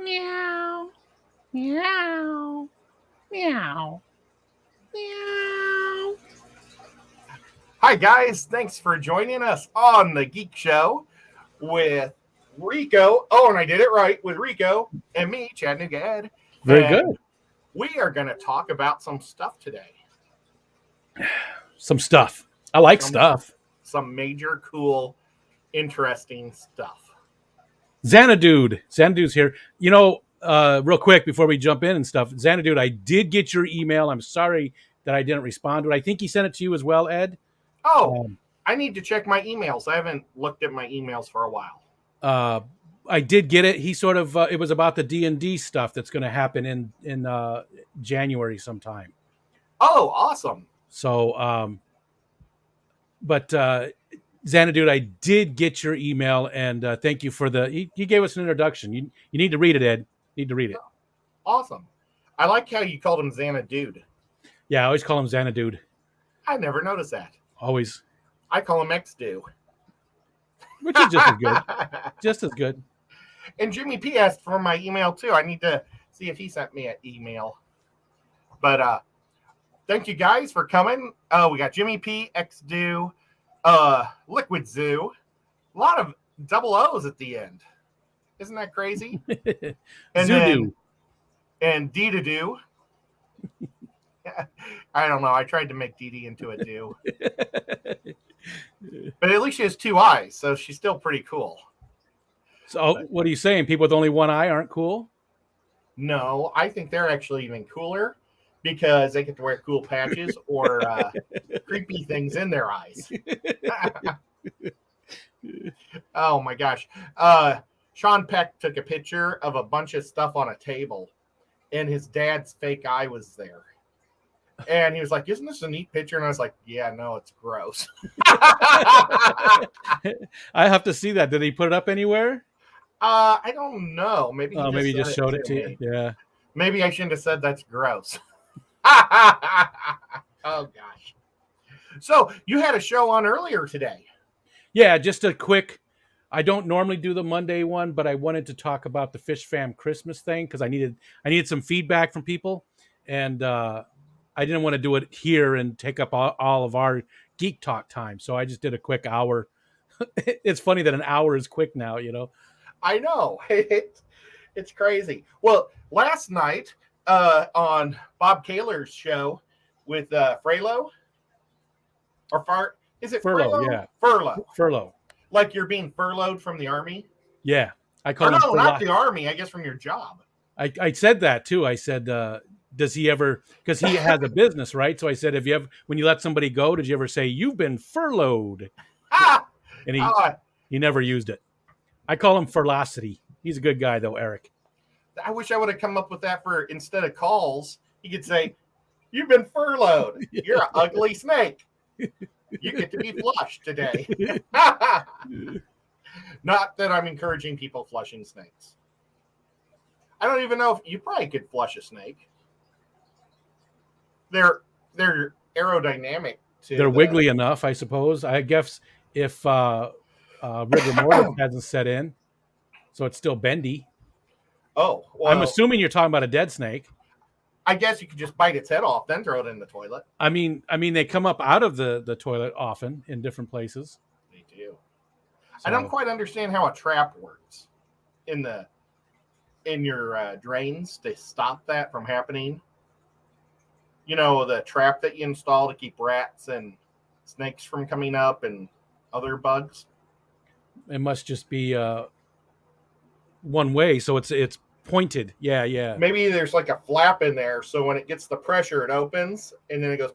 Meow. Meow. Meow. Meow. Hi, guys. Thanks for joining us on the Geek Show with Rico. Oh, and I did it right with Rico and me, Chattanooga Ed. Very and good. We are going to talk about some stuff today. Some stuff. I like stuff. Some major, cool, interesting stuff. Xanadude's here. You know, real quick before we jump in and stuff, Xanadude, I did get your email. I'm sorry that I didn't respond to it. I think he sent it to you as well, Ed. Oh, I need to check my emails. I haven't looked at my emails for a while. I did get it. He sort of it was about the D&D stuff that's going to happen in January sometime. Oh, awesome. So, but Xanadude, I did get your email, and thank you for you gave us an introduction. You need to read it, Ed. You need to read it. Awesome. I like how you called him Xanadude. Yeah, I always call him Xanadude. I never noticed that. Always. I call him X-Do. Which is just as good. Just as good. And Jimmy P asked for my email, too. I need to see if he sent me an email. But thank you guys for coming. We got Jimmy P, X-Do, Liquid Zoo. A lot of double O's at the end. Isn't that crazy? And Zoodoo. And Dee-da-doo. I don't know. I tried to make Dee Dee into a do. But at least she has two eyes, so she's still pretty cool. So what are you saying? People with only one eye aren't cool? No, I think they're actually even cooler because they get to wear cool patches or creepy things in their eyes. Oh, my gosh. Sean Peck took a picture of a bunch of stuff on a table, and his dad's fake eye was there. And he was like, isn't this a neat picture? And I was like, yeah, no, it's gross. I have to see that. Did he put it up anywhere? I don't know. Maybe he just showed it to you. Yeah. Maybe I shouldn't have said that's gross. Oh, gosh. So you had a show on earlier today. Yeah, just a quick. I don't normally do the Monday one, but I wanted to talk about the Fish Fam Christmas thing because I needed some feedback from people, and I didn't want to do it here and take up all of our geek talk time. So I just did a quick hour. It's funny that an hour is quick now, you know. I know. It's crazy. Well, last night on Bob Kaler's show with Frollo or Fart, is it Furlough? Yeah, Furlough. Like you're being furloughed from the army? Yeah, I call him. No, not the army. I guess from your job. I said that too. I said, does he ever? Because he has a business, right? So I said, have you ever, when you let somebody go, did you ever say you've been furloughed? And he never used it. I call him Furlocity. He's a good guy, though, Eric. I wish I would have come up with that for instead of calls. You could say, you've been furloughed. You're an ugly snake. You get to be flushed today. Not that I'm encouraging people flushing snakes. I don't even know if you probably could flush a snake. They're aerodynamic. They're wiggly enough, I suppose. I guess if rigor mortis hasn't set in, so it's still bendy. Oh, well, I'm assuming you're talking about a dead snake. I guess you could just bite its head off, then throw it in the toilet. I mean, they come up out of the toilet often in different places. They do. So, I don't quite understand how a trap works in your drains to stop that from happening. You know, the trap that you install to keep rats and snakes from coming up and other bugs. It must just be one way, so it's pointed. Yeah. Maybe there's like a flap in there, so when it gets the pressure, it opens, and then it goes.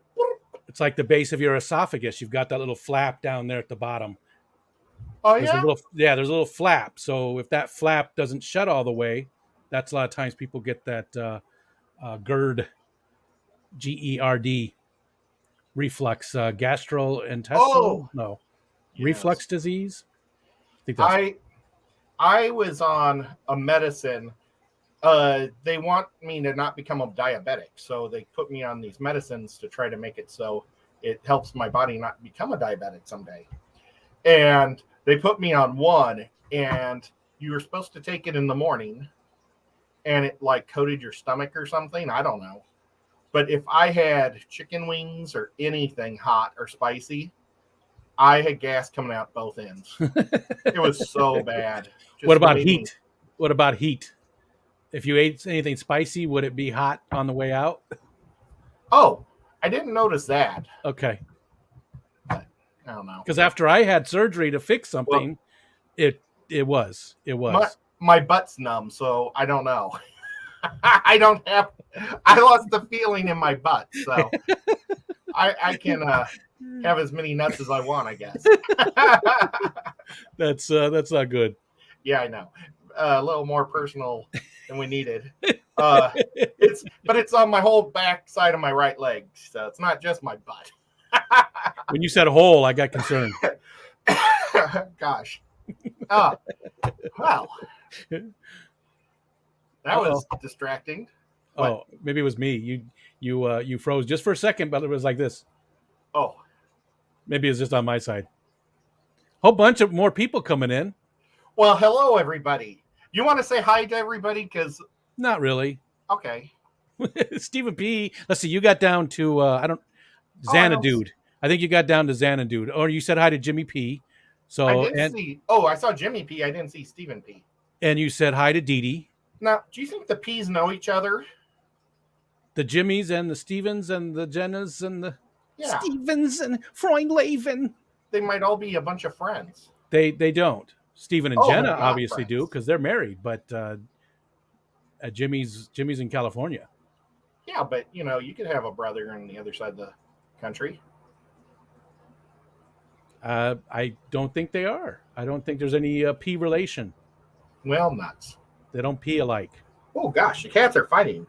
It's like the base of your esophagus. You've got that little flap down there at the bottom. Oh, there's yeah? There's a little flap. So if that flap doesn't shut all the way, that's a lot of times people get that GERD, GERD, reflux, gastrointestinal, reflux disease. I think that's I was on a medicine. They want me to not become a diabetic, so they put me on these medicines to try to make it so it helps my body not become a diabetic someday. And they put me on one, and you were supposed to take it in the morning, and it like coated your stomach or something. I don't know. But if I had chicken wings or anything hot or spicy, I had gas coming out both ends. It was so bad. Just What about made me- heat? What about heat? If you ate anything spicy, would it be hot on the way out? Oh, I didn't notice that. Okay. I don't know. Because after I had surgery to fix something, it was. My butt's numb, so I don't know. I lost the feeling in my butt, so I can have as many nuts as I want, I guess. That's not good. Yeah, I know. A little more personal than we needed. It's on my whole back side of my right leg, so it's not just my butt. When you said hole, I got concerned. Gosh. Wow. That was distracting. Oh, maybe it was me. You froze just for a second, but it was like this. Oh. Maybe it's just on my side. Whole bunch of more people coming in. Well, hello, everybody. You want to say hi to everybody? Because Not really. okay. Stephen P. Let's see. You got down to Xanadude. I think you got down to Xanadude. Or you said hi to Jimmy P. So I didn't see. Oh, I saw Jimmy P. I didn't see Stephen P. And you said hi to Dee Dee. Now, do you think the P's know each other? The Jimmys and the Stevens and the Jennas and the Stevens and Freundleben. They might all be a bunch of friends. They don't. Stephen and Oh, Jenna they're not obviously friends. do because they're married, but Jimmy's in California. Yeah, but you could have a brother on the other side of the country. I don't think they are. I don't think there's any P relation. Well, nuts. They don't pee alike. Oh gosh, the cats are fighting.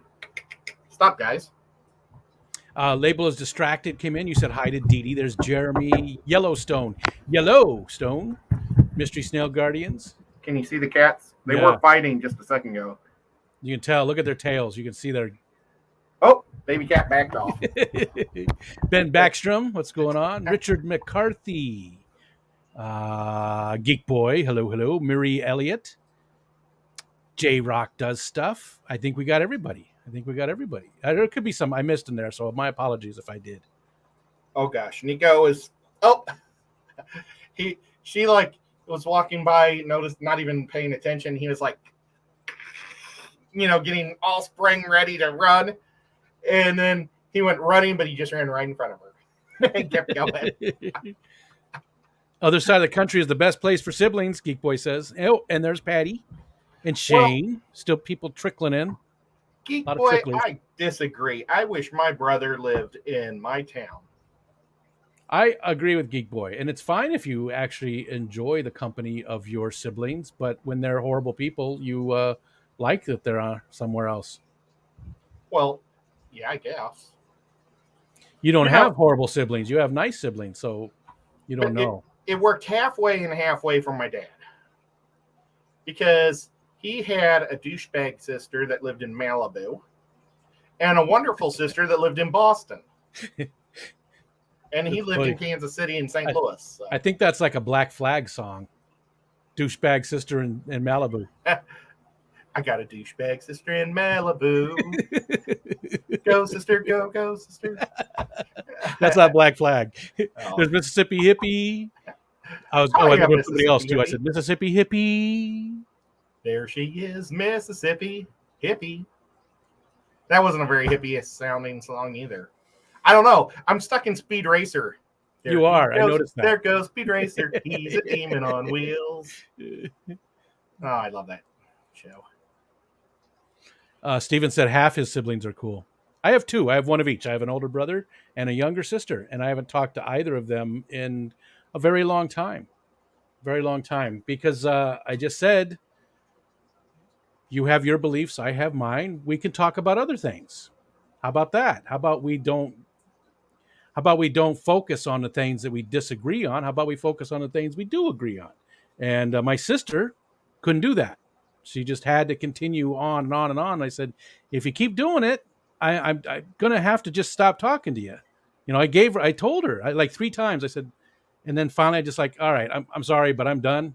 Stop, guys. Label is distracted. Came in. You said hi to Dee Dee. There's Jeremy Yellowstone. Mystery Snail Guardians. Can you see the cats? They Yeah. were fighting just a second ago. You can tell. Look at their tails. You can see their. Oh, baby cat backed off. Ben Backstrom. What's going on? Richard McCarthy. Geek Boy. Hello. Miri Elliott. J Rock does stuff. I think we got everybody. There could be some I missed in there, so my apologies if I did. Oh gosh, Nico is. Oh, she like was walking by, noticed, not even paying attention. He was like, getting all spring ready to run, and then he went running, but he just ran right in front of her. And kept going. Other side of the country is the best place for siblings, Geek Boy says. Oh, and there's Patty and Shane. Still people trickling in. Geek Boy, I disagree. I wish my brother lived in my town. I agree with Geek Boy, and it's fine if you actually enjoy the company of your siblings, but when they're horrible people, you like that they're somewhere else. Well, yeah, I guess. You don't have horrible siblings. You have nice siblings, so you don't know. It worked halfway and halfway for my dad. Because he had a douchebag sister that lived in Malibu and a wonderful sister that lived in Boston. And he lived in Kansas City and St. Louis. So. I think that's like a Black Flag song. Douchebag sister in Malibu. I got a douchebag sister in Malibu. Go, sister, go, sister. That's not Black Flag. Oh. There's Mississippi Hippie. I went somebody else too. I said Mississippi Hippie. There she is, Mississippi Hippie. That wasn't a very hippie sounding song either. I don't know. I'm stuck in Speed Racer. You are. I noticed that. There goes Speed Racer. He's a demon on wheels. Oh, I love that show. Steven said half his siblings are cool. I have two. I have one of each. I have an older brother and a younger sister, and I haven't talked to either of them in a very long time. Very long time. Because I just said, you have your beliefs, I have mine. We can talk about other things. How about that? How about we don't focus on the things that we disagree on? How about we focus on the things we do agree on? And my sister couldn't do that. She just had to continue on and on and on. I said, if you keep doing it, I'm going to have to just stop talking to you. I told her like 3 times. I said, and then finally I just like, all right, I'm sorry, but I'm done.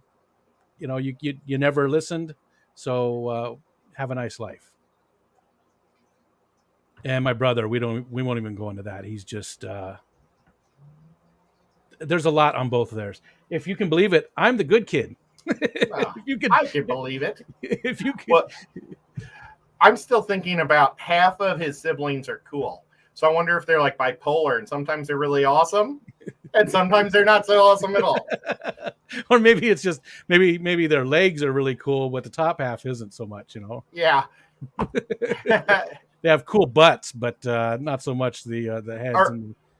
You never listened. So have a nice life. And my brother, we won't even go into that. He's just there's a lot on both of theirs. If you can believe it, I'm the good kid. Well, if you could, I can believe it. If you could, Well, I'm still thinking about half of his siblings are cool. So I wonder if they're like bipolar, and sometimes they're really awesome, and sometimes they're not so awesome at all. Or maybe it's just maybe their legs are really cool, but the top half isn't so much. You know. Yeah. They have cool butts, but not so much the heads.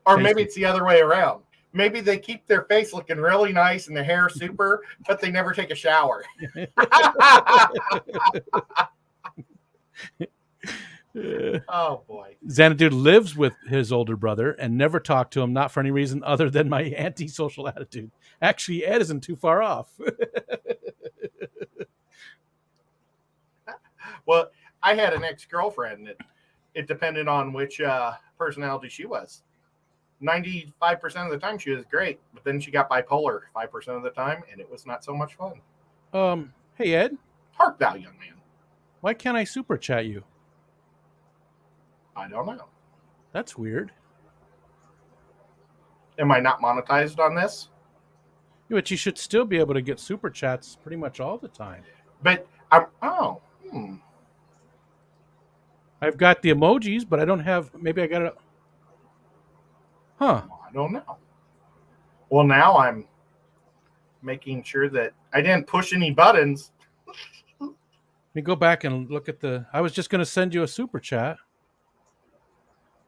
Or maybe it's the other way around. Maybe they keep their face looking really nice and the hair super, but they never take a shower. Oh, boy. Xanadu lives with his older brother and never talked to him, not for any reason other than my antisocial attitude. Actually, Ed isn't too far off. Well, I had an ex-girlfriend that it depended on which personality she was. 95% of the time she was great, but then she got bipolar 5% of the time, and it was not so much fun. Hey, Ed. Hark thou, young man. Why can't I super chat you? I don't know. That's weird. Am I not monetized on this? Yeah, but you should still be able to get super chats pretty much all the time. But I've got the emojis, but I don't have. Maybe I got it. Huh. I don't know. Well, now I'm making sure that I didn't push any buttons. Let me go back and look at the. I was just going to send you a super chat.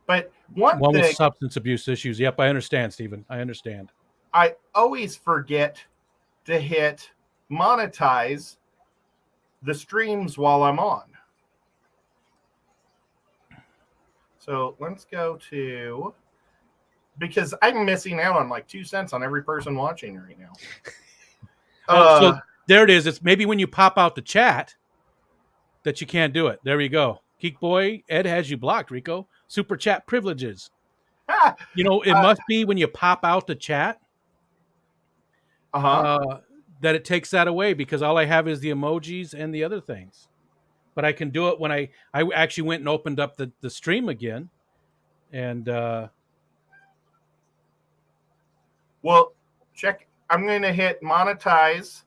But one thing, with substance abuse issues. Yep, I understand, Stephen. I understand. I always forget to hit monetize the streams while I'm on. So let's go to, because I'm missing out on like 2 cents on every person watching right now. So there it is. It's maybe when you pop out the chat that you can't do it. There you go. Geek Boy, Ed has you blocked, Rico. Super chat privileges. You know, it must be when you pop out the chat that it takes that away, because all I have is the emojis and the other things. But I can do it when I actually went and opened up the stream again. And well, check. I'm going to hit monetize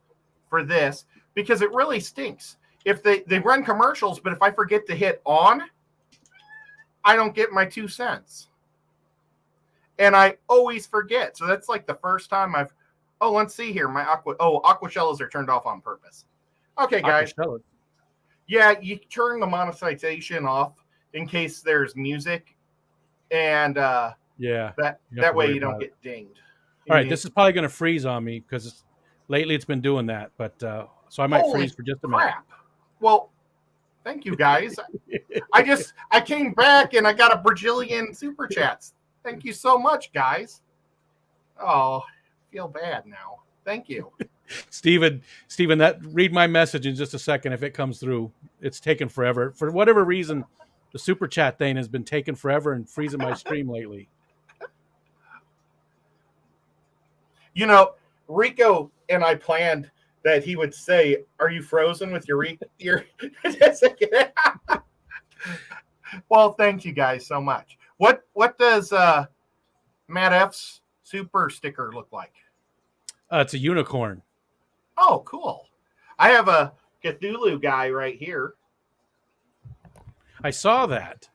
for this because it really stinks. If they run commercials, but if I forget to hit on, I don't get my 2 cents. And I always forget. So that's like the first time let's see here. My aquashellas are turned off on purpose. Okay, guys. Yeah, you turn the monetization off in case there's music. And that way you don't get dinged. All right, this is probably going to freeze on me because lately it's been doing that. But so I might freeze for just a minute. Well, thank you, guys. I came back and I got a bajillion super chats. Thank you so much, guys. Oh, I feel bad now. Thank you. Stephen, read my message in just a second if it comes through. It's taken forever. For whatever reason, the super chat thing has been taking forever and freezing my stream lately. You know, Rico and I planned that he would say, "Are you frozen with your?" Well, thank you guys so much. What does Matt F's super sticker look like? It's a unicorn. Oh, cool. I have a Cthulhu guy right here. I saw that.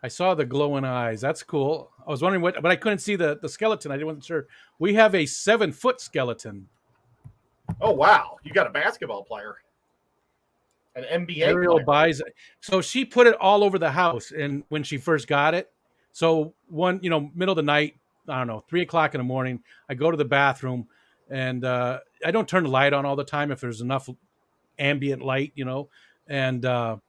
I saw the glowing eyes. That's cool. I was wondering but I couldn't see the skeleton. I wasn't sure. We have a 7-foot skeleton. Oh, wow. You got a basketball player. An NBA Ariel player. buys it. So she put it all over the house and when she first got it. So middle of the night, I don't know, 3:00 in the morning, I go to the bathroom and I don't turn the light on all the time if there's enough ambient light, and so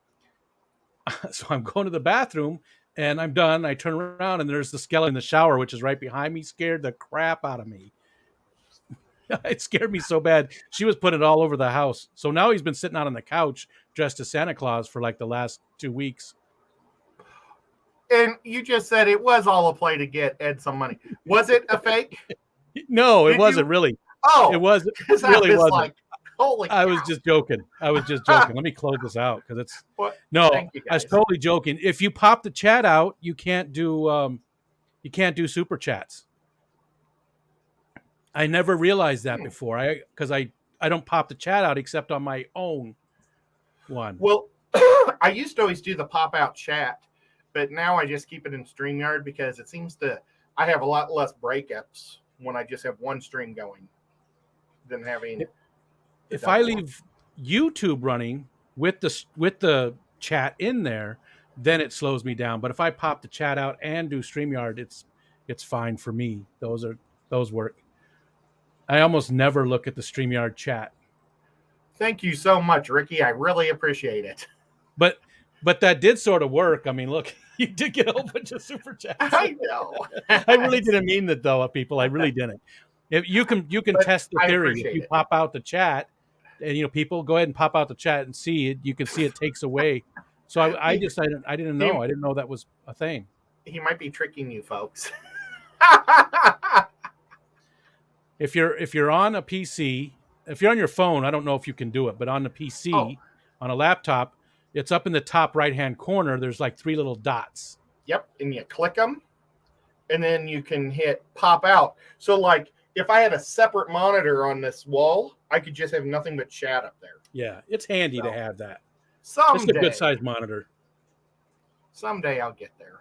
I'm going to the bathroom and I'm done. I turn around and there's the skeleton in the shower, which is right behind me. Scared the crap out of me. It scared me so bad. She was putting it all over the house. So now he's been sitting out on the couch dressed as Santa Claus for like the last 2 weeks. And you just said it was all a play to get Ed some money. Was it a fake? No, it wasn't really. Oh, it wasn't. Really wasn't. Like, Holy I cow. was just joking. Let me close this out because it's Well, no. thank you, I was guys. totally joking. If you pop the chat out, you can't do super chats. I never realized that before. I don't pop the chat out except on my own one. Well, I used to always do the pop out chat, but now I just keep it in StreamYard because it seems I have a lot less breakups when I just have one stream going than having. If I leave YouTube running with the chat in there, then it slows me down. But if I pop the chat out and do StreamYard, it's fine for me. Those work. I almost never look at the StreamYard chat. Thank you so much, Ricky. I really appreciate it. But that did sort of work. I mean, look, you did get a whole bunch of super chats. I know. I really didn't mean that, though, people. I really didn't. If you can test the theory. If you pop out the chat, and people go ahead and pop out the chat and see it, you can see it takes away. So I didn't know. I didn't know that was a thing. He might be tricking you, folks. If you're on a PC, if you're on your phone, I don't know if you can do it, but on the PC, on a laptop, it's up in the top right-hand corner. There's like 3 little dots. Yep, and you click them, and then you can hit pop out. So, like, if I had a separate monitor on this wall, I could just have nothing but chat up there. Yeah, it's handy to have that. Someday. It's a good-sized monitor. Someday I'll get there.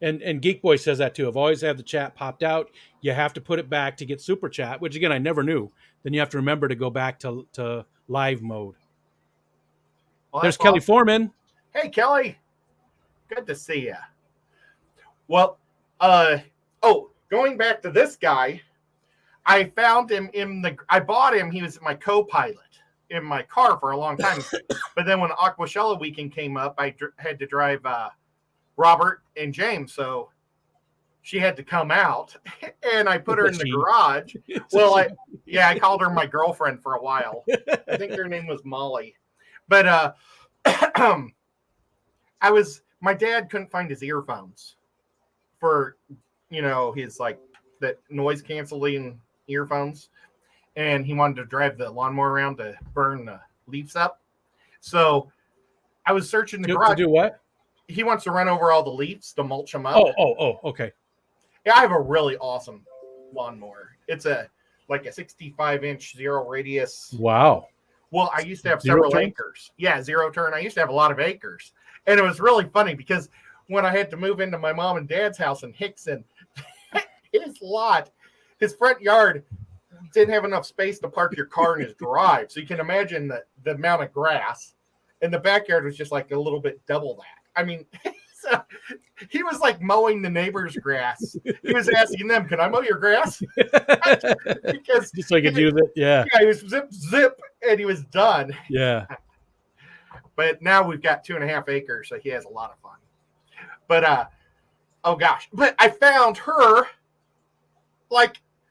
And Geek Boy says that too. I've always had the chat popped out. You have to put it back to get super chat, which again I never knew. Then you have to remember to go back to live mode. Well, there's Kelly Foreman. Hey Kelly, good to see you. Well, going back to this guy, I found him I bought him. He was my co-pilot in my car for a long time. But then when Aquashella weekend came up, I had to drive Robert and James, so she had to come out, and I put her in the garage. Well, I called her my girlfriend for a while. I think her name was Molly, but my dad couldn't find his earphones for his that noise canceling earphones, and he wanted to drive the lawnmower around to burn the leaves up. So I was searching the garage. To do what? He wants to run over all the leaves to mulch them up. Oh, okay. Yeah, I have a really awesome lawnmower. It's a 65-inch zero radius. Wow. Well, I used to have several acres. Yeah, zero turn. I used to have a lot of acres. And it was really funny because when I had to move into my mom and dad's house in Hickson, his front yard didn't have enough space to park your car in his drive. So you can imagine the amount of grass. And the backyard was just like a little bit double that. I mean, so he was like mowing the neighbor's grass. He was asking them, "Can I mow your grass?" Because just so I could use it. Yeah. Yeah, he was zip, and he was done. Yeah. But now we've got 2.5 acres, so he has a lot of fun. But oh gosh! But I found her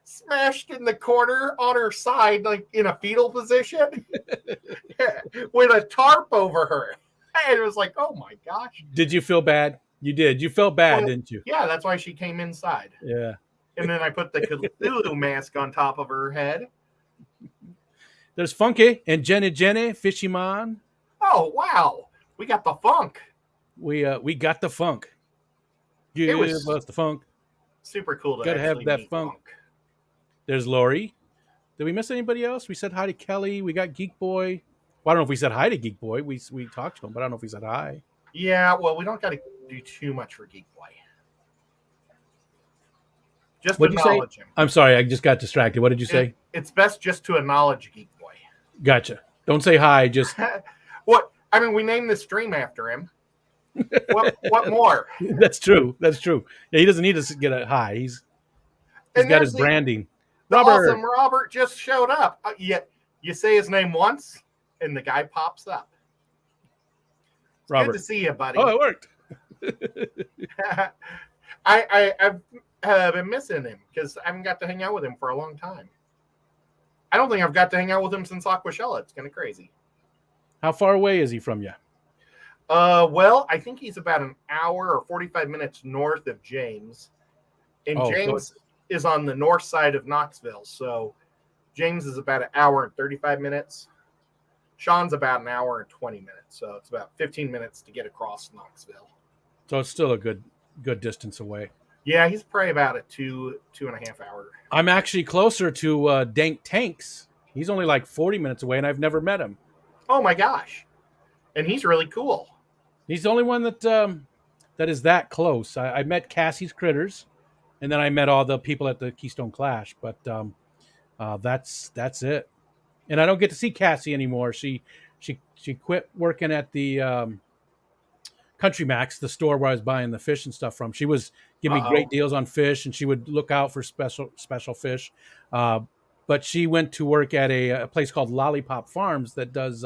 smashed in the corner on her side, in a fetal position, with a tarp over her. And it was like, oh my gosh. Did you feel bad? You did. You felt bad, didn't you? Yeah, that's why she came inside. Yeah. And then I put the Cthulhu mask on top of her head. There's Funky and Jenny, Fishy Man. Oh, wow. We got the funk. We got the funk. Give us the funk. Super cool to gotta have that funk. There's Lori. Did we miss anybody else? We said hi to Kelly. We got Geek Boy. Well, I don't know if we said hi to Geek Boy. We talked to him, but I don't know if we said hi. Yeah, well, we don't got to do too much for Geek Boy. Just What'd acknowledge him. I'm sorry, I just got distracted. What did you say? It's best just to acknowledge Geek Boy. Gotcha. Don't say hi. Just what? I mean, we named the stream after him. What more? That's true. Yeah, he doesn't need to get a hi. He's got his branding. Awesome Robert just showed up. You say his name once, and the guy pops up. Robert. Good to see you, buddy. Oh, it worked. I've been missing him because I haven't got to hang out with him for a long time. I don't think I've got to hang out with him since Aquashella. It's kind of crazy. How far away is he from you? Well, I think he's about an hour or 45 minutes north of James. And James is on the north side of Knoxville. So James is about an hour and 35 minutes. Sean's about an hour and 20 minutes, so it's about 15 minutes to get across Knoxville. So it's still a good distance away. Yeah, he's probably about a 2.5 hour. I'm actually closer to Dank Tanks. He's only like 40 minutes away, and I've never met him. Oh my gosh. And he's really cool. He's the only one that that is that close. I met Cassie's Critters, and then I met all the people at the Keystone Clash, but that's it. And I don't get to see Cassie anymore. She quit working at the Country Max, the store where I was buying the fish and stuff from. She was giving me great deals on fish, and she would look out for special fish. But she went to work at a place called Lollipop Farms that does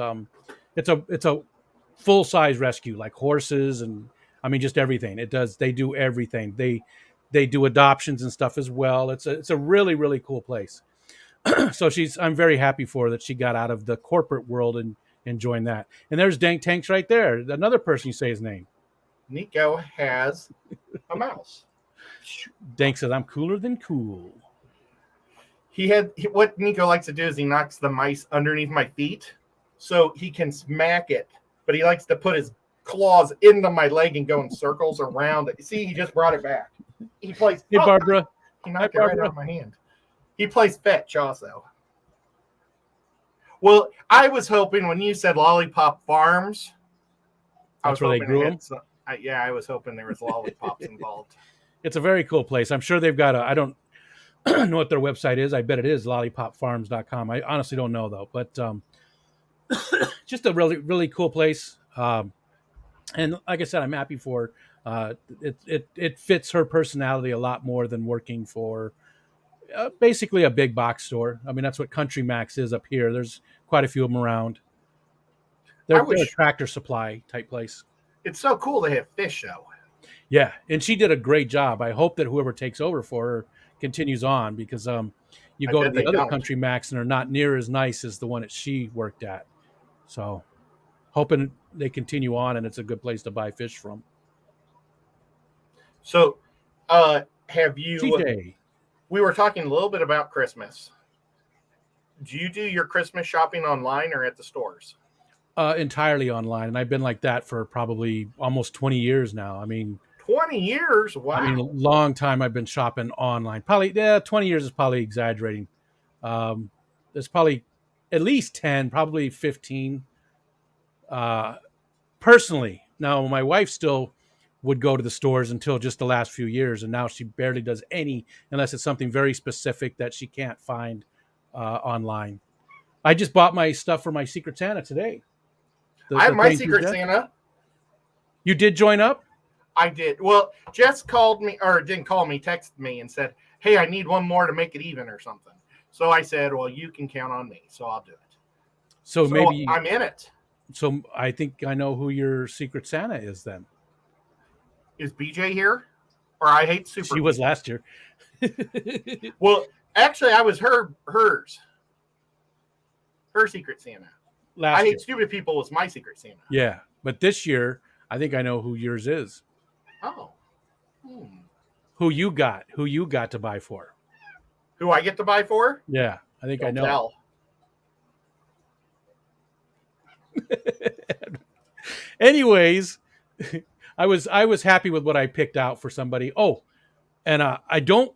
it's a full size rescue, like horses and I mean just everything. They do everything. They do adoptions and stuff as well. It's a really, really cool place. So I'm very happy for her that she got out of the corporate world and joined that. And there's Dank Tanks right there. Another person you say his name. Nico has a mouse. Dank says, I'm cooler than cool. What Nico likes to do is he knocks the mice underneath my feet so he can smack it, but he likes to put his claws into my leg and go in circles around it. See, he just brought it back. He plays. Hey, Barbara. He knocked it right out of my hand. He plays fetch also. Well, I was hoping when you said Lollipop Farms, that's where they grew them. I was hoping there was lollipops involved. It's a very cool place. I'm sure they've got I don't know what their website is. I bet it is lollipopfarms.com. I honestly don't know though, but just a really, really cool place. And like I said, I'm happy for it fits her personality a lot more than working for basically a big box store. I mean, that's what Country Max is up here. There's quite a few of them around. They're a Tractor Supply type place. It's so cool they have fish show. Yeah, and she did a great job. I hope that whoever takes over for her continues on because you go to the other Country Max and they're not near as nice as the one that she worked at. So hoping they continue on and it's a good place to buy fish from. So have you... TJ. We were talking a little bit about Christmas. Do you do your Christmas shopping online or at the stores? Entirely online, and I've been like that for probably almost 20 years now. I mean, 20 years? Wow. I mean, a long time I've been shopping online. Probably, 20 years is probably exaggerating. There's probably at least 10, probably 15. Personally, now my wife still would go to the stores until just the last few years, and now she barely does any unless it's something very specific that she can't find online. I just bought my stuff for my Secret Santa today. I have my Secret Santa. You did join up? I did. Well, Jess called me, or didn't call me, texted me and said, hey, I need one more to make it even or something. So I said, well, you can count on me, so I'll do it. So maybe I'm in it. So I think I know who your Secret Santa is then. Is BJ here? Or I hate Super. She was last year. Well, actually, I was hers. Her Secret Santa. I Hate Stupid People was my Secret Santa. Yeah, but this year, I think I know who yours is. Oh. Who you got to buy for. Who I get to buy for? Yeah, I think Don't I know. Anyways, I was happy with what I picked out for somebody. Oh, and I got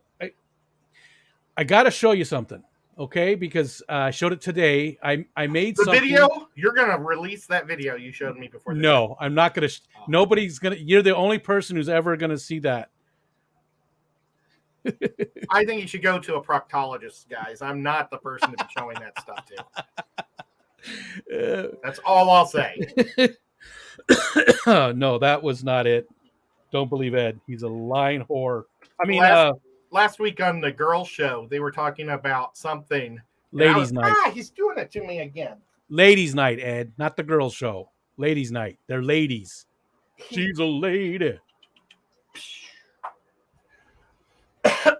to show you something. Okay, because I showed it today. I made the something. Video. You're gonna release that video you showed me before. No, I'm not gonna. Nobody's gonna. You're the only person who's ever gonna see that. I think you should go to a proctologist, guys. I'm not the person to be showing that stuff to. That's all I'll say. No, that was not it. Don't believe Ed. He's a lying whore. I mean, last week on the girl show, they were talking about something. Ladies' night. He's doing it to me again. Ladies' night, Ed, not the girls' show. Ladies' night. They're ladies. She's a lady.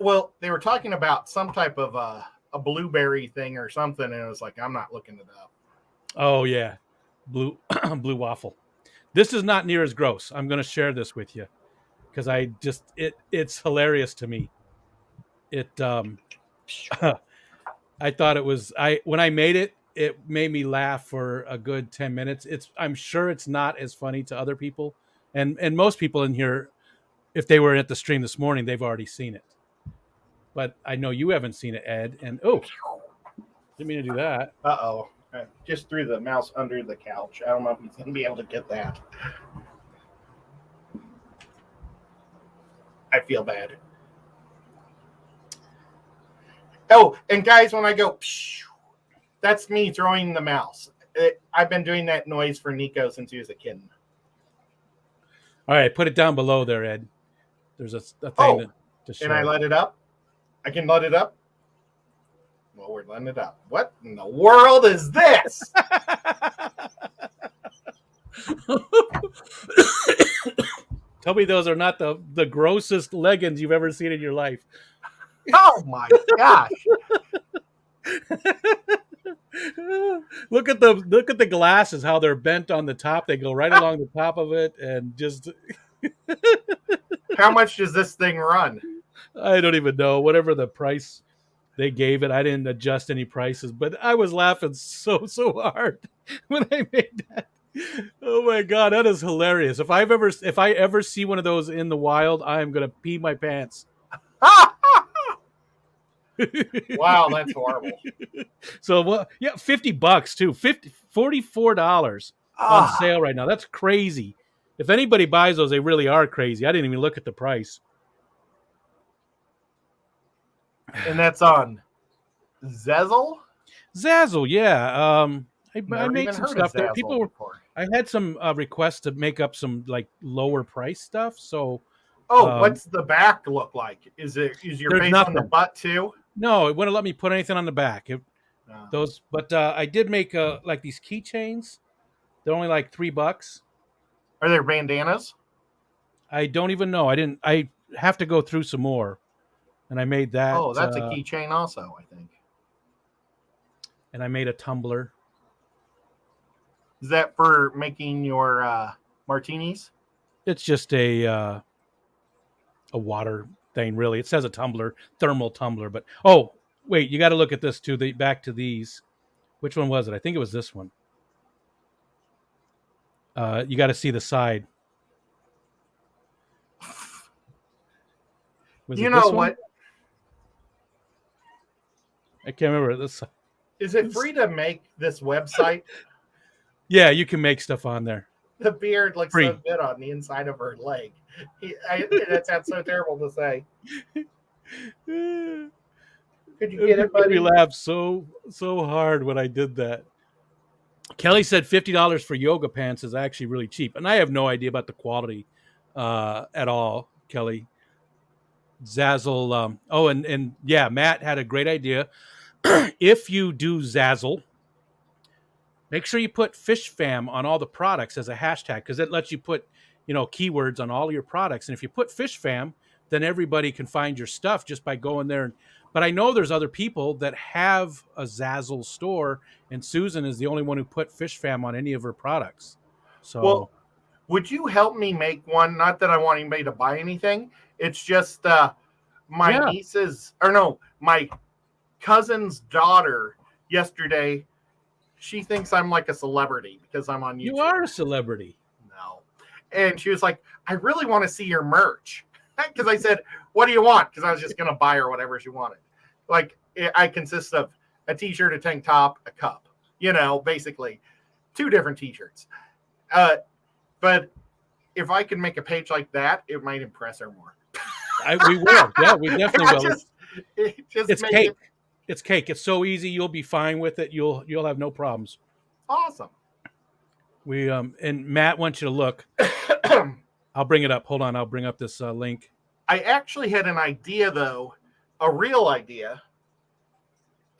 Well, they were talking about some type of a blueberry thing or something, and it was like, I'm not looking it up. Oh yeah, blue waffle. This is not near as gross. I'm going to share this with you because it's hilarious to me. I thought it was when I made it. it made me laugh for a good 10 minutes. I'm sure it's not as funny to other people. And most people in here, if they were at the stream this morning, they've already seen it. But I know you haven't seen it, Ed. And didn't mean to do that. Uh-oh. I just threw the mouse under the couch. I don't know if he's going to be able to get that. I feel bad. Oh, and guys, when I go, pshh, that's me throwing the mouse. I've been doing that noise for Nico since he was a kid. All right, put it down below there, Ed. There's a thing to show. And I let it up? I can let it up? Well, we're letting it up. What in the world is this? Tell me those are not the grossest leggings you've ever seen in your life. Oh, my gosh. Look at the glasses, how they're bent on the top. They go right along the top of it, and just How much does this thing run? I don't even know. Whatever the price they gave it, I didn't adjust any prices, but I was laughing so hard when I made that. Oh my god, that is hilarious. If I ever see one of those in the wild, I am gonna pee my pants. Wow, that's horrible. So what? Yeah, $50 too. $44 on sale right now. That's crazy. If anybody buys those, they really are crazy. I didn't even look at the price. And that's on Zazzle? Zazzle, yeah. I made some stuff there. I had some requests to make up some like lower price stuff. So, what's the back look like? Is your face on the butt too? No, it wouldn't let me put anything on the back. But I did make like these keychains. They're only like $3. Are there bandanas? I don't even know. I have to go through some more, and I made that. Oh, that's a keychain also, I think. And I made a tumbler. Is that for making your martinis? It's just a water thing, really. It says a tumbler, thermal tumbler, but wait, you got to look at this too. Back to these. Which one was it? I think it was this one. You got to see the side. You know what? I can't remember this. Is it free to make this website? Yeah, you can make stuff on there. The beard looks so good on the inside of her leg. That sounds so terrible to say. Could you get it, buddy? We laughed so hard when I did that. Kelly said $50 for yoga pants is actually really cheap, and I have no idea about the quality at all, Kelly. Zazzle. And yeah, Matt had a great idea. If you do Zazzle, make sure you put Fish Fam on all the products as a hashtag, because it lets you put, keywords on all your products. And if you put Fish Fam, then everybody can find your stuff just by going there. But I know there's other people that have a Zazzle store, and Susan is the only one who put Fish Fam on any of her products. So, well, would you help me make one? Not that I want anybody to buy anything. It's just my cousin's daughter yesterday. She thinks I'm like a celebrity because I'm on YouTube. You are a celebrity. No. And she was like, I really want to see your merch. Because I said, what do you want? Because I was just going to buy her whatever she wanted. Like, I consist of a t-shirt, a tank top, a cup. Basically 2 different t-shirts. But if I can make a page like that, it might impress her more. We will. Yeah, we definitely will. It's cake. It's cake. It's so easy. You'll be fine with it. You'll have no problems. Awesome. We and Matt wants you to look. I'll bring it up. Hold on. I'll bring up this link. I actually had an idea, though, a real idea.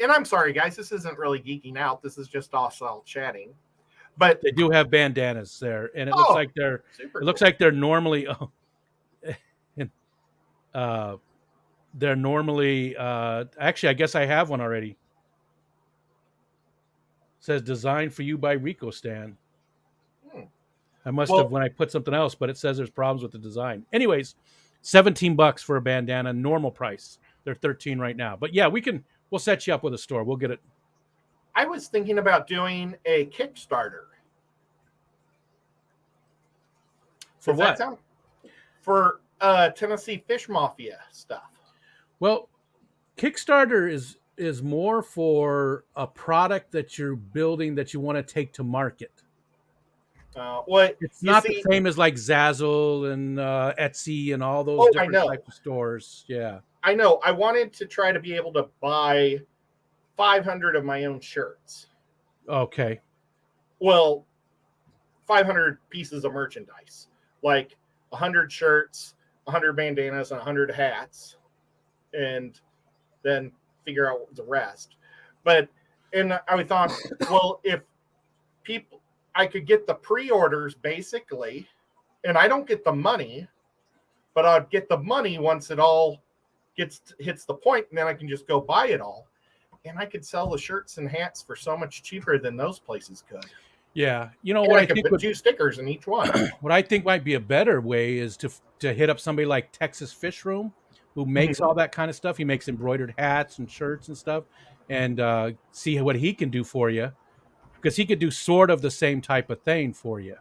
And I'm sorry, guys. This isn't really geeking out. This is just us all chatting. But they do have bandanas there, and it looks like they're. It looks like they're normally. They're normally. Actually, I guess I have one already. It says "Designed for you by Rico Stan." I must have when I put something else, but it says there's problems with the design. Anyways, $17 for a bandana, normal price. They're $13 right now. But yeah, we'll set you up with a store. We'll get it. I was thinking about doing a Kickstarter. For Does what? that sound? For Tennessee Fish Mafia stuff. Well, Kickstarter is more for a product that you're building that you want to take to market. What It's you not see, the same as like Zazzle and Etsy and all those oh, I different know. types of stores. Yeah. I know. I wanted to try to be able to buy 500 of my own shirts. Okay. Well, 500 pieces of merchandise, like 100 shirts, 100 bandanas, and 100 hats, and then figure out the rest. And I thought, well, if people, I could get the pre-orders basically, and I don't get the money, but I'd get the money once it all hits the point, and then I can just go buy it all, and I could sell the shirts and hats for so much cheaper than those places could. Yeah. You know And what I I could think put 2 stickers in each one. what I think might be a better way is to hit up somebody like Texas Fish Room, who makes all that kind of stuff. He makes embroidered hats and shirts and stuff, and see what he can do for you, because he could do sort of the same type of thing for you.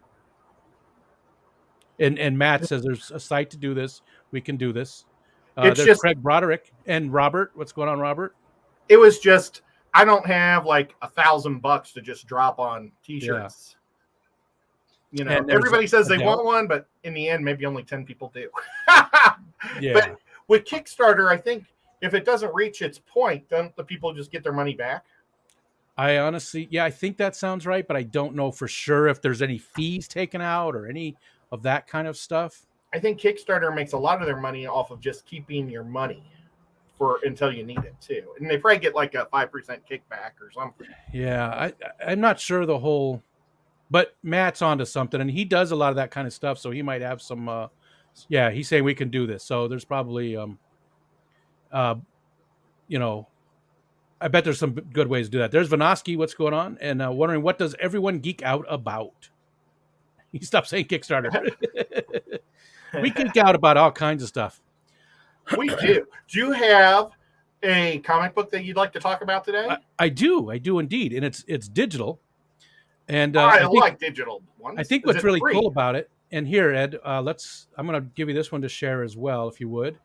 And Matt says there's a site to do this. We can do this. It's There's just, Craig Broderick and Robert. What's going on, Robert? it was just, I don't have like $1,000 to just drop on t-shirts. You know, everybody says they want one, but in the end, maybe only 10 people do. Yeah. But with Kickstarter, I think if it doesn't reach its point, don't the people just get their money back? I honestly, yeah, I think that sounds right, but I don't know for sure if there's any fees taken out or any of that kind of stuff. I think Kickstarter makes a lot of their money off of just keeping your money for until you need it too, and they probably get like a 5% kickback or something. Yeah, I'm not sure the whole, but Matt's onto something, and he does a lot of that kind of stuff, so he might have some. Yeah, he's saying we can do this, so there's probably, you know, I bet there's some good ways to do that. There's Vanosky, what's going on, and wondering what does everyone geek out about. He stopped saying Kickstarter. We geek out about all kinds of stuff. We do. Do you have a comic book that you'd like to talk about today? I do indeed, and it's digital. And I like digital ones. I think what's really cool about it, and here, Ed, I'm going to give you this one to share as well, if you would.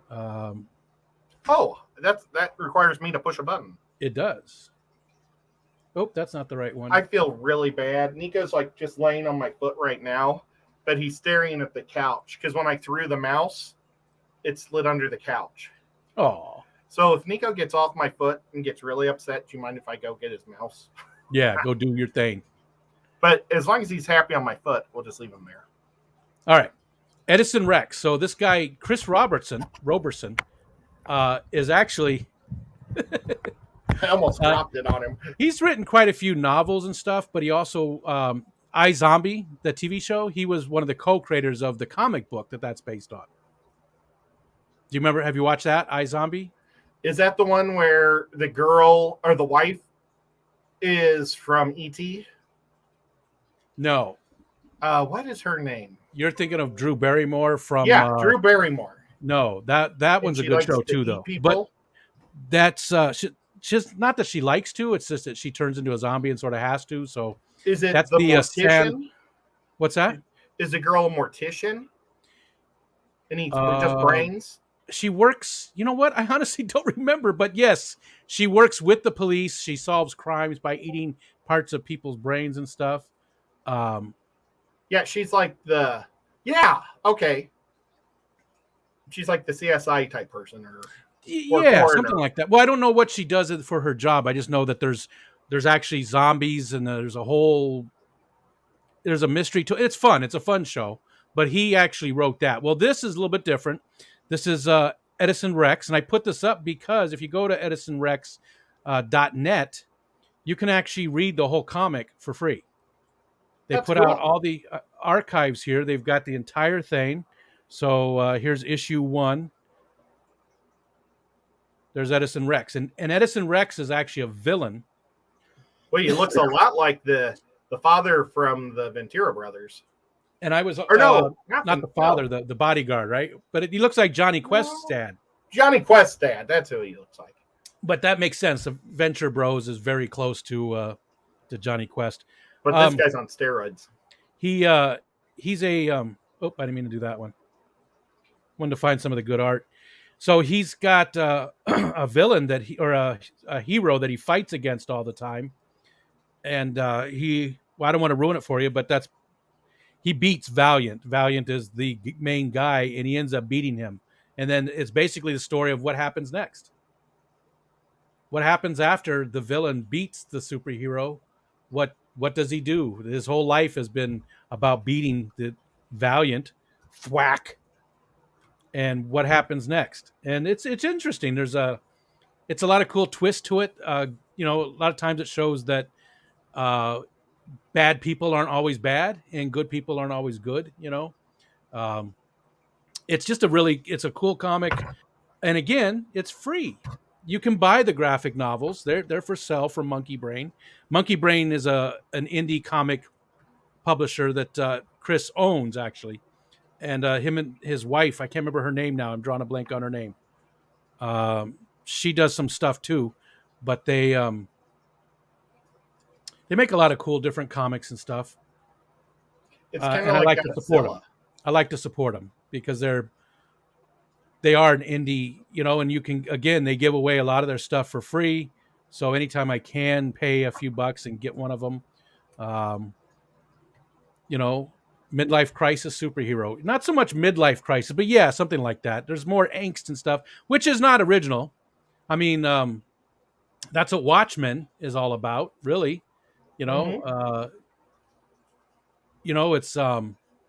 That requires me to push a button. It does. Oh, that's not the right one. I feel really bad. Nico's like just laying on my foot right now, but he's staring at the couch because when I threw the mouse, it slid under the couch. Oh. So if Nico gets off my foot and gets really upset, do you mind if I go get his mouse? Yeah, go do your thing. But as long as he's happy on my foot, we'll just leave him there. All right. Edison Rex. So this guy, Chris Roberson, is actually... I almost dropped it on him. He's written quite a few novels and stuff, but he also, iZombie, the TV show, he was one of the co-creators of the comic book that's based on. Do you remember, have you watched that, iZombie? Is that the one where the girl or the wife is from E.T.? No. What is her name? You're thinking of Drew Barrymore from... Drew Barrymore. No, that one's a good show too, though. People? But that's... She's not that she likes to, it's just that she turns into a zombie and sort of has to. So is it that's the mortician? What's that? Is the girl a mortician? And eats just brains? She works, you know what? I honestly don't remember, but yes, she works with the police. She solves crimes by eating parts of people's brains and stuff. Yeah, she's like okay. She's like the CSI type person, or something like that. Well, I don't know what she does for her job. I just know that there's actually zombies and there's a mystery to it. It's fun. It's a fun show. But he actually wrote that. Well, this is a little bit different. This is Edison Rex, and I put this up because if you go to edisonrex.net, you can actually read the whole comic for free. They put out all the archives here. They've got the entire thing. So here's issue 1. There's Edison Rex. And Edison Rex is actually a villain. Well, he looks a lot like the father from the Ventura brothers. And I was... Or no, not the father, the bodyguard, right? But he looks like Johnny Quest's dad. Johnny Quest's dad. That's who he looks like. But that makes sense. Venture Bros is very close to Johnny Quest. But this guy's on steroids. He's a I didn't mean to do that one. Wanted to find some of the good art. So he's got a villain or a hero that he fights against all the time, and well, I don't want to ruin it for you, but he beats Valiant. Valiant is the main guy, and he ends up beating him. And then it's basically the story of what happens next. What happens after the villain beats the superhero? What does he do? His whole life has been about beating the Valiant. Thwack. And what happens next? And it's interesting. It's a lot of cool twist to it. A lot of times it shows that bad people aren't always bad and good people aren't always good. It's just it's a cool comic, and again, it's free. You can buy the graphic novels. They're for sale from Monkey Brain. Monkey Brain is an indie comic publisher that Chris owns, actually. And him and his wife, I can't remember her name now. I'm drawing a blank on her name. She does some stuff too, but they make a lot of cool different comics and stuff. It's kind of I like like to support them. I like to support them because they are an indie, and you can, again, they give away a lot of their stuff for free. So anytime I can pay a few bucks and get one of them, midlife crisis superhero, not so much midlife crisis, but yeah, something like that. There's more angst and stuff, which is not original. I mean, that's what Watchmen is all about, really. It's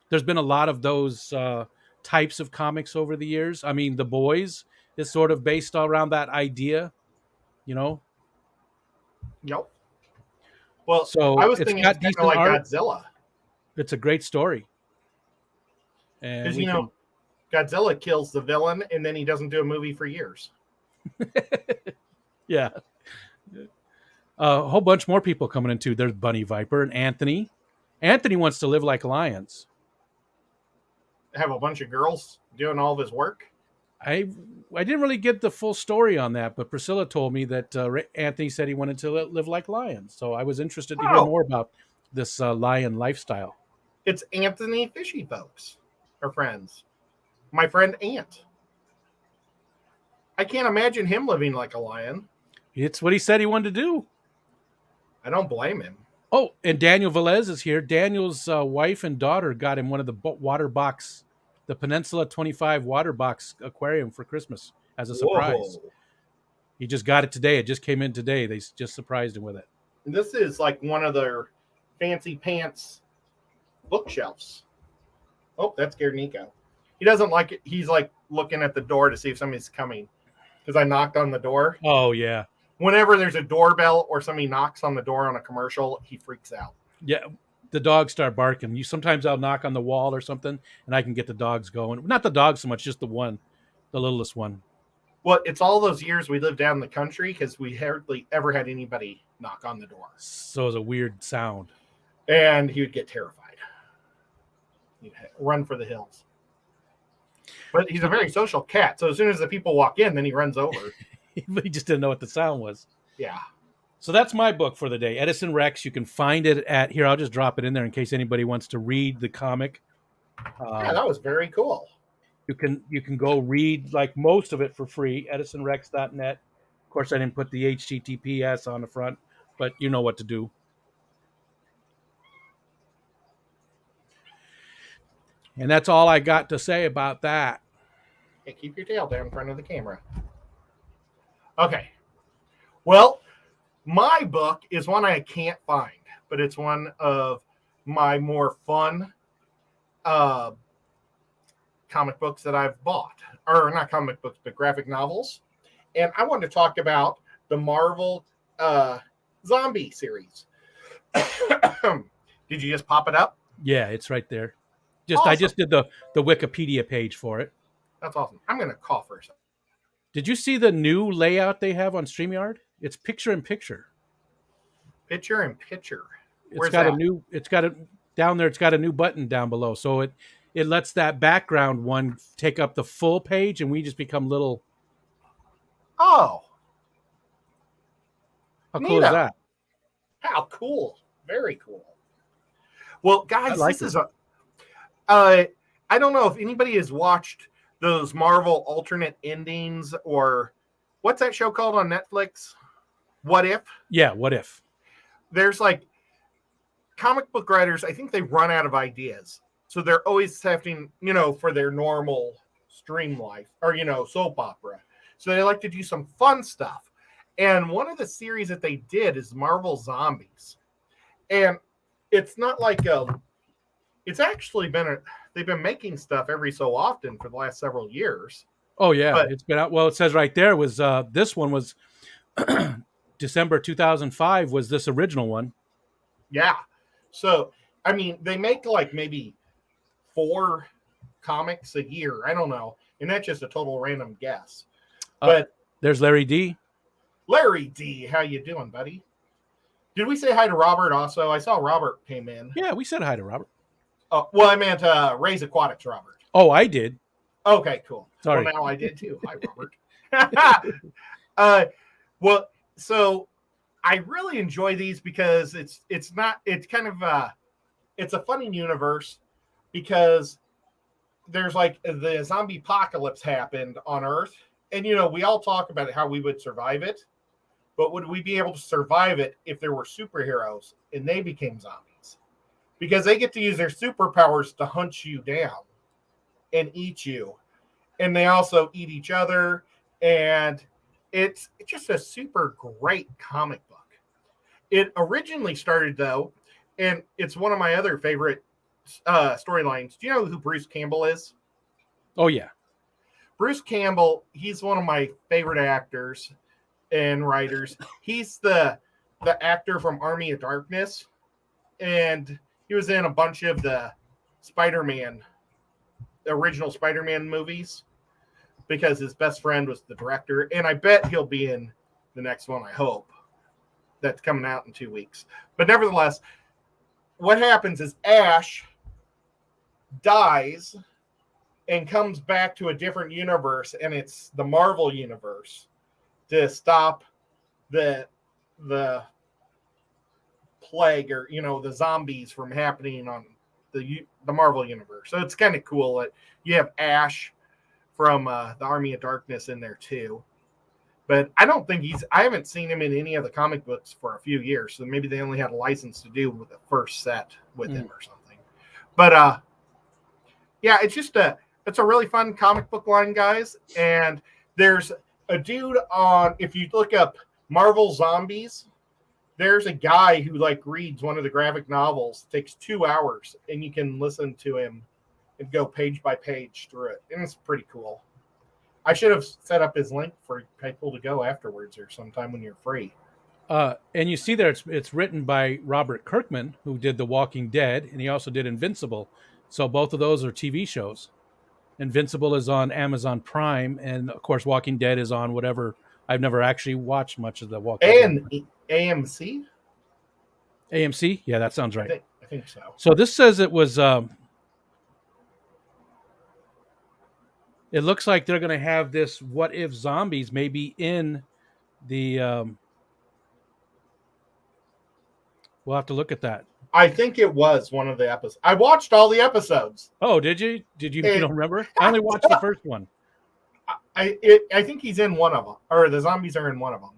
there's been a lot of those types of comics over the years. I mean, The Boys is sort of based around that idea, Yep. Well, so I was thinking it's kind of like art. Godzilla. It's a great story. And because Godzilla kills the villain and then he doesn't do a movie for years. Yeah. A whole bunch more people coming in too. There's Bunny Viper and Anthony. Anthony wants to live like lions. Have a bunch of girls doing all of his work. I didn't really get the full story on that, but Priscilla told me that Anthony said he wanted to live like lions. So I was interested to hear more about this lion lifestyle. It's Anthony Fishy folks or friends. My friend Ant. I can't imagine him living like a lion. It's what he said he wanted to do. I don't blame him. Oh, and Daniel Velez is here. Daniel's wife and daughter got him one of the the Peninsula 25 water box aquarium for Christmas as a surprise. Whoa. He just got it today. It just came in today. They just surprised him with it. This is like one of their fancy pants bookshelves. Oh, that scared Nico. He doesn't like it. He's like looking at the door to see if somebody's coming because I knocked on the door. Oh, yeah. Whenever there's a doorbell or somebody knocks on the door on a commercial, he freaks out. Yeah, the dogs start barking. Sometimes I'll knock on the wall or something, and I can get the dogs going. Not the dogs so much, just the littlest one. Well, it's all those years we lived down in the country because we hardly ever had anybody knock on the door. So it was a weird sound. And he would get terrified. He'd run for the hills. But he's a very social cat, so as soon as the people walk in, then he runs over. He just didn't know what the sound was. Yeah. So that's my book for the day, Edison Rex. You can find it at here. I'll just drop it in there in case anybody wants to read the comic. Yeah, that was very cool. You can go read like most of it for free. EdisonRex.net. Of course, I didn't put the HTTPS on the front, but you know what to do. And that's all I got to say about that. Hey, keep your tail down in front of the camera. Okay. Well, my book is one I can't find, but it's one of my more fun comic books that I've bought. Or not comic books, but graphic novels. And I want to talk about the Marvel zombie series. Did you just pop it up? Yeah, it's right there. Awesome. I just did the Wikipedia page for it. That's awesome. I'm going to cough for a second. Did you see the new layout they have on StreamYard? It's picture in picture. Picture in picture. It's got a new button down below. So it lets that background one take up the full page and we just become little. Oh. How cool is Neato. that? How cool. Very cool. Well, I guys, like this it. is a I don't know if anybody has watched those Marvel alternate endings, or what's that show called on Netflix? What If? Yeah, what if? There's like comic book writers, I think they run out of ideas. So they're always having, for their normal stream life or, soap opera. So they like to do some fun stuff. And one of the series that they did is Marvel Zombies. And it's not like it's actually they've been making stuff every so often for the last several years. Oh yeah, But it's been out. Well, it says right there was this one was December 2005 was this original one. yeah. So, I mean, they make like maybe 4 comics a year. I don't know. And that's just a total random guess. But There's Larry D. Larry D, how you doing, buddy? Did we say hi to Robert also? I saw Robert came in. Yeah, we said hi to Robert. Well, I meant Ray's Aquatics, Robert. Oh, I did. Okay, cool. Sorry. Well, now I did too. Hi, Robert. Well, so I really enjoy these because it's kind of it's a funny universe because there's like the zombie apocalypse happened on Earth, and we all talk about how we would survive it, but would we be able to survive it if there were superheroes and they became zombies? Because they get to use their superpowers to hunt you down and eat you, and they also eat each other, and it's just a super great comic book. It originally started though, and it's one of my other favorite storylines. Do you know who Bruce Campbell is? Oh yeah. Bruce Campbell, he's one of my favorite actors and writers. He's the actor from Army of Darkness, and he was in a bunch of the original Spider-Man movies because his best friend was the director, and I bet he'll be in the next one, I hope. That's coming out in 2 weeks. But nevertheless, what happens is Ash dies and comes back to a different universe, and it's the Marvel universe, to stop the plague, or the zombies from happening on the Marvel universe. So it's kind of cool that you have Ash from the Army of Darkness in there too. But I don't think I haven't seen him in any of the comic books for a few years, so maybe they only had a license to do with the first set with him or something. But yeah, it's a really fun comic book line, guys. And there's a dude if you look up Marvel Zombies, there's a guy who reads one of the graphic novels. It takes 2 hours, and you can listen to him and go page by page through it. And it's pretty cool. I should have set up his link for people to go afterwards or sometime when you're free. And you see there it's written by Robert Kirkman, who did The Walking Dead, and he also did Invincible. So both of those are TV shows. Invincible is on Amazon Prime, and of course Walking Dead is on whatever. I've never actually watched much of The Walking Dead. And AMC? AMC? Yeah, that sounds right. I think so. So this says it was... it looks like they're going to have this What If Zombies maybe in the... we'll have to look at that. I think it was one of the episodes. I watched all the episodes. Oh, did you? You don't remember? I only watched the first one. I think he's in one of them, or the zombies are in one of them.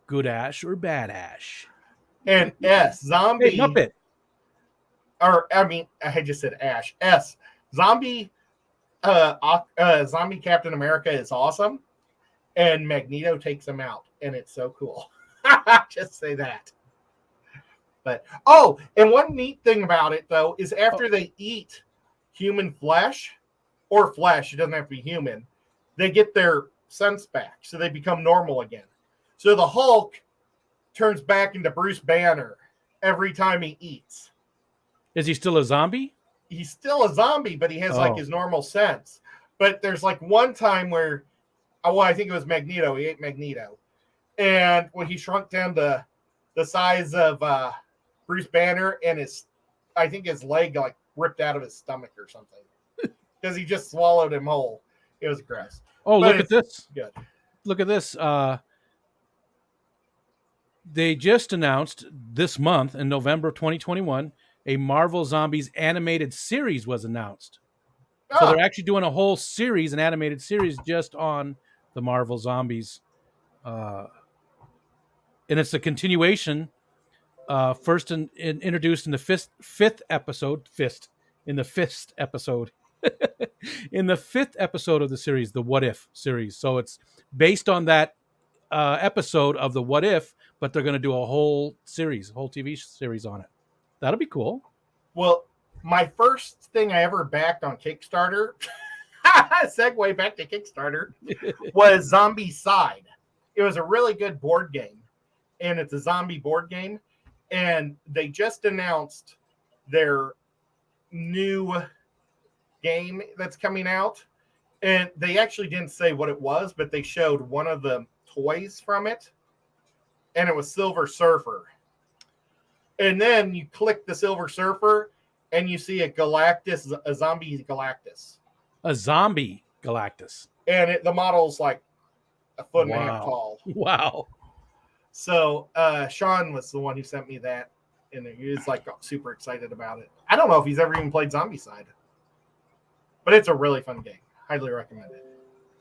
Good Ash or Bad Ash? And S, zombie. Hey, Muppet. Or, I mean, I just said Ash. S, zombie, zombie Captain America is awesome. And Magneto takes him out. And it's so cool. Just say that. But, and one neat thing about it, though, is after they eat human flesh, or flesh, it doesn't have to be human, they get their sense back. So they become normal again. So the Hulk turns back into Bruce Banner every time he eats. Is he still a zombie? He's still a zombie, but he has his normal sense. But there's one time where, I think it was Magneto. He ate Magneto. And when he shrunk down to the size of Bruce Banner, and I think his leg ripped out of his stomach or something. Because he just swallowed him whole. It was gross. Oh, look at this. Good. Look at this. they just announced this month in November 2021, a Marvel Zombies animated series was announced. So they're Ah, actually doing a whole series, an animated series, just on the Marvel Zombies, uh, and it's a continuation. First introduced in the fifth episode, in the fifth episode of the series, the What If series. So it's based on that episode of the What If, but they're going to do a whole series, a whole TV series on it. That'll be cool. well, my first thing I ever backed on Kickstarter, segue back to Kickstarter, was Zombie Side. It was a really good board game, and it's a zombie board game. And they just announced their new game that's coming out. And they actually didn't say what it was, but they showed one of the toys from it, and it was Silver Surfer. And then you click the Silver Surfer, and you see a Galactus, a zombie Galactus. A zombie Galactus. And the model's like a foot and a half Wow. tall. Wow. So Sean was the one who sent me that, and he was like super excited about it. I don't know if he's ever even played Zombicide, but it's a really fun game. Highly recommend it.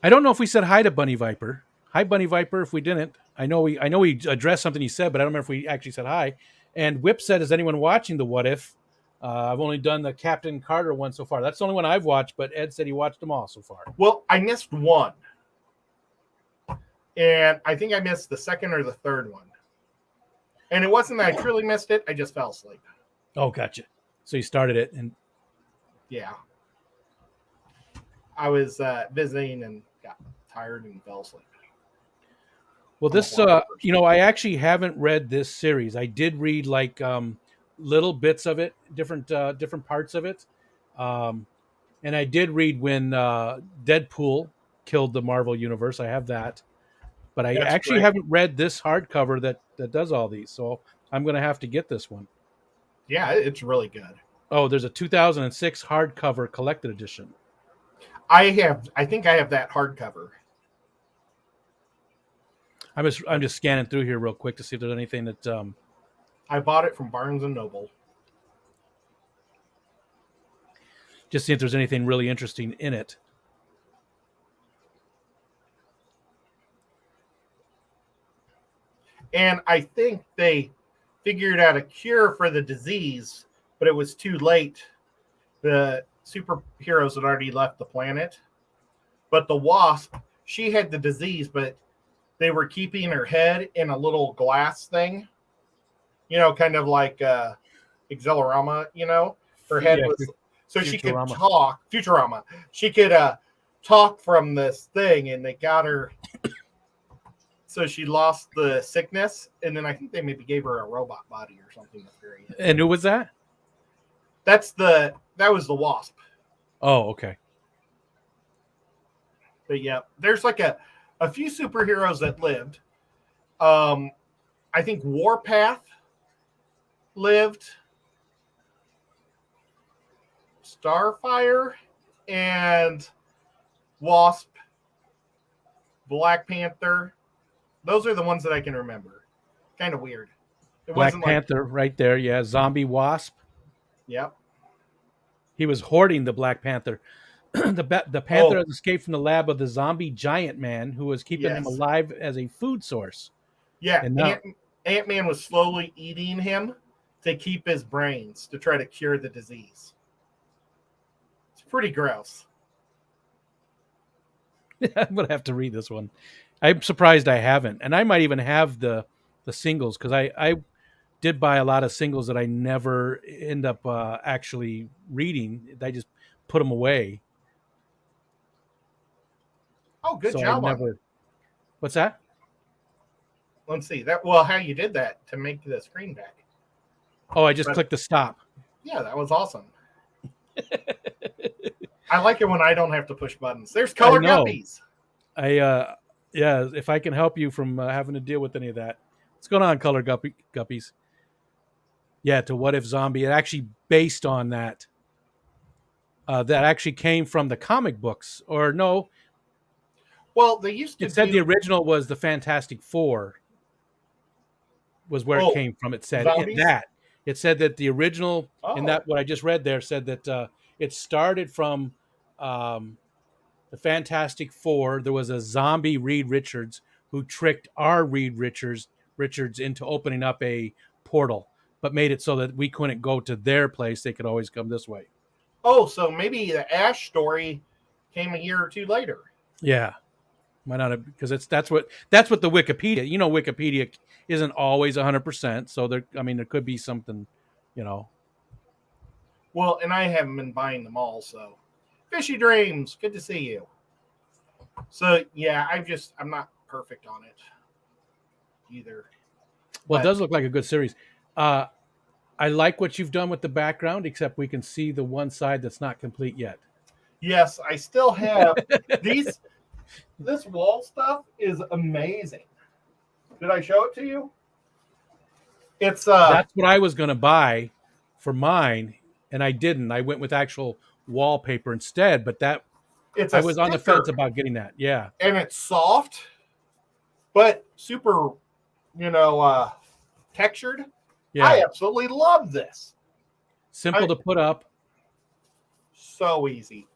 I don't know if we said hi to Bunny Viper. Hi, Bunny Viper. If we didn't, I know we addressed something he said, but I don't remember if we actually said hi. And Whip said, "Is anyone watching the What If?" I've only done the Captain Carter one so far. That's the only one I've watched, but Ed said he watched them all so far. Well, I missed one, and I think I missed the second or the third one. And it wasn't that I truly missed it; I just fell asleep. Oh, gotcha. So you started it, and Yeah, I was visiting and got tired and fell asleep. well, this I actually haven't read this series. I did read like little bits of it, different parts of it, and I did read when Deadpool killed the Marvel universe. I have that, but I That's actually great. haven't read this hardcover that does all these. So I'm going to have to get this one. Yeah, it's really good. Oh, there's a 2006 hardcover collected edition. I think I have that hardcover. I'm just scanning through here real quick to see if there's anything that I bought it from Barnes and Noble. just see if there's anything really interesting in it. And I think they figured out a cure for the disease, but it was too late. The superheroes had already left the planet. But the Wasp, she had the disease, but they were keeping her head in a little glass thing. Kind of like Excelerama, Her head was so she could Futurama. talk. Futurama. She could talk from this thing, and they got her. So she lost the sickness, and then I think they maybe gave her a robot body or something. At the very end. And who was that? That was the Wasp. Oh, okay. But yeah, there's like a few superheroes that lived. I think Warpath lived. Starfire and Wasp, Black Panther. Those are the ones that I can remember. Kind of weird. It Black wasn't Panther right there. Yeah, Zombie Wasp. Yep. He was hoarding the Black Panther. The Panther has escaped from the lab of the zombie giant man who was keeping him alive as a food source. Yeah, and now, Ant-Man was slowly eating him to keep his brains to try to cure the disease. It's pretty gross. I'm going to have to read this one. I'm surprised I haven't. And I might even have the singles because I did buy a lot of singles that I never end up actually reading. I just put them away. Oh, good job. What's that? Let's see. How you did that to make the screen back. Oh, I just clicked the stop. Yeah, that was awesome. I like it when I don't have to push buttons. There's color guppies. If I can help you from having to deal with any of that. What's going on, color guppies? Yeah, to What If Zombie. It actually based on that. That actually came from the comic books. Or no. Well, they used to It said the original was the Fantastic Four. was where it came from. It said zombies? it said that the original in Oh. that what I just read there said that it started from the Fantastic Four. There was a zombie Reed Richards who tricked our Reed Richards into opening up a portal, but made it so that we couldn't go to their place. They could always come this way. Oh, so maybe the Ash story came a year or two later. Yeah. Why not? Because that's what the Wikipedia. You know, Wikipedia isn't always 100%. So there could be something, you know. Well, and I haven't been buying them all, so Fishy Dreams, good to see you. So yeah, I'm not perfect on it either. Well, it does look like a good series. I like what you've done with the background, except we can see the one side that's not complete yet. Yes, I still have these. This wall stuff is amazing. Did I show it to you? It's that's what I was going to buy for mine, and I didn't. I went with actual wallpaper instead, but I was on the fence about getting that. Yeah, and it's soft, but super, textured. Yeah, I absolutely love this. Simple to put up. So easy.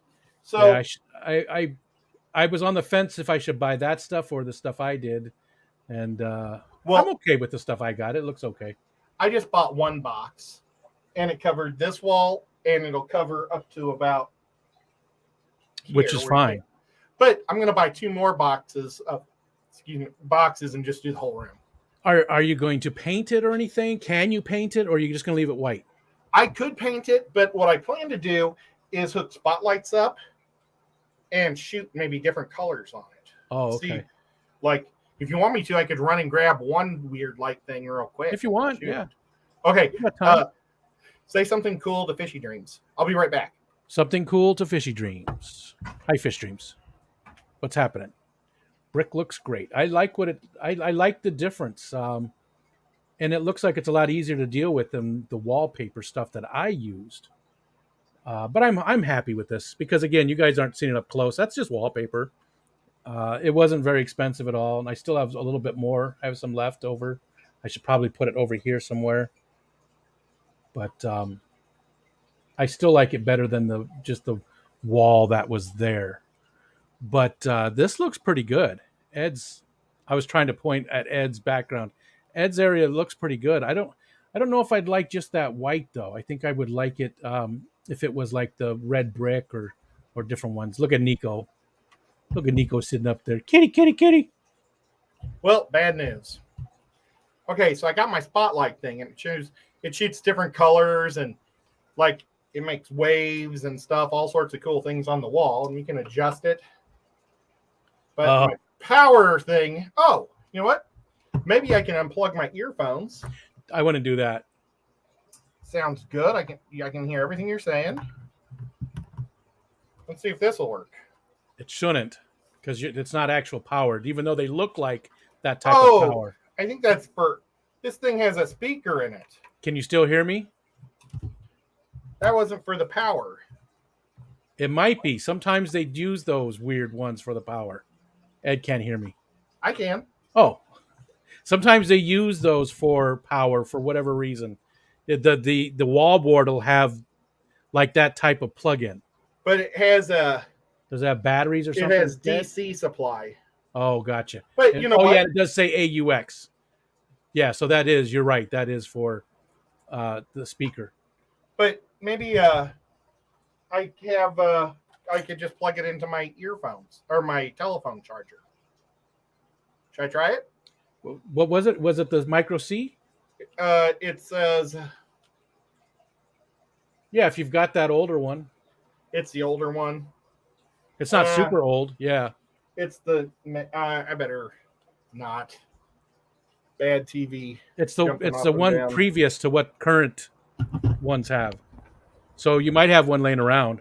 So yeah, I was on the fence if I should buy that stuff or the stuff I did, and I'm okay with the stuff I got. It looks okay. I just bought one box, and it covered this wall, and it'll cover up to about here, which is fine. But I'm going to buy 2 more boxes and just do the whole room. Are you going to paint it or anything? Can you paint it, or are you just going to leave it white? I could paint it, but what I plan to do is hook spotlights up and shoot maybe different colors on it. Oh, okay. See, like, if you want me to, I could run and grab one weird light thing real quick. If you want, yeah. Okay. Say something cool to Fishy Dreams. I'll be right back. Something cool to Fishy Dreams. Hi, Fish Dreams. What's happening? Brick looks great. I like I like the difference. And it looks like it's a lot easier to deal with than the wallpaper stuff that I used. But I'm happy with this because, again, you guys aren't seeing it up close. That's just wallpaper. It wasn't very expensive at all, and I still have a little bit more. I have some left over. I should probably put it over here somewhere. But I still like it better than just the wall that was there. But this looks pretty good. I was trying to point at Ed's background. Ed's area looks pretty good. I don't know if I'd like just that white though. I think I would like it if it was like the red brick or different ones. Look at Nico. Look at Nico sitting up there. Kitty, kitty, kitty. Well, bad news. Okay, so I got my spotlight thing, and it shoots different colors, and like it makes waves and stuff, all sorts of cool things on the wall, and you can adjust it. But my power thing, you know what? Maybe I can unplug my earphones. I want to do that. Sounds good. I can hear everything you're saying. Let's see if this will work. It shouldn't, because it's not actual powered, even though they look like that type of power. I think that's this thing has a speaker in it. Can you still hear me? That wasn't for the power. It might be. Sometimes they use those weird ones for the power. Ed can't hear me. I can. Oh. Sometimes they use those for power for whatever reason. The wall board will have like that type of plug-in. But it has does it have batteries or something? It has DC supply. Oh, gotcha. But you know what? Yeah, it does say AUX. Yeah, so you're right. That is for the speaker. But maybe I could just plug it into my earphones or my telephone charger. Should I try it? What was it? Was it the Micro C? It says. Yeah, if you've got that older one. It's the older one. It's not super old. Yeah. It's the. I better not. Bad TV. It's the one previous to what current ones have. So you might have one laying around.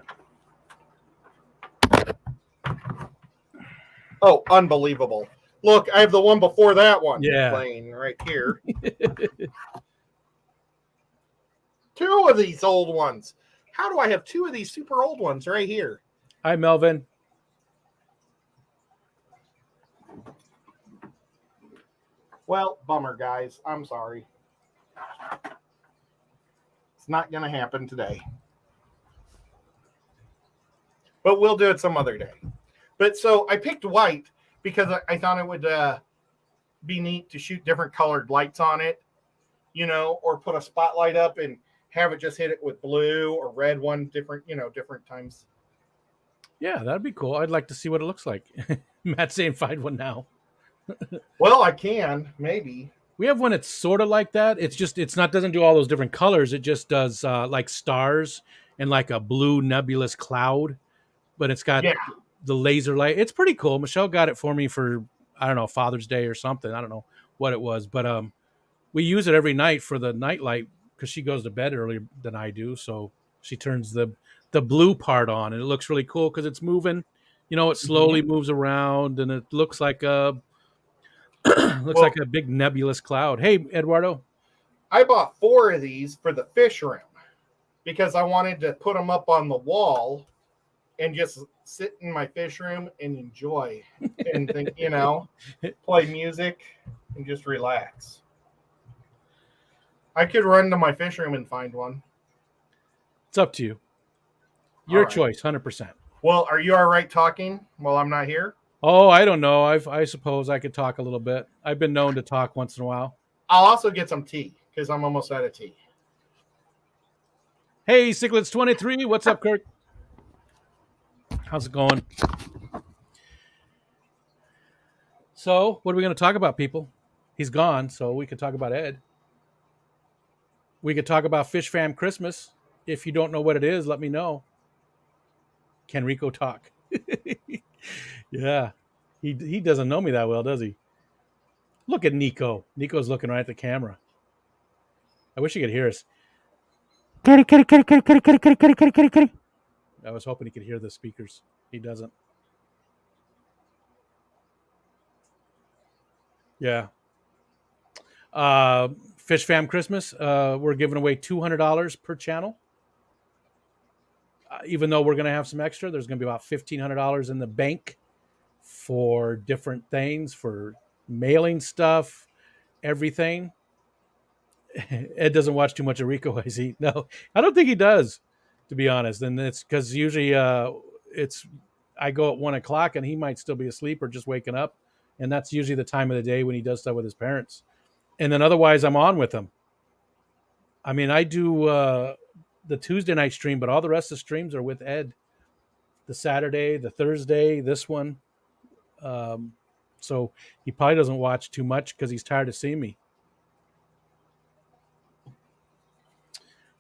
Oh, unbelievable. Look, I have the one before that one playing right here. 2 of these old ones. How do I have 2 of these super old ones right here? Hi, Melvin. Well, bummer, guys. I'm sorry. It's not going to happen today. But we'll do it some other day. But so I picked white because I thought it would be neat to shoot different colored lights on it, or put a spotlight up and have it just hit it with blue or red one different times. Yeah, that'd be cool. I'd like to see what it looks like. Matt's saying find one now. Well, I can, maybe. We have one that's sort of like that. It's not doesn't do all those different colors. It just does like stars and like a blue nebulous cloud, but it's got Yeah. the laser light. It's pretty cool. Michelle got it for me for, I don't know, Father's Day or something. I don't know what it was, but we use it every night for the night light because she goes to bed earlier than I do. So she turns the blue part on, and it looks really cool because it's moving. It slowly moves around, and it looks like a like a big nebulous cloud. Hey, Eduardo. I bought 4 of these for the fish room because I wanted to put them up on the wall and just sit in my fish room and enjoy and think, play music and just relax. I could run to my fish room and find one. It's up to you. Your choice, 100%. Well, are you all right talking while I'm not here? Oh, I don't know. I suppose I could talk a little bit. I've been known to talk once in a while. I'll also get some tea because I'm almost out of tea. Hey, Sicklets23. What's up, Kurt? How's it going? So, what are we going to talk about, people? He's gone, so we could talk about Ed. We could talk about Fish Fam Christmas. If you don't know what it is, let me know. Can Rico talk? Yeah. He doesn't know me that well, does he? Look at Nico. Nico's looking right at the camera. I wish he could hear us. I was hoping he could hear the speakers. He doesn't. Yeah. Fish Fam Christmas. We're giving away $200 per channel. Even though we're going to have some extra, there's going to be about $1,500 in the bank for different things, for mailing stuff, everything. Ed doesn't watch too much of Rico, is he? No, I don't think he does, to be honest. And it's because usually I go at 1 o'clock and he might still be asleep or just waking up. And that's usually the time of the day when he does stuff with his parents. And then otherwise I'm on with him. I mean, I do the Tuesday night stream, but all the rest of the streams are with Ed. The Saturday, the Thursday, this one. So he probably doesn't watch too much because he's tired of seeing me.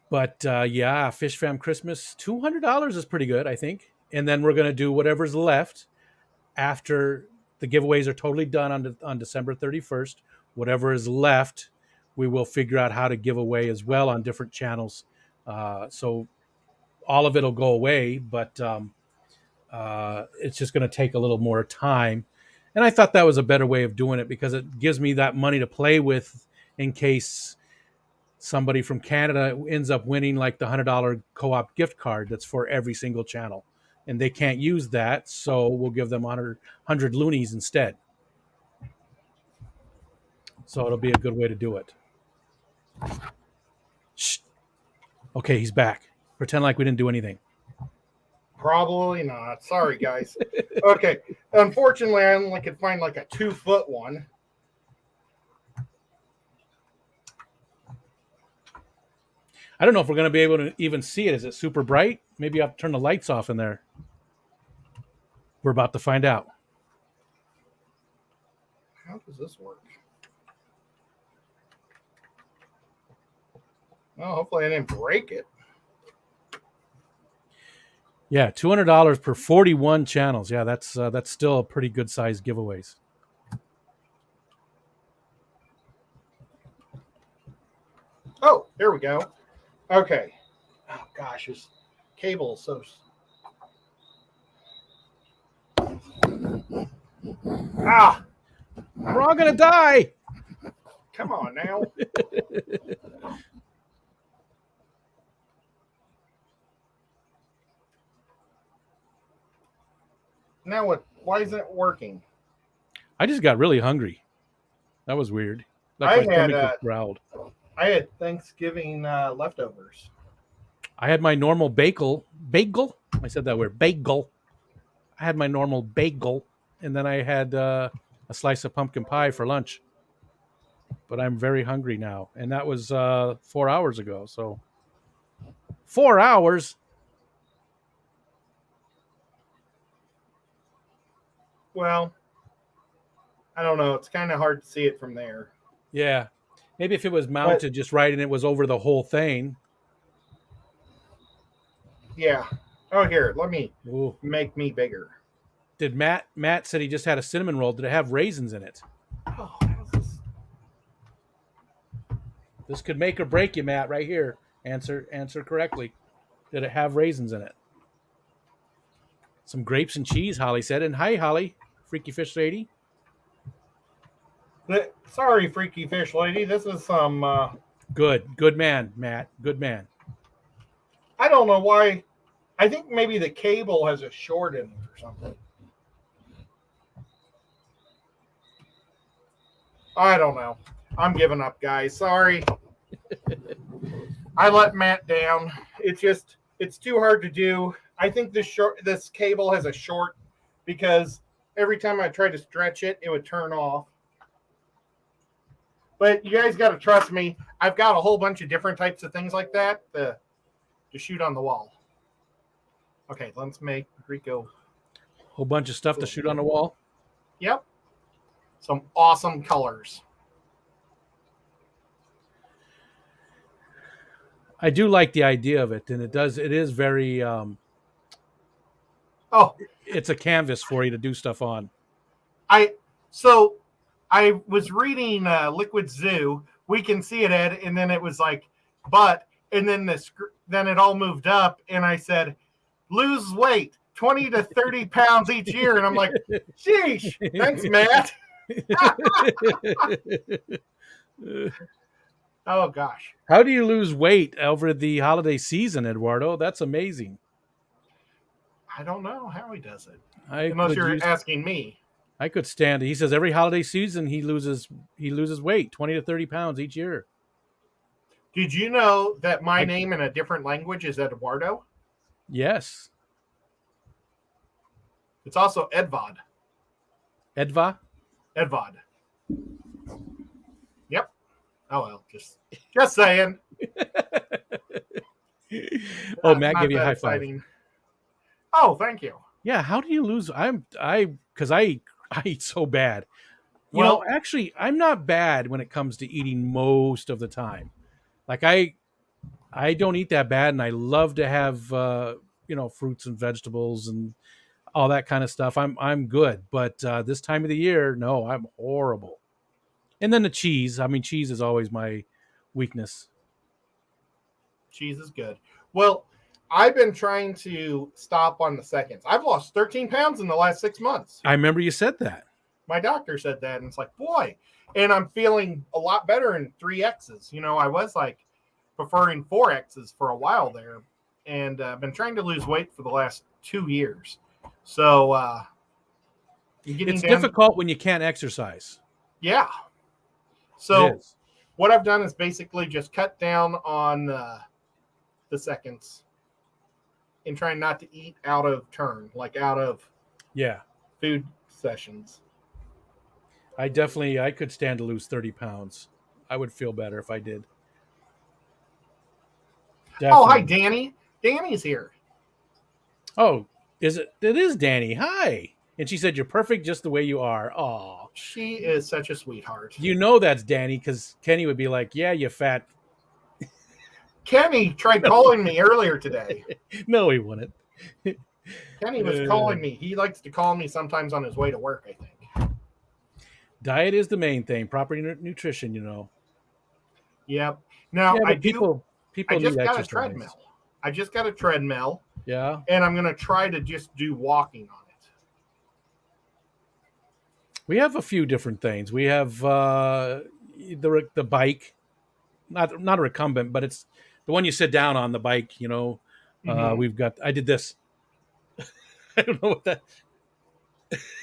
But yeah, Fish Fam Christmas, $200 is pretty good, I think. And then we're going to do whatever's left after the giveaways are totally done on December 31st. Whatever is left, we will figure out how to give away as well on different channels. So all of it will go away, but it's just going to take a little more time. And I thought that was a better way of doing it because it gives me that money to play with in case somebody from Canada ends up winning like the $100 co-op gift card that's for every single channel. And they can't use that, so we'll give them 100 loonies instead. So it'll be a good way to do it. Shh. Okay, he's back. Pretend like we didn't do anything. Probably not. Sorry, guys. Okay. Unfortunately, I only could find like a 2-foot one. I don't know if we're going to be able to even see it. Is it super bright? Maybe I'll turn the lights off in there. We're about to find out. How does this work? Well, hopefully I didn't break it. Yeah, $200 per 41 channels. Yeah, that's still a pretty good size giveaways. Oh, there we go. Okay. Oh gosh, this cable is so. Ah! We're all gonna die. Come on now. Now what? Why isn't it working? I just got really hungry. That was weird. Like I my had stomach just growled. I had Thanksgiving leftovers. I had my normal bagel. I said that word, bagel. I had my normal bagel, and then I had a slice of pumpkin pie for lunch. But I'm very hungry now, and that was 4 hours ago. So 4 hours. Well, I don't know. It's kind of hard to see it from there. Yeah, maybe if it was mounted just right and it was over the whole thing. Yeah. Oh, here, let me Ooh. make me bigger. Did Matt said he just had a cinnamon roll. Did it have raisins in it? Oh, how's this? This could make or break you, Matt, right here. Answer correctly. Did it have raisins in it? Some grapes and cheese, Holly said. And hi, Holly, Freaky Fish Lady. Sorry, Freaky Fish Lady. This is some... Good man, Matt. Good man. I don't know why. I think maybe the cable has a short in it or something. I don't know. I'm giving up, guys. Sorry. I let Matt down. It's too hard to do. I think this cable has a short because every time I try to stretch it, it would turn off. But you guys got to trust me. I've got a whole bunch of different types of things like that to shoot on the wall. Okay, let's make Rico. Whole bunch of stuff to shoot on the wall. Yep. Some awesome colors. I do like the idea of it, and it is very it's a canvas for you to do stuff on. I was reading Liquid Zoo. We can see it, Ed, and then it was like, and then then it all moved up, and I said, lose weight, 20 to 30 pounds each year, and I'm like, sheesh, thanks, Matt. Oh gosh. How do you lose weight over the holiday season, Eduardo? That's amazing. I don't know how he does it. Unless you're asking me. I could stand it. He says every holiday season he loses weight, 20 to 30 pounds each year. Did you know that my name in a different language is Eduardo? Yes. It's also Edvod. Edvod? Yep. Oh well, just saying. Matt gave you a high five. Oh, thank you. Yeah, how do you lose? Because I eat so bad. Actually, I'm not bad when it comes to eating most of the time. Like I don't eat that bad, and I love to have fruits and vegetables and all that kind of stuff. I'm good, but this time of the year, no, I'm horrible. And then the cheese. I mean, cheese is always my weakness. Cheese is good. Well, I've been trying to stop on the seconds. I've lost 13 pounds in the last 6 months. I remember you said that. My doctor said that, and it's like, boy. And I'm feeling a lot better in 3Xs. I was like preferring 4Xs for a while there, and I've been trying to lose weight for the last 2 years. So it's difficult when you can't exercise. Yeah. So what I've done is basically just cut down on the seconds and trying not to eat out of turn, like out of food sessions. I could stand to lose 30 pounds. I would feel better if I did. Definitely. Oh, hi, Danny. Danny's here. Oh, is it? It is Danny. Hi. And she said, you're perfect just the way you are. Aw. She is such a sweetheart. You know that's Danny, because Kenny would be like, yeah, you fat. Kenny tried calling me earlier today. No, he wouldn't. Kenny was calling me. He likes to call me sometimes on his way to work, I think. Diet is the main thing. Proper nutrition, Yep. Now, I just got a treadmill. Yeah. And I'm going to try to just do walking on it. We have a few different things. We have the bike, not a recumbent, but it's the one you sit down on the bike. We've got. I did this. I don't know what that.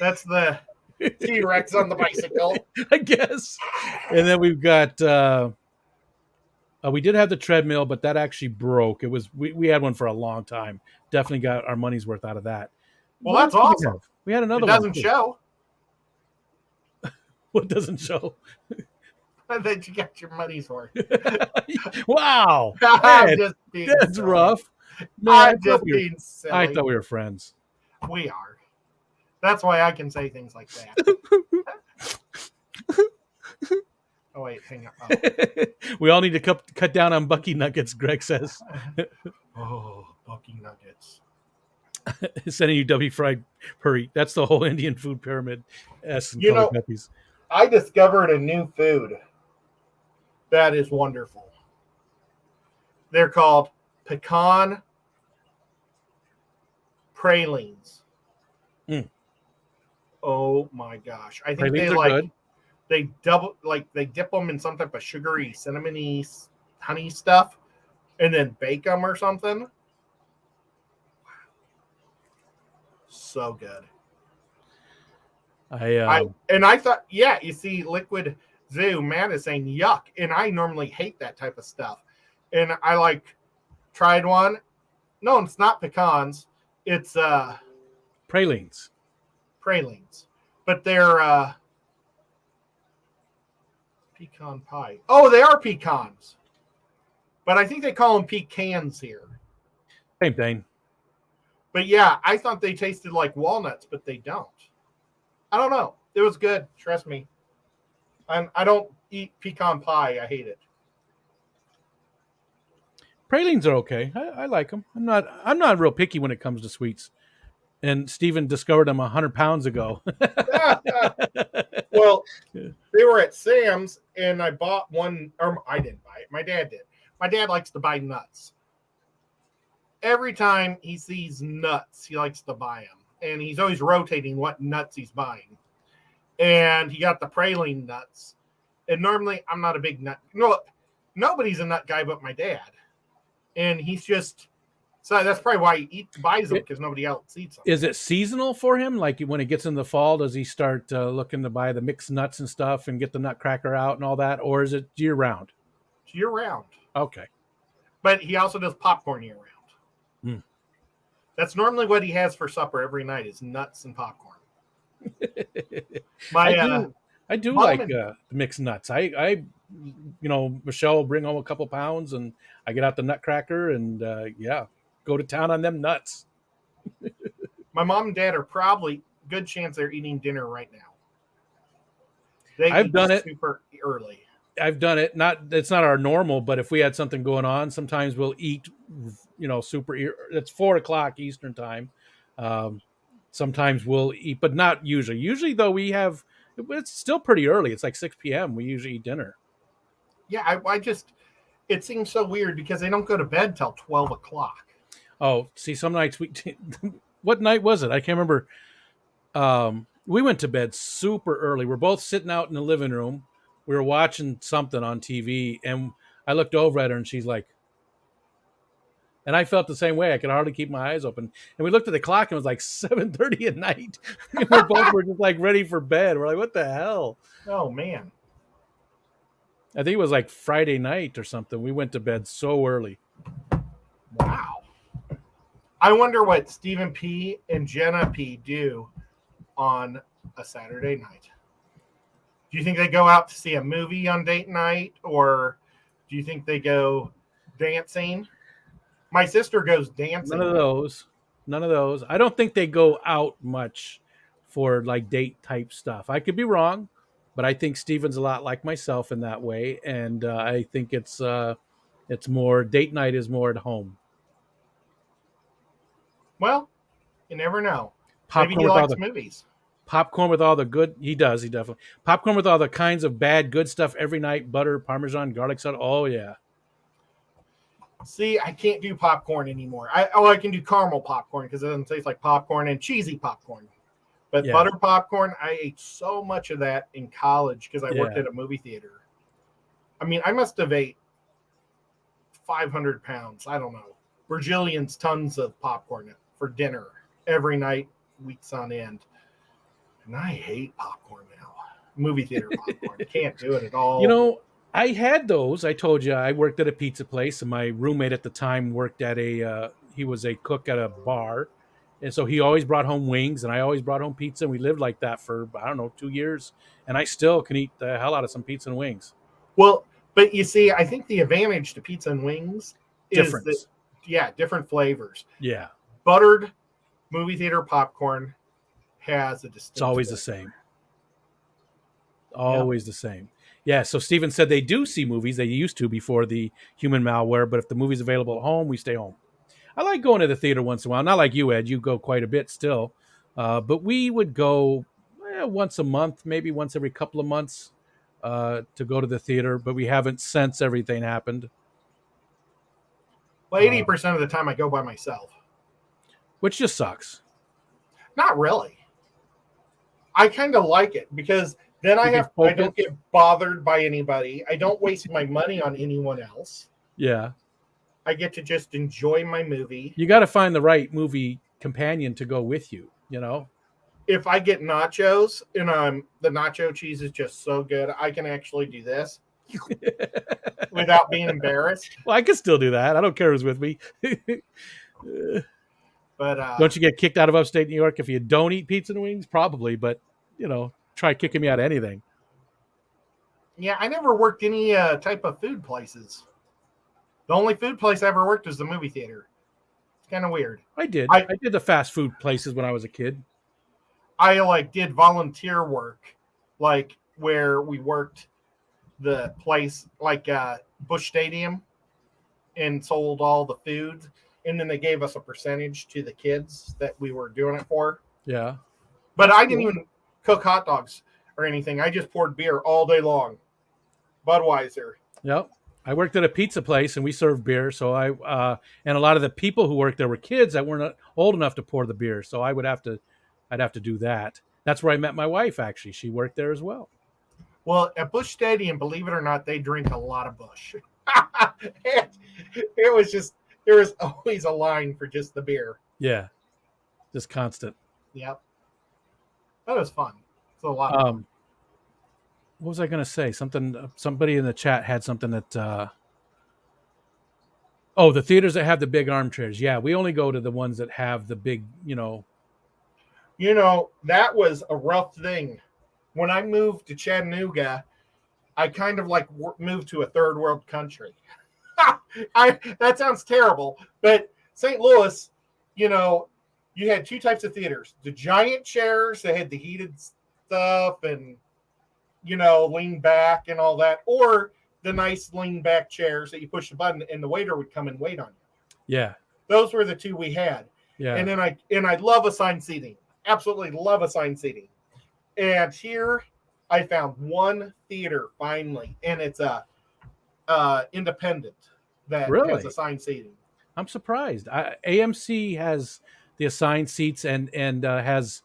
That's the T-Rex on the bicycle. I guess. And then we've got we did have the treadmill, but that actually broke. It was we had one for a long time. Definitely got our money's worth out of that. Well, What that's else did we awesome. have? We had It another doesn't one. Too. show What doesn't show? that you got your money's worth. Wow. I'm Man, just being that's silly. rough. Man, I'm just being silly. I thought we were friends. We are. That's why I can say things like that. Oh, wait, hang on. Oh. We all need to cut down on Bucky Nuggets, Greg says. Oh, Bucky Nuggets. Sending you W fried curry. That's the whole Indian food pyramid. You know, guppies. I discovered a new food that is wonderful. They're called Pecan Pralines. Mm. Oh my gosh. I think Pralines they are like good. they dip them in some type of sugary, cinnamony, honey stuff and then bake them or something. So good. I thought, yeah, you see, Liquid Zoo, Matt is saying yuck, and I normally hate that type of stuff. And I tried one. No, it's not pecans. It's Pralines. But they're pecan pie. Oh, they are pecans. But I think they call them pecans here. Same thing. But yeah, I thought they tasted like walnuts, but they don't. I don't know. It was good. Trust me. I don't eat pecan pie. I hate it. Pralines are okay. I like them. I'm not real picky when it comes to sweets. And Steven discovered them 100 pounds ago. Well, they were at Sam's, and I bought one. Or I didn't buy it. My dad did. My dad likes to buy nuts. Every time he sees nuts, he likes to buy them. And he's always rotating what nuts he's buying. And he got the praline nuts. And normally, I'm not a big nut. No, nobody's a nut guy but my dad. And he's just... So that's probably why he buys them, because nobody else eats them. Is it seasonal for him? Like when it gets in the fall, does he start looking to buy the mixed nuts and stuff and get the nutcracker out and all that? Or is it year-round? It's year-round. Okay. But he also does popcorn year-round. Mm. That's normally what he has for supper every night is nuts and popcorn. I do like mixed nuts. I Michelle will bring home a couple pounds and I get out the nutcracker and go to town on them nuts. My mom and dad are probably good chance they're eating dinner right now. I've done it super early. I've done it. It's not our normal, but if we had something going on, sometimes we'll eat, super. It's 4:00 Eastern time. Sometimes we'll eat, but not usually. Usually, though, it's still pretty early. It's like 6 p.m. We usually eat dinner. Yeah, it seems so weird because they don't go to bed till 12 o'clock. Oh, see, some nights what night was it? I can't remember. We went to bed super early. We're both sitting out in the living room. We were watching something on TV, and I looked over at her, and she's like, and I felt the same way. I could hardly keep my eyes open. And we looked at the clock, and it was like 7:30 at night. And we both were just like ready for bed. We're like, what the hell? Oh, man. I think it was like Friday night or something. We went to bed so early. Wow. I wonder what Stephen P. and Jenna P. do on a Saturday night. Do you think they go out to see a movie on date night, or do you think they go dancing? My sister goes dancing. None of those. I don't think they go out much for like date type stuff. I could be wrong, but I think Steven's a lot like myself in that way, and I think it's more date night is more at home. Well, you never know. Popcorn Maybe he likes movies. Popcorn with all the good. He does. He definitely. Popcorn with all the kinds of bad, good stuff every night. Butter, Parmesan, garlic sauce. Oh, yeah. See, I can't do popcorn anymore. I can do caramel popcorn because it doesn't taste like popcorn, and cheesy popcorn. But butter popcorn, I ate so much of that in college because I worked at a movie theater. I mean, I must have ate 500 pounds. I don't know. Virgilians, tons of popcorn for dinner every night, weeks on end. And I hate popcorn now. Movie theater popcorn. Can't do it at You all. know, I had those. I told you I worked at a pizza place, and my roommate at the time worked at he was a cook at a bar. And so he always brought home wings, and I always brought home pizza. And we lived like that for, I don't know, 2 years. And I still can eat the hell out of some pizza and wings. Well, but you see, I think the advantage to pizza and wings is that, Difference. different flavors. Yeah. Buttered movie theater popcorn has a distinct It's always the flavor. same. Always the same. Yeah. So Steven said they do see movies. They used to before the human malware. But if the movie's available at home, we stay home. I like going to the theater once in a while. Not like you, Ed. You go quite a bit still. But we would go once a month, maybe once every couple of months to go to the theater. But we haven't since everything happened. Well, 80% of the time I go by myself. Which just sucks. Not really. I kind of like it because then I can don't get bothered by anybody. I don't waste my money on anyone else. Yeah. I get to just enjoy my movie. You got to find the right movie companion to go with you, you know? If I get nachos and the nacho cheese is just so good, I can actually do this without being embarrassed. Well, I can still do that. I don't care who's with me. But don't you get kicked out of upstate New York if you don't eat pizza and wings? Probably, but, try kicking me out of anything. Yeah, I never worked any type of food places. The only food place I ever worked was the movie theater. It's kind of weird. I did. I did the fast food places when I was a kid. I did volunteer work, where we worked the place Busch Stadium and sold all the food, and then they gave us a percentage to the kids that we were doing it for. Yeah. But I didn't even cook hot dogs or anything. I just poured beer all day long. Budweiser. Yep. I worked at a pizza place and we served beer. So and a lot of the people who worked there were kids that weren't old enough to pour the beer. So I'd have to do that. That's where I met my wife, actually. She worked there as well. Well, at Busch Stadium, believe it or not, they drink a lot of Busch. It was there was always a line for just the beer. Yeah. Just constant. Yep. That was fun. It's a lot of fun. What was I going to say? Somebody in the chat had something that, the theaters that have the big armchairs. Yeah. We only go to the ones that have the big, that was a rough thing. When I moved to Chattanooga, I kind of moved to a third world country. That sounds terrible, but St. Louis, you had two types of theaters: the giant chairs that had the heated stuff and lean back and all that, or the nice lean back chairs that you push the button and the waiter would come and wait on you. Yeah, those were the two we had. Yeah, and then I love assigned seating. Absolutely love assigned seating. And here I found one theater finally, and it's a independent that has assigned seating. I'm surprised. AMC has the assigned seats and has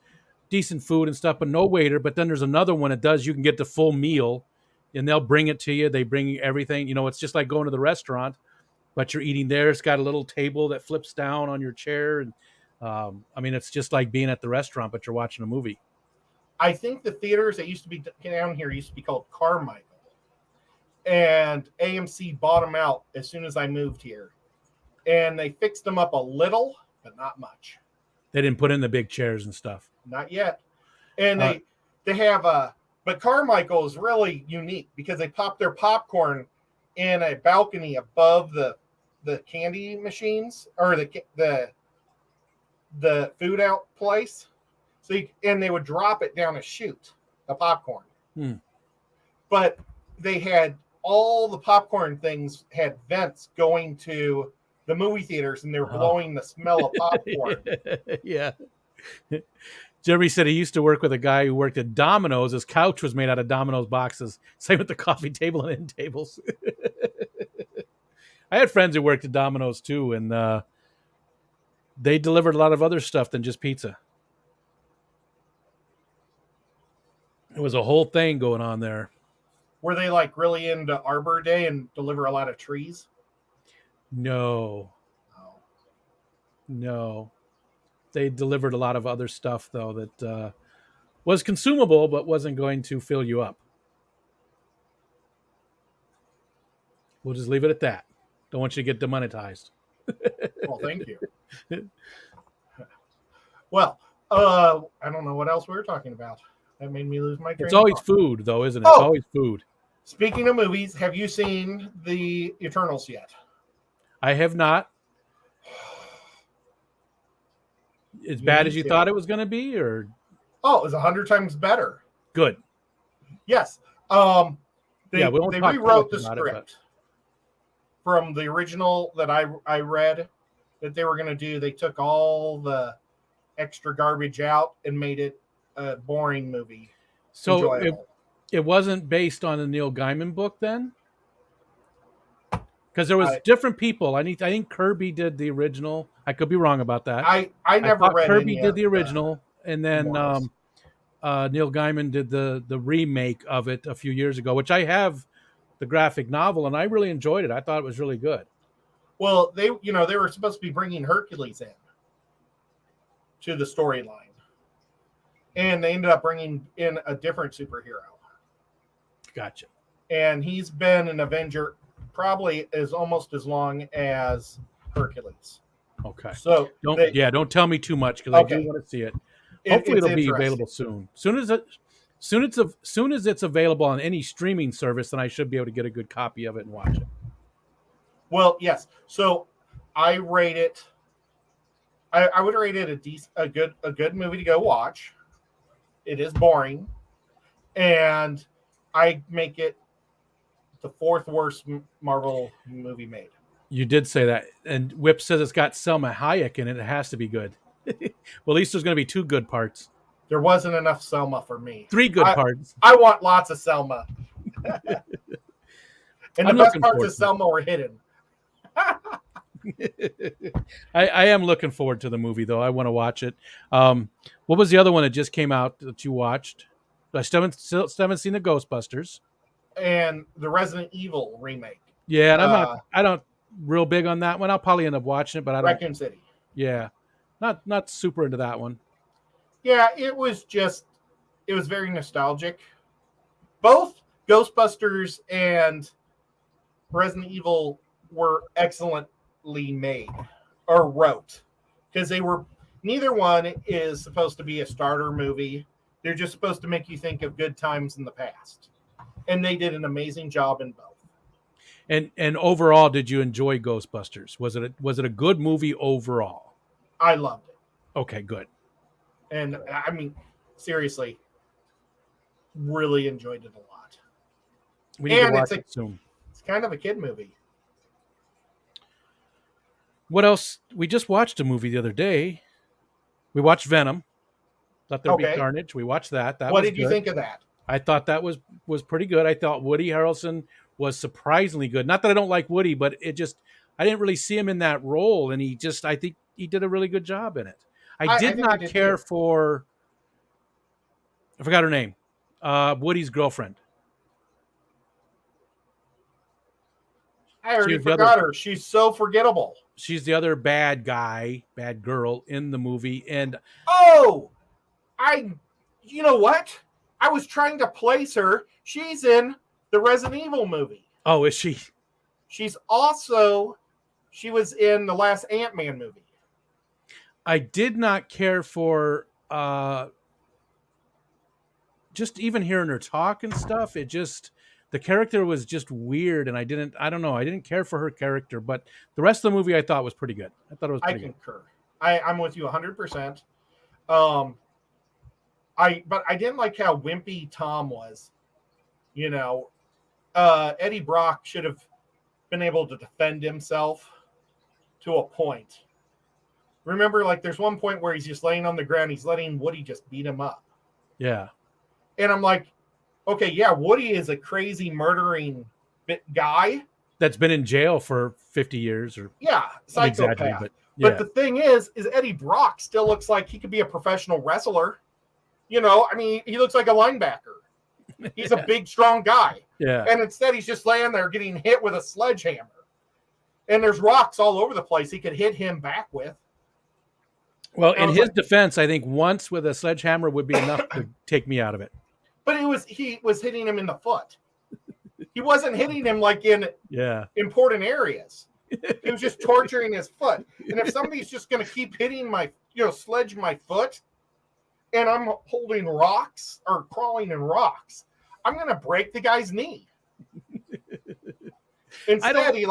decent food and stuff, but no waiter. But then there's another one that does. You can get the full meal, and they'll bring it to you. They bring you everything. It's just like going to the restaurant, but you're eating there. It's got a little table that flips down on your chair, and it's just like being at the restaurant, but you're watching a movie. I think the theaters that used to be down here used to be called Carmichael, and AMC bought them out as soon as I moved here, and they fixed them up a little, but not much. They didn't put in the big chairs and stuff. Not yet. And they have but Carmichael is really unique because they pop their popcorn in a balcony above the candy machines or the food out place. So and they would drop it down a chute, the popcorn. But they had all the popcorn things had vents going to the movie theaters, and they were blowing the smell of popcorn. Yeah. Jeremy said he used to work with a guy who worked at Domino's. His couch was made out of Domino's boxes. Same with the coffee table and end tables. I had friends who worked at Domino's too, and they delivered a lot of other stuff than just pizza. It was a whole thing going on there. Were they really into Arbor Day and deliver a lot of trees? No. They delivered a lot of other stuff though that was consumable, but wasn't going to fill you up. We'll just leave it at that. Don't want you to get demonetized. Well, thank you. Well, I don't know what else we were talking about. That made me lose my train. It's always food, though, isn't it? Oh! It's always food. Speaking of movies, have you seen the Eternals yet? I have not. As bad as you thought it was going to be, or? Oh, it was 100 times better. Good. Yes. They rewrote the script from the original that I read that they were going to do. They took all the extra garbage out and made it a boring movie. So it wasn't based on a Neil Gaiman book then? Because there was different people. I think Kirby did the original. I could be wrong about that. I never read Kirby did the original, and then Neil Gaiman did the remake of it a few years ago, which I have the graphic novel, and I really enjoyed it. I thought it was really good. Well, they were supposed to be bringing Hercules in to the storyline, and they ended up bringing in a different superhero. Gotcha. And he's been an Avenger probably almost as long as Hercules. Okay. So don't tell me too much because I do want to see it. Hopefully it'll be available soon. Soon as it's available on any streaming service, then I should be able to get a good copy of it and watch it. Well, yes. So I rate it. I would rate it a good movie to go watch. It is boring, and I make it the fourth worst Marvel movie made. You did say that, and Whip says it's got Selma Hayek in it. It has to be good. Well, at least there's going to be 2 good parts. There wasn't enough Selma for me. 3 good parts. I want lots of Selma. And the best parts of Selma were hidden. I am looking forward to the movie, though. I want to watch it. What was the other one that just came out that you watched? I still haven't seen the Ghostbusters. And the Resident Evil remake. Yeah, and I don't real big on that one. I'll probably end up watching it, but I don't. Raccoon City. Yeah, not super into that one. Yeah, it was very nostalgic. Both Ghostbusters and Resident Evil were excellently made or wrote because neither one is supposed to be a starter movie. They're just supposed to make you think of good times in the past. And they did an amazing job in both. And overall, did you enjoy Ghostbusters? Was it a good movie overall? I loved it. Okay, good. And I mean, seriously, really enjoyed it a lot. We need to watch it soon. It's kind of a kid movie. What else? We just watched a movie the other day. We watched Venom. Let There Be Carnage. We watched that. What did you think of that? I thought that was pretty good. I thought Woody Harrelson was surprisingly good. Not that I don't like Woody, but I didn't really see him in that role, and I think he did a really good job in it. I did not care for. I forgot her name. Woody's girlfriend. I already forgot her. She's so forgettable. She's the other bad girl in the movie, and you know what? I was trying to place her. She's in the Resident Evil movie. Oh, is she? She was in the last Ant-Man movie. I did not care for just even hearing her talk and stuff. The character was just weird, and I didn't care for her character, but the rest of the movie I thought was pretty good. I thought it was pretty good. I concur. I'm with you 100%. But I didn't like how wimpy Tom was. You know, Eddie Brock should have been able to defend himself to a point. Remember, like, there's one point where he's just laying on the ground. He's letting Woody just beat him up. Yeah. And I'm like, okay, yeah, Woody is a crazy murdering guy. That's been in jail for 50 years. Psychopath. But the thing is Eddie Brock still looks like he could be a professional wrestler. You know, I mean, he looks like a linebacker. He's a big, strong guy. Yeah. And instead, he's just laying there getting hit with a sledgehammer. And there's rocks all over the place he could hit him back with. Well, And I in was his like, defense, I think once with a sledgehammer would be enough to take me out of it. but he was hitting him in the foot. He wasn't hitting him like in Yeah. important areas. He was just torturing his foot. And if somebody's just going to keep hitting sledge my foot, and I'm holding rocks or crawling in rocks, I'm going to break the guy's knee. Instead, he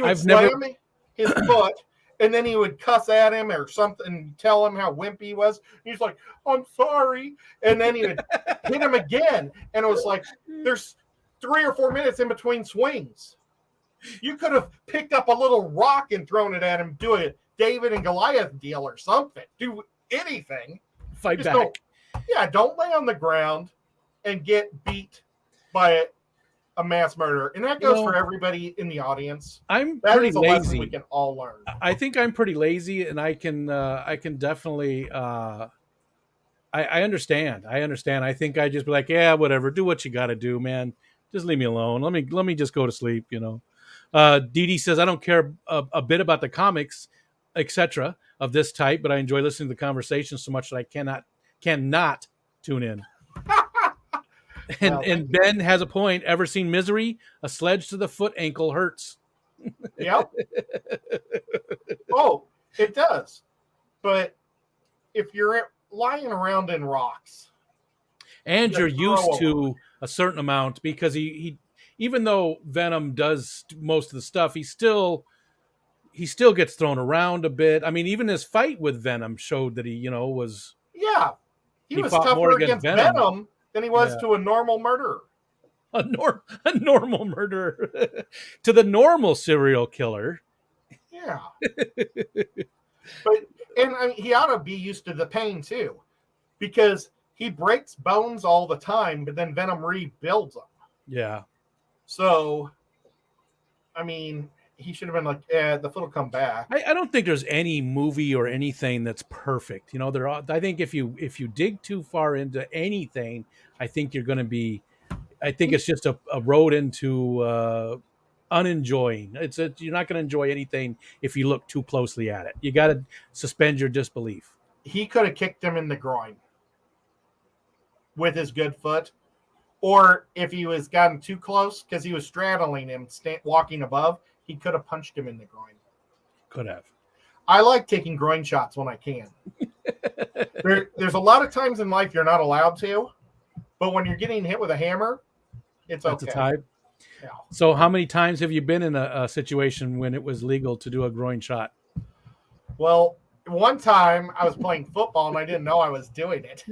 would slam his foot, and then he would cuss at him or something, tell him how wimpy he was. He's like, I'm sorry. And then he would hit him again. And it was like, there's 3 or 4 minutes in between swings. You could have picked up a little rock and thrown it at him, do a David and Goliath deal or something. Do anything. Fight Just back. don't lay on the ground and get beat by a mass murderer. And that goes for everybody in the audience. I'm that pretty is a lazy. lesson we can all learn. I think I'm pretty lazy, and I can definitely I understand. I think I just be like, yeah, whatever. Do what you got to do, man. Just leave me alone. Let me just go to sleep. Dee Dee says, I don't care a bit about the comics, etc. of this type, but I enjoy listening to the conversation so much that I cannot tune in. And Ben has a point. Ever seen Misery? A sledge to the foot ankle hurts. Yep. Oh, it does. But if you're lying around in rocks, and you're used to a certain amount, because he even though Venom does most of the stuff, he still gets thrown around a bit. I mean, even his fight with Venom showed that he was he was tougher against Venom than he was to a normal murderer. A normal murderer to the normal serial killer. Yeah. But he ought to be used to the pain too, because he breaks bones all the time, but then Venom rebuilds them. Yeah. So, I mean, he should have been like, the foot will come back. I don't think there's any movie or anything that's perfect. I think if you dig too far into anything, I think you're going to be. I think it's just a road into unenjoying. You're not going to enjoy anything if you look too closely at it. You got to suspend your disbelief. He could have kicked him in the groin with his good foot, or if he was gotten too close because he was straddling him, walking above, he could have punched him in the groin. Could have. I like taking groin shots when I can. There's a lot of times in life you're not allowed to, but when you're getting hit with a hammer, it's okay. That's a time. Yeah. So how many times have you been in a situation when it was legal to do a groin shot? Well, one time I was playing football and I didn't know I was doing it.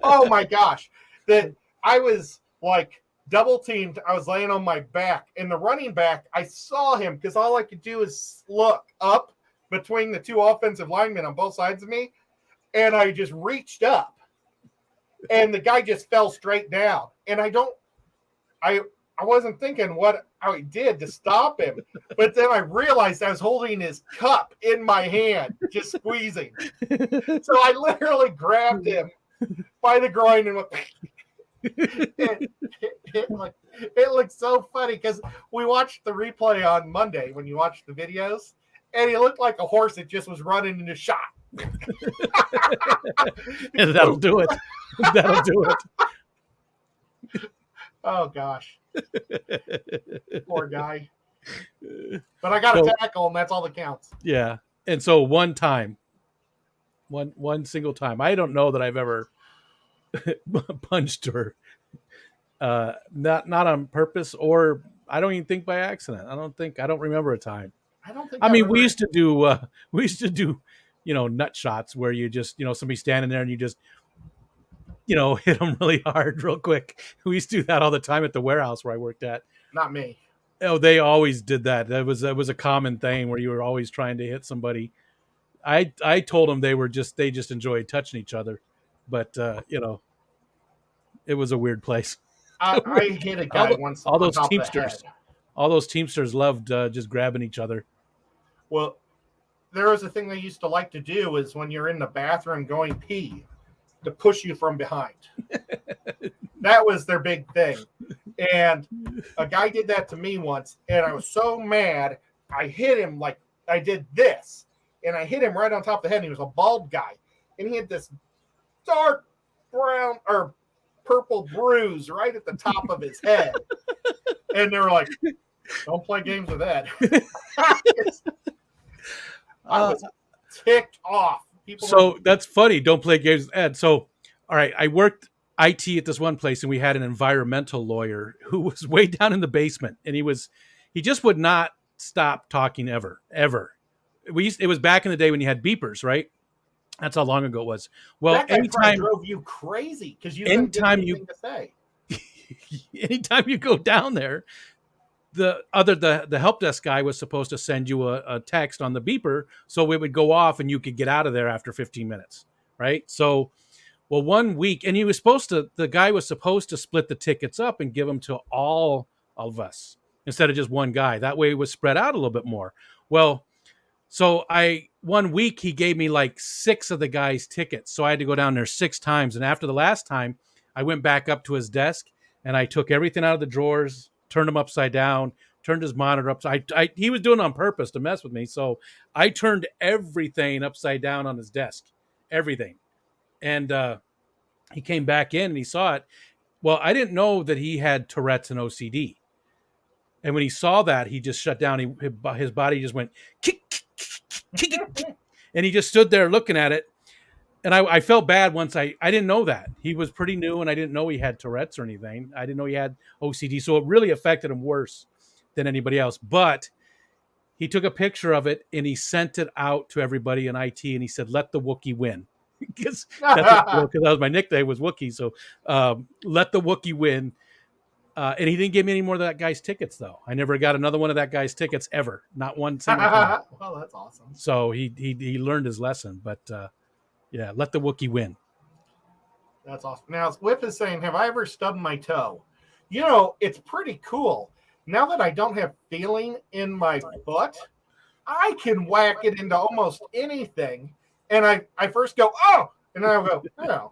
Oh my gosh. That I was like double teamed. I was laying on my back, and the running back, I saw him because all I could do is look up between the two offensive linemen on both sides of me. And I just reached up, and the guy just fell straight down. And I wasn't thinking what I did to stop him, but then I realized I was holding his cup in my hand, just squeezing. So I literally grabbed him by the groin and went. It looked so funny because we watched the replay on Monday when you watched the videos, and he looked like a horse that just was running into shot. And that'll do it. That'll do it. Oh gosh. Poor guy. But I got to tackle him. That's all that counts. Yeah. And so one single time. I don't know that I've ever punched her. Not on purpose, or I don't even think by accident. I don't remember a time. We used to do nut shots where you just, somebody standing there and you just, hit them really hard, real quick. We used to do that all the time at the warehouse where I worked at. Not me. Oh, they always did that. That was a common thing where you were always trying to hit somebody. I told them they just enjoyed touching each other, but it was a weird place. I hit a guy once. All those Teamsters loved just grabbing each other. Well, there was a thing they used to like to do is when you're in the bathroom going pee, to push you from behind. That was their big thing. And a guy did that to me once, and I was so mad, I hit him like I did this. and I hit him right on top of the head. And he was a bald guy, and he had this dark brown or purple bruise right at the top of his head. And they were like, "Don't play games with that." I was ticked off. So that's funny. Don't play games with Ed. So, all right, I worked IT at this one place, and we had an environmental lawyer who was way down in the basement, and he just would not stop talking ever. It was back in the day when you had beepers, right? That's how long ago it was. Well, that guy probably drove you crazy because you didn't get anything to say. Anytime you go down there, the help desk guy was supposed to send you a text on the beeper, so it would go off and you could get out of there after 15 minutes, right? So, well, 1 week, and the guy was supposed to split the tickets up and give them to all of us instead of just one guy. That way it was spread out a little bit more. Well, so 1 week he gave me like 6 of the guy's tickets, so I had to go down there 6 times. And after the last time, I went back up to his desk and I took everything out of the drawers, turned them upside down, turned his monitor upside. He was doing it on purpose to mess with me, so I turned everything upside down on his desk, everything. And he came back in and he saw it. Well, I didn't know that he had Tourette's and OCD. And when he saw that, he just shut down. His body just went kick, kick, kick, and he just stood there looking at it. And I felt bad once I didn't know that. He was pretty new, and I didn't know he had Tourette's or anything. I didn't know he had OCD. So it really affected him worse than anybody else. But he took a picture of it, and he sent it out to everybody in IT, and he said, "Let the Wookiee win." Because that was my nickname, was Wookiee. So let the Wookiee win. And he didn't give me any more of that guy's tickets, though. I never got another one of that guy's tickets ever. Not one single time. Well, that's awesome. So he learned his lesson. But yeah, let the Wookiee win. That's awesome. Now, Whip is saying, "Have I ever stubbed my toe?" You know, it's pretty cool. Now that I don't have feeling in my foot, I can whack it into almost anything. And I first go, "Oh," and then I'll go, "Oh."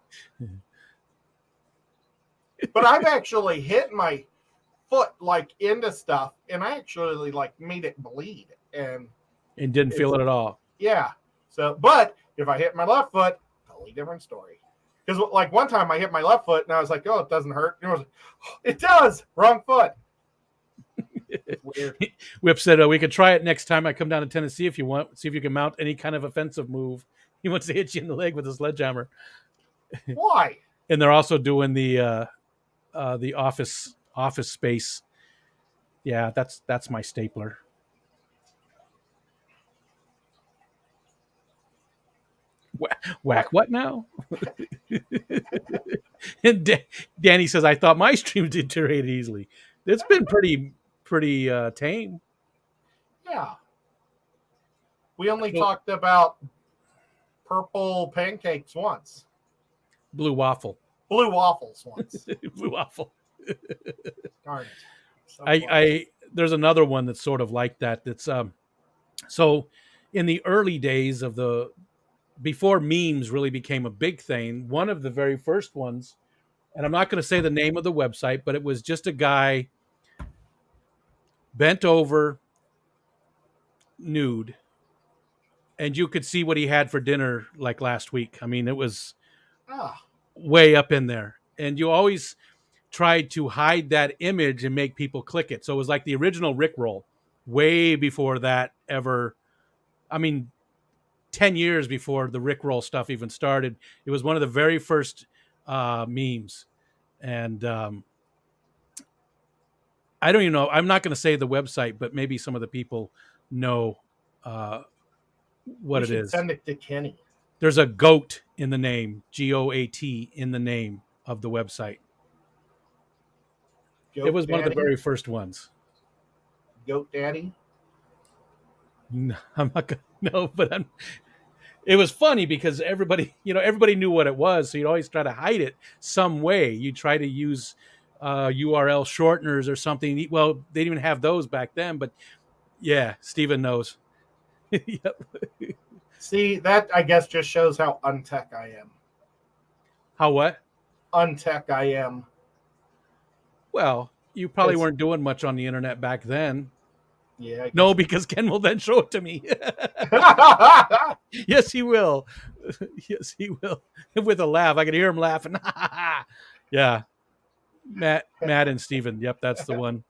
But I've actually hit my foot like into stuff, and I actually like made it bleed, and didn't feel it at all. Yeah. So, but if I hit my left foot, totally different story. Because like one time I hit my left foot, and I was like, "Oh, it doesn't hurt." And I was like, "Oh, it does." Wrong foot. It's weird. Whip said, "We could try it next time I come down to Tennessee if you want. See if you can mount any kind of offensive move." He wants to hit you in the leg with a sledgehammer. Why? And they're also doing the office space. Yeah, that's my stapler. Whack what now? And Danny says, "I thought my stream deteriorated easily." It's been pretty tame. Yeah. We only talked about purple pancakes once. Blue waffles once. Blue waffle. Darn it. So there's another one that's sort of like that. That's so in the early days of before memes really became a big thing, one of the very first ones, and I'm not going to say the name of the website, but it was just a guy bent over, nude, and you could see what he had for dinner like last week. I mean, it was way up in there. And you always tried to hide that image and make people click it. So it was like the original Rickroll, way before that ever. I mean, 10 years before the Rickroll stuff even started. It was one of the very first memes. And I don't even know. I'm not going to say the website, but maybe some of the people know what it is. Send it to Kenny. There's a goat in the name, GOAT in the name of the website. Goat it was Daddy? One of the very first ones. Goat Daddy? No, I'm not gonna. No, but it was funny because everybody knew what it was, so you'd always try to hide it some way. You try to use URL shorteners or something. Well, they didn't even have those back then, but yeah, Steven knows. Yep. See, that I guess just shows how untech I am. How what? Untech I am. Well, you probably weren't doing much on the internet back then. Yeah. I No, guess. because Ken will then show it to me. Yes, he will. Yes, he will. With a laugh. I can hear him laughing. Yeah. Matt and Steven. Yep, that's the one.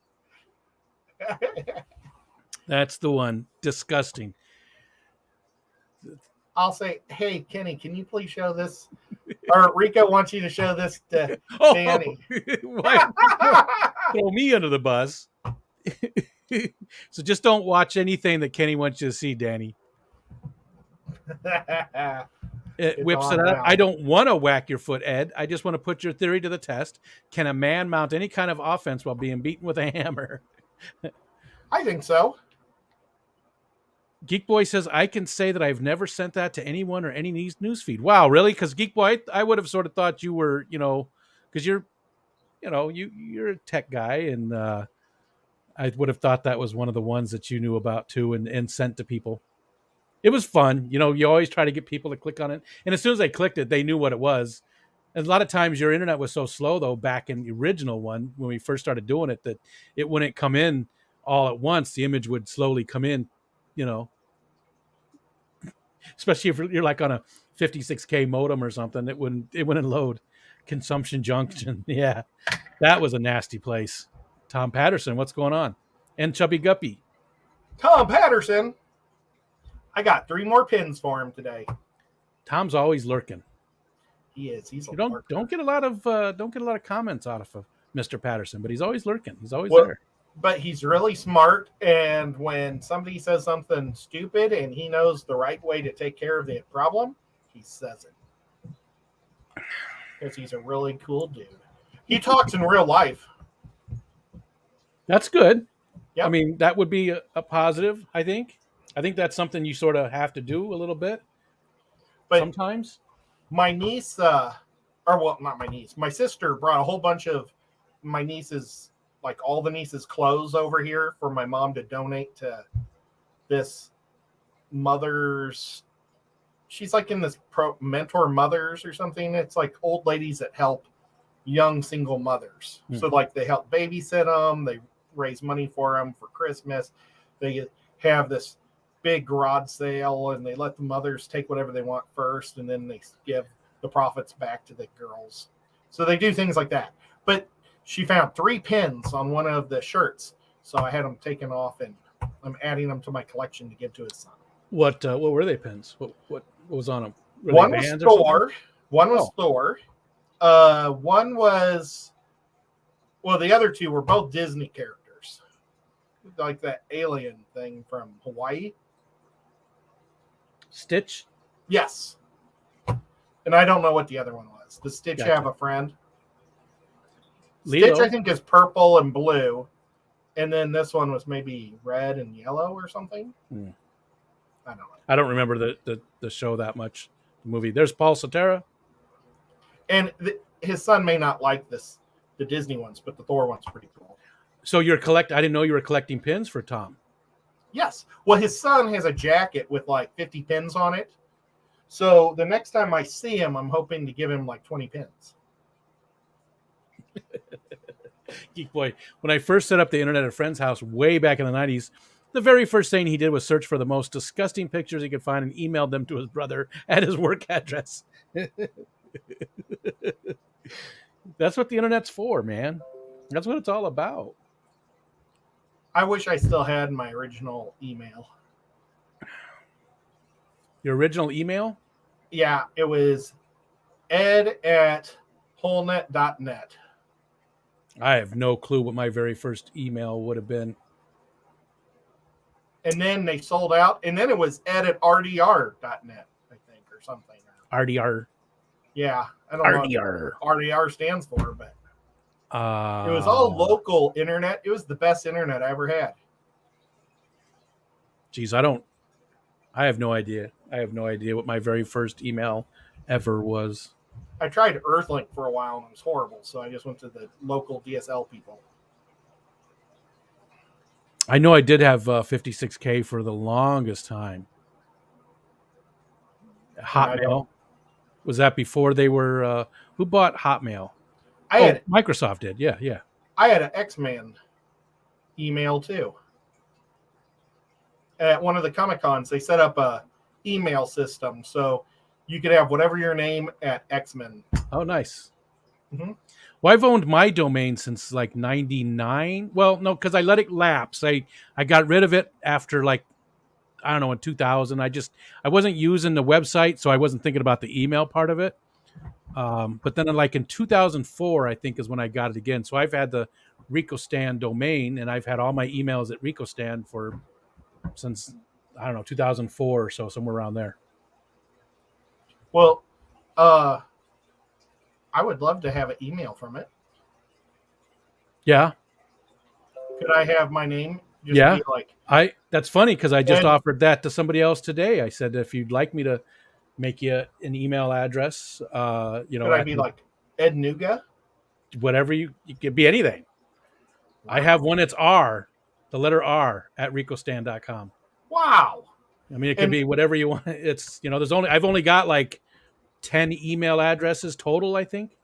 That's the one. Disgusting. I'll say, hey, Kenny, can you please show this? Or Rico wants you to show this to Oh, Danny. why throw me under the bus? So just don't watch anything that Kenny wants you to see, Danny. It It's whips on it up. now. I don't want to whack your foot, Ed. I just want to put your theory to the test. Can a man mount any kind of offense while being beaten with a hammer? I think so. Geek Boy says, I can say that I've never sent that to anyone or any news feed. Wow, really? Because Geek Boy, I would have sort of thought you were, because you're a tech guy, and I would have thought that was one of the ones that you knew about too and sent to people. It was fun. You always try to get people to click on it. And as soon as they clicked it, they knew what it was. And a lot of times your internet was so slow, though, back in the original one, when we first started doing it, that it wouldn't come in all at once. The image would slowly come in, especially if you're like on a 56K modem or something, it wouldn't load. Consumption junction. Yeah, that was a nasty place. Tom Patterson, what's going on? And Chubby Guppy. Tom Patterson. I got 3 more pins for him today. Tom's always lurking. He is. He's a You don't lurker. get a lot of comments out of Mr. Patterson, but he's always lurking. He's always Well, there. But he's really smart, and when somebody says something stupid and he knows the right way to take care of the problem, he says it. Because he's a really cool dude. He talks in real life. That's good. Yep. I mean, that would be a positive, I think. I think that's something you sort of have to do a little bit But sometimes. my niece, not my niece, my sister brought a whole bunch of my niece's, like all the niece's clothes over here for my mom to donate to this mother's. She's like in this mentor mothers or something. It's like old ladies that help young single mothers. So like they help babysit them. They raise money for them for Christmas. They have this big garage sale and they let the mothers take whatever they want first, and then they give the profits back to the girls. So they do things like that. But she found 3 pins on one of the shirts, so I had them taken off, and I'm adding them to my collection to give to his son. What were they pins? What was on them? Were One they was bands or something? Thor. One was Thor. One was, well, the other 2 were both Disney characters, like that alien thing from Hawaii. Stitch? Yes. And I don't know what the other one was. Does Stitch Gotcha. have a friend? Lilo? Stitch, I think, is purple and blue. And then this one was maybe red and yellow or something. I don't know. I don't remember the show that much. The movie. There's Paul Cetera. And his son may not like the Disney ones, but the Thor one's pretty cool. So I didn't know you were collecting pins for Tom. Yes. Well, his son has a jacket with like 50 pins on it. So the next time I see him, I'm hoping to give him like 20 pins. Geek Boy, when I first set up the internet at a friend's house way back in the 90s, the very first thing he did was search for the most disgusting pictures he could find and emailed them to his brother at his work address. That's what the internet's for, man. That's what it's all about. I wish I still had my original email. Your original email? Yeah, it was ed@wholenet.net. I have no clue what my very first email would have been. And then they sold out. And then it was ed@rdr.net, I think, or something. RDR. Yeah, I don't know RDR. what RDR stands for, but It it was all local internet. It was the best internet I ever had. Geez, I have no idea. I have no idea what my very first email ever was. I tried Earthlink for a while and it was horrible, so I just went to the local DSL people. I know I did have 56K for the longest time. Hotmail. Was that before they were... who bought Hotmail? Microsoft did. Yeah. I had an X-Man email too. at one of the Comic Cons, they set up a email system, so you could have whatever your name at X-Men. Oh, nice. Mm-hmm. Well, I've owned my domain since like 99. Well, no, because I let it lapse. I got rid of it after like, I don't know, in 2000. I wasn't using the website, so I wasn't thinking about the email part of it. But then like in 2004, I think is when I got it again. So I've had the RicoStan domain, and I've had all my emails at RicoStan since, I don't know, 2004 or so, somewhere around there. Well, I would love to have an email from it. Yeah. Could I have my name? Just Yeah. be like, that's funny because I just offered that to somebody else today. I said, if you'd like me to make you an email address, could I be like Ed Nuga? Whatever you could be anything. Wow. I have one. It's R, the letter R at RicoStan.com. Wow. I mean, it could be whatever you want. It's, I've only got like 10 email addresses total, I think.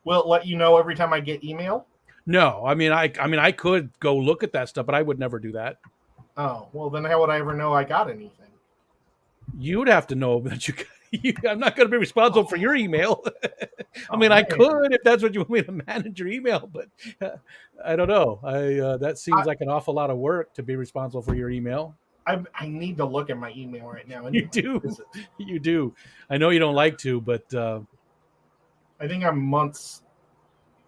Will it let you know every time I get email? No, I mean, I could go look at that stuff, but I would never do that. Oh, well, then how would I ever know I got anything? You'd have to know that I'm not going to be responsible for your email. I mean, I could if that's what you want me to manage your email, but I don't know. That seems like an awful lot of work to be responsible for your email. I need to look at my email right now. You do. You do. I know you don't like to, but I think I'm months,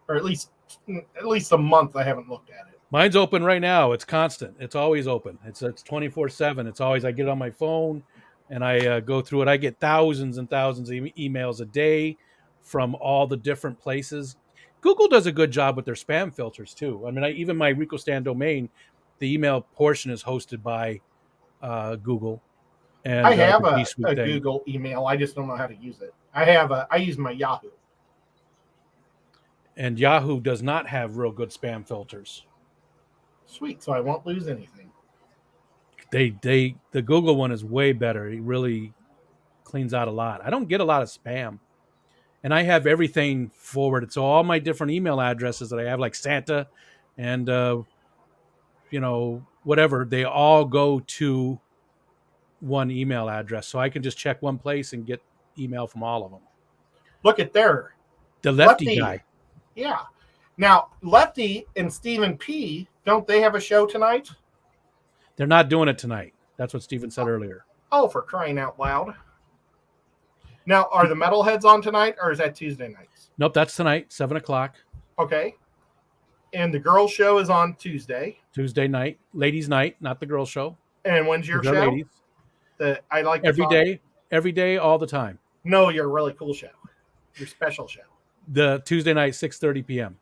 or at least a month I haven't looked at it. Mine's open right now. It's constant. It's always open. It's 24/7. It's always, I get it on my phone and I go through it. I get thousands and thousands of emails a day from all the different places. Google does a good job with their spam filters too. I mean, even my RicoStan domain, the email portion is hosted by Google. And I have a Google email. I just don't know how to use it. I use my Yahoo. And Yahoo does not have real good spam filters. Sweet, so I won't lose anything. The Google one is way better. It really cleans out a lot. I don't get a lot of spam. And I have everything forwarded. So all my different email addresses that I have, like Santa and whatever, they all go to one email address. So I can just check one place and get email from all of them. Look at there. The Lefty guy. Yeah. Now, Lefty and Stephen P., don't they have a show tonight? They're not doing it tonight. That's what Stephen said earlier. Oh, for crying out loud. Now, are the Metalheads on tonight, or is that Tuesday nights? Nope, that's tonight, 7 o'clock. Okay. And the girls' show is on Tuesday. Tuesday night. Ladies' night, not the girls' show. And when's your show? Ladies. I like every day, all the time. No, your really cool show. Your special show. The Tuesday night, 6:30 p.m.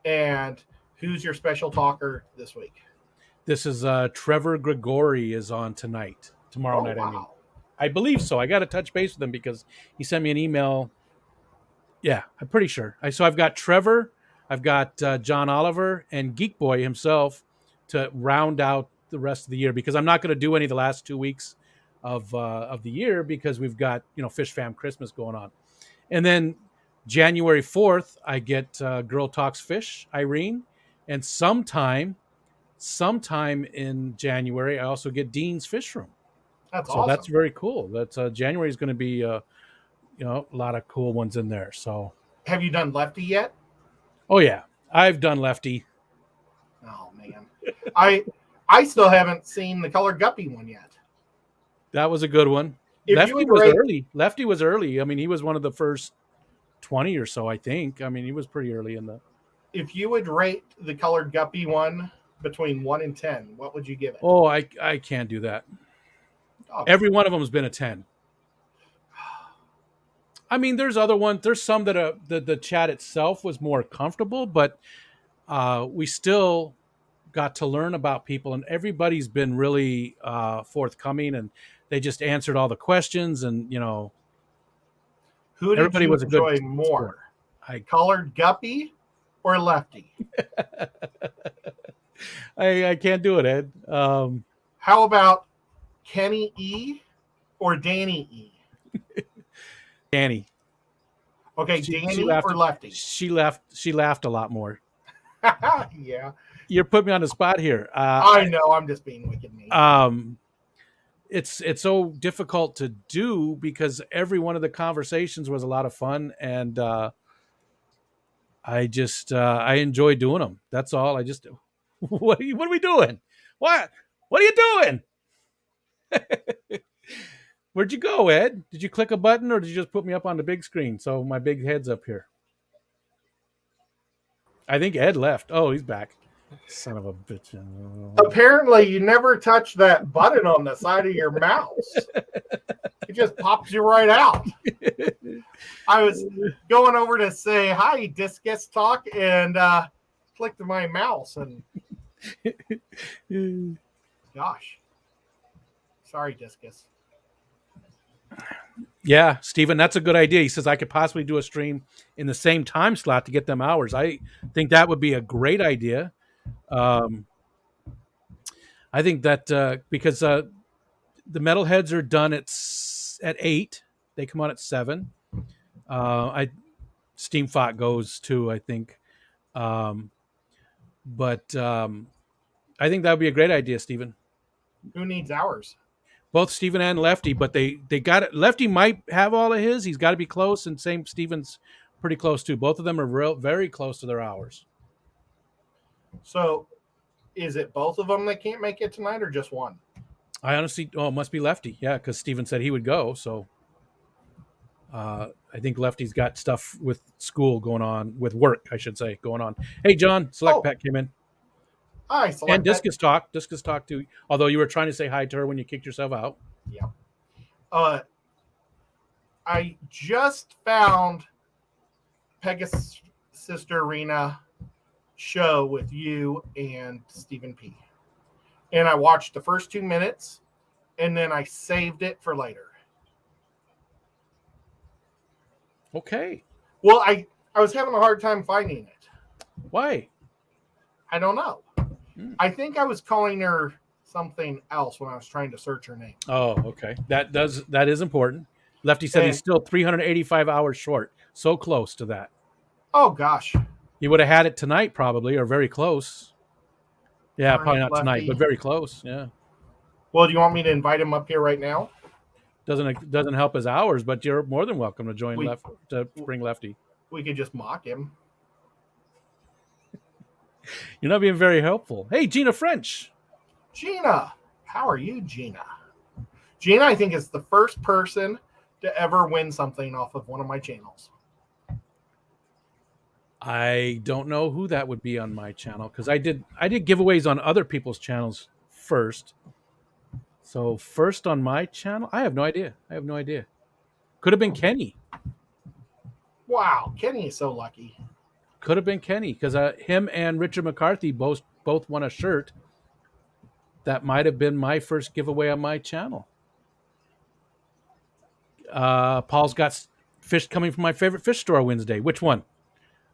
And who's your special talker this week? This is Trevor Grigori is on tomorrow night. Wow. I believe so. I got to touch base with him because he sent me an email. Yeah, I'm pretty sure. So I've got Trevor, I've got John Oliver, and Geek Boy himself to round out the rest of the year, because I'm not going to do any of the last 2 weeks of the year because we've got Fish Fam Christmas going on, and then January 4th I get Girl Talks Fish, Irene, and sometime in January I also get Dean's Fish Room. That's awesome. That's very cool. That's January is going to be a lot of cool ones in there. So have you done Lefty yet? Oh yeah, I've done Lefty. Oh man, I still haven't seen the Colored Guppy one yet. That was a good one. Lefty was early. I mean, he was one of the first 20 or so, I think. I mean, he was pretty early in the. If you would rate the Colored Guppy one between 1 and 10, what would you give it? Oh, I can't do that. Okay. Every one of them has been a 10. I mean, there's other ones. There's some that the chat itself was more comfortable, but we still got to learn about people, and everybody's been really forthcoming, and they just answered all the questions, and who did everybody you was enjoy a good more? Colored Guppy or Lefty? I can't do it, Ed. How about Kenny E or Danny E? Danny. Okay, Danny or Lefty? She laughed a lot more. Yeah. You're putting me on the spot here. I know. I'm just being wicked mean. it's so difficult to do because every one of the conversations was a lot of fun, and I enjoy doing them. That's all. I just what are we doing? What are you doing? Where'd you go, Ed? Did you click a button or did you just put me up on the big screen so my big head's up here? I think Ed left. Oh, he's back. Son of a bitch. Apparently, you never touch that button on the side of your mouse. It just pops you right out. I was going over to say hi, Discus Talk, and clicked my mouse, and gosh, sorry, Discus. Yeah, Steven, that's a good idea. He says I could possibly do a stream in the same time slot to get them hours. I think that would be a great idea. I think that because the metalheads are done at 8, they come on at 7. Steam Thought goes too, I think. But I think that would be a great idea, Steven. Who needs hours? Both Steven and Lefty, but they got it. Lefty might have all of his. He's got to be close, and same Steven's pretty close too. Both of them are very close to their hours. So, is it both of them that can't make it tonight, or just one? I honestly, it must be Lefty, yeah, because Steven said he would go. So, I think Lefty's got stuff with school going on, with work, I should say, going on. Hey, John, Select Pet came in. Hi, Select and Discus Talk. Discus Talk too. Although you were trying to say hi to her when you kicked yourself out. Yeah. I just found Pegasus Sister Arena show with you and Stephen P. And I watched the first 2 minutes, and then I saved it for later. Okay. Well, I was having a hard time finding it. Why? I don't know. I think I was calling her something else when I was trying to search her name. Oh, okay. That is important. Lefty said he's still 385 hours short. So close to that. Oh, gosh. He would have had it tonight probably, or very close. Yeah, probably not Lefty. Tonight, but very close. Yeah. Well, do you want me to invite him up here right now? Doesn't help his hours, but you're more than welcome to join to bring Lefty. We could just mock him. You're not being very helpful. Hey, Gina French. Gina, how are you, Gina? Gina, I think, is the first person to ever win something off of one of my channels. I don't know who that would be on my channel because I did giveaways on other people's channels first. So first on my channel, I have no idea. Could have been Kenny. Wow, Kenny is so lucky. Could have been Kenny because him and Richard McCarthy both won a shirt. That might have been my first giveaway on my channel. Paul's got fish coming from my favorite fish store Wednesday. Which one?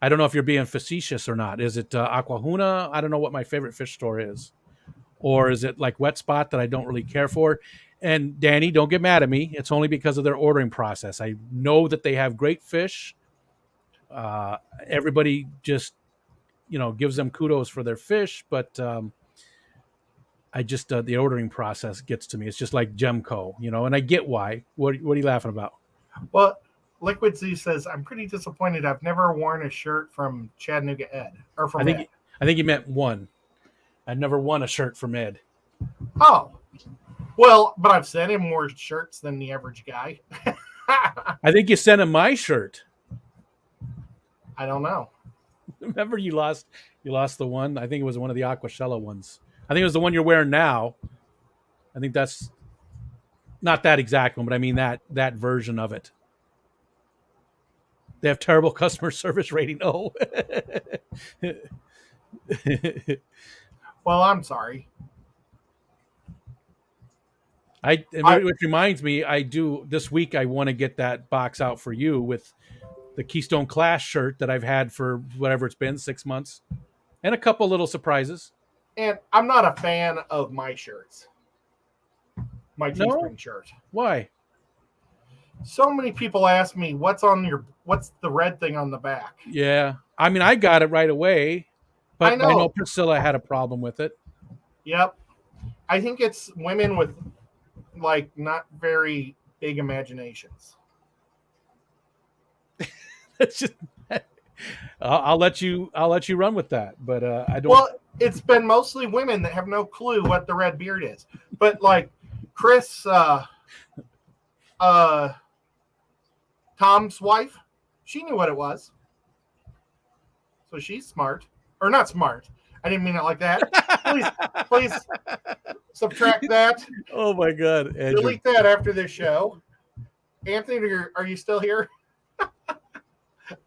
I don't know if you're being facetious or not. Is it Aquahuna? I don't know what my favorite fish store is. Or is it like Wet Spot that I don't really care for? And Danny, don't get mad at me. It's only because of their ordering process. I know that they have great fish. Everybody just, gives them kudos for their fish, but I just the ordering process gets to me. It's just like Gemco, and I get why. What are you laughing about? Well, Liquid Z says, I'm pretty disappointed. I've never worn a shirt from Chattanooga Ed. Or from Ed. I think you meant one. I've never won a shirt from Ed. Oh. Well, but I've sent him more shirts than the average guy. I think you sent him my shirt. I don't know. Remember you lost the one? I think it was one of the Aquashella ones. I think it was the one you're wearing now. I think that's not that exact one, but I mean that version of it. They have terrible customer service rating. Oh. Well, I'm sorry. Which reminds me, this week I want to get that box out for you with the Keystone Clash shirt that I've had for whatever it's been, 6 months, and a couple little surprises. And I'm not a fan of my shirts. My Teespring shirt. Why? So many people ask me, what's the red thing on the back? Yeah. I mean, I got it right away, but I know Priscilla had a problem with it. Yep. I think it's women with like not very big imaginations. It's just I'll let you run with that, but I don't. Well, it's been mostly women that have no clue what the red beard is. But like Chris, Tom's wife, she knew what it was. So she's smart, or not smart. I didn't mean it like that. Please subtract that. Oh my God, Andrew. Delete that after this show. Anthony, are you still here?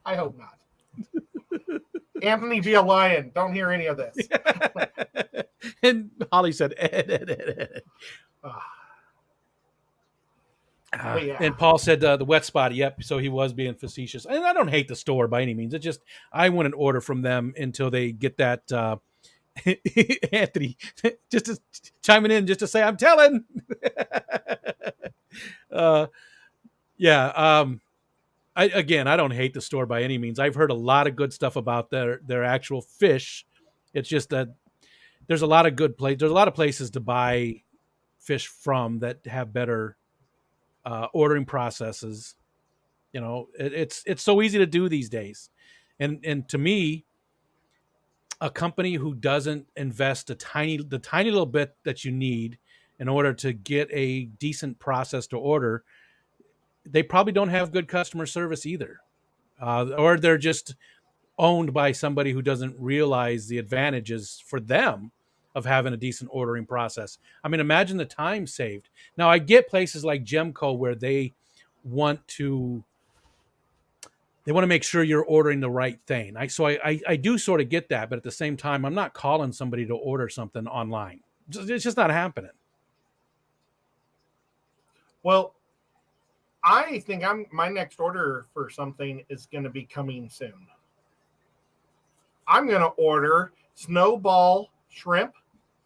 I hope not. Anthony, be a lion. Don't hear any of this. And Holly said, Ed. Yeah. And Paul said the wet spot. Yep. So he was being facetious. And I don't hate the store by any means. It just, I wouldn't order from them until they get that. Anthony, just to chiming in, just to say, I'm telling. Yeah. I don't hate the store by any means. I've heard a lot of good stuff about their actual fish. It's just that there's a lot of there's a lot of places to buy fish from that have better ordering processes. You know, it's so easy to do these days. And to me, a company who doesn't invest the tiny little bit that you need in order to get a decent process to order, they probably don't have good customer service either. Or they're just owned by somebody who doesn't realize the advantages for them of having a decent ordering process. I mean, imagine the time saved. Now, I get places like Gemco where they want to make sure you're ordering the right thing. So I do sort of get that, but at the same time, I'm not calling somebody to order something online. It's just not happening. Well, I think my next order for something is going to be coming soon. I'm going to order Snowball shrimp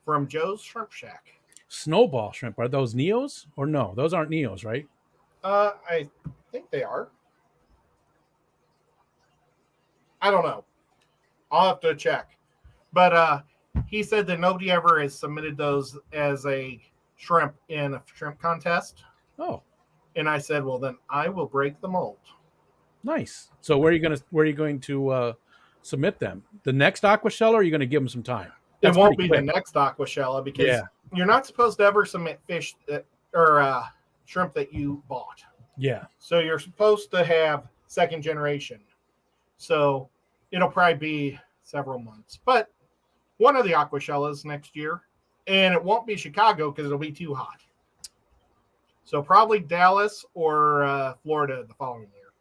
from Joe's Shrimp Shack. Snowball shrimp, are those Neos or no? Those aren't Neos, right? I think they are. I don't know. I'll have to check. But he said that nobody ever has submitted those as a shrimp in a shrimp contest. Oh. And I said, well, then I will break the mold. Nice. So where are you going to submit them? The next Aquashella, or are you going to give them some time? It won't be the next Aquashella because you're not supposed to ever submit fish or shrimp that you bought. Yeah. So you're supposed to have second generation. So it'll probably be several months. But one of the Aquashellas next year, and it won't be Chicago because it'll be too hot. So probably Dallas or Florida the following year.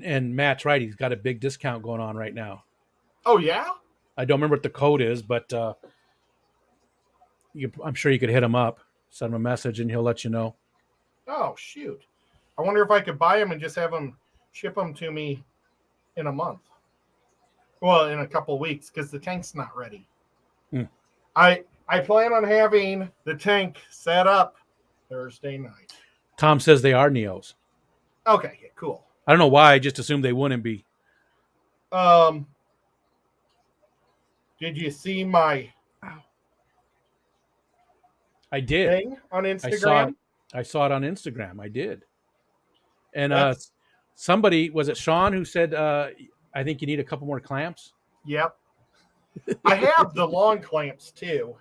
And Matt's right. He's got a big discount going on right now. Oh, yeah? I don't remember what the code is, but I'm sure you could hit him up, send him a message, and he'll let you know. Oh, shoot. I wonder if I could buy them and just have them ship them to me in a month. Well, in a couple of weeks because the tank's not ready. I plan on having the tank set up Thursday night. Tom says they are Neos. Okay, cool. I don't know why. I just assumed they wouldn't be. Did you see my I did thing on Instagram? I saw it on Instagram. I did. And somebody, was it Sean, who said, I think you need a couple more clamps? Yep. I have the long clamps too.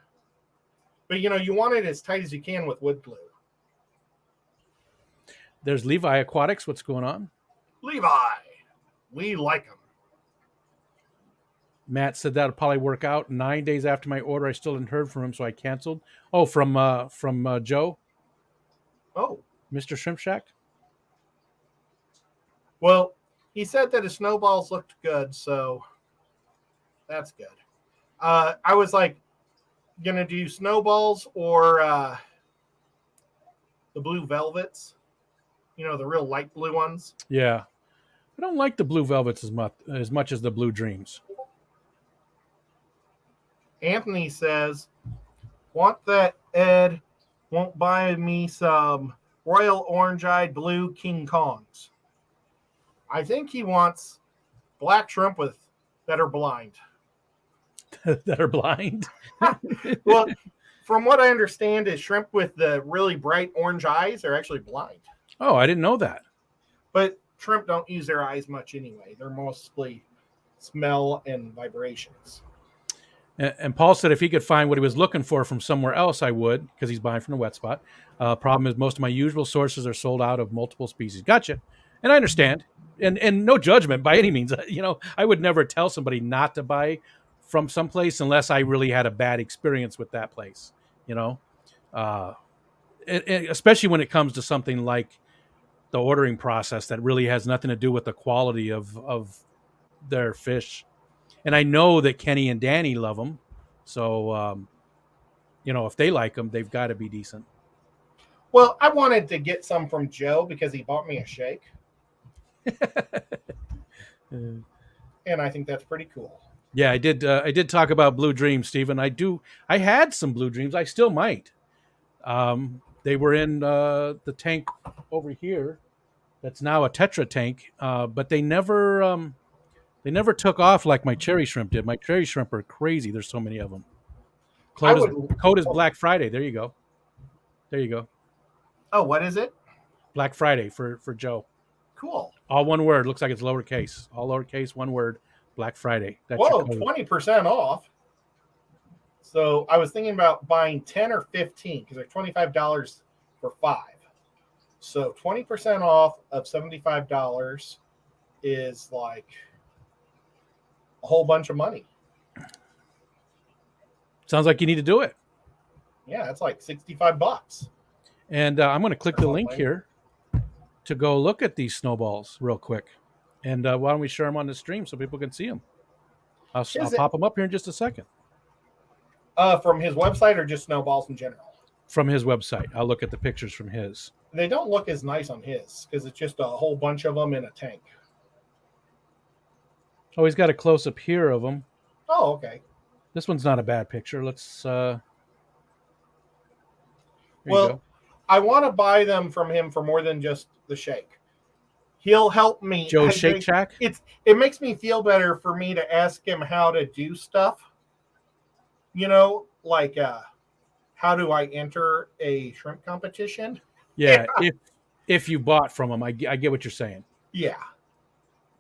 But, you want it as tight as you can with wood glue. There's Levi Aquatics. What's going on? Levi. We like them. Matt said that'll probably work out. 9 days after my order, I still hadn't heard from him, so I canceled. Oh, from Joe? Oh. Mr. Shrimp Shack? Well, he said that his snowballs looked good, so that's good. I was like, going to do snowballs or the blue velvets. The real light blue ones. Yeah. I don't like the blue velvets as much as the blue dreams. Anthony says, want that Ed won't buy me some royal orange-eyed blue King Kongs. I think he wants black shrimp that are blind. That are blind? Well, from what I understand, is shrimp with the really bright orange eyes are actually blind. Oh, I didn't know that. But shrimp don't use their eyes much anyway. They're mostly smell and vibrations. And Paul said if he could find what he was looking for from somewhere else, I would, because he's buying from the wet spot. Problem is, most of my usual sources are sold out of multiple species. Gotcha. And I understand. And no judgment by any means. You know, I would never tell somebody not to buy from someplace unless I really had a bad experience with that place, you know. Especially when it comes to something like the ordering process that really has nothing to do with the quality of their fish. And I know that Kenny and Danny love them. So, you know, if they like them, they've got to be decent. Well, I wanted to get some from Joe because he bought me a shake. And I think that's pretty cool. Yeah, I did talk about Blue Dreams, Stephen. I had some Blue Dreams. I still might. They were in the tank over here. That's now a Tetra tank. But they never took off like my cherry shrimp did. My cherry shrimp are crazy. There's so many of them. Code is Black Friday. There you go. There you go. Oh, what is it? Black Friday for Joe. Cool. All one word. Looks like it's lowercase. All lowercase, one word. Black Friday. That's whoa, 20% off. So I was thinking about buying 10 or 15 because they're $25 for 5. So 20% off of $75 is like a whole bunch of money. Sounds like you need to do it. Yeah, it's like $65. And I'm going to click the link here to go look at these snowballs real quick. And why don't we share them on the stream so people can see them? I'll pop them up here in just a second. From his website or just snowballs in general? From his website. I'll look at the pictures from his. They don't look as nice on his because it's just a whole bunch of them in a tank. Oh, he's got a close-up here of them. Oh, okay. This one's not a bad picture. Let's... well, I want to buy them from him for more than just the shake. He'll help me. Joe's Shake Shack? It makes me feel better for me to ask him how to do stuff. You know, like how do I enter a shrimp competition? Yeah, if you bought from him, I get what you're saying. Yeah.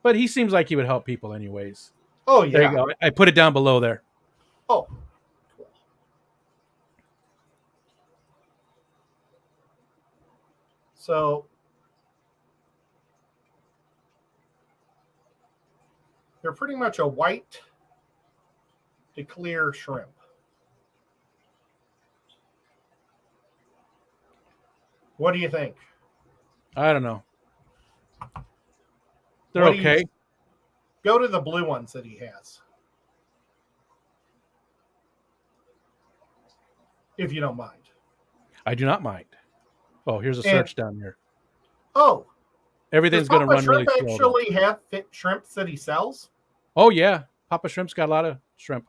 But he seems like he would help people anyways. Oh, yeah. There you go. I put it down below there. Oh, cool. So they're pretty much a white to clear shrimp. What do you think? I don't know. They're okay. Go to the blue ones that he has. If you don't mind. I do not mind. Oh, here's a search down here. Oh. Everything's going to run really slow. Does Papa Shrimp actually have shrimps that he sells? Oh, yeah. Papa Shrimp's got a lot of shrimp.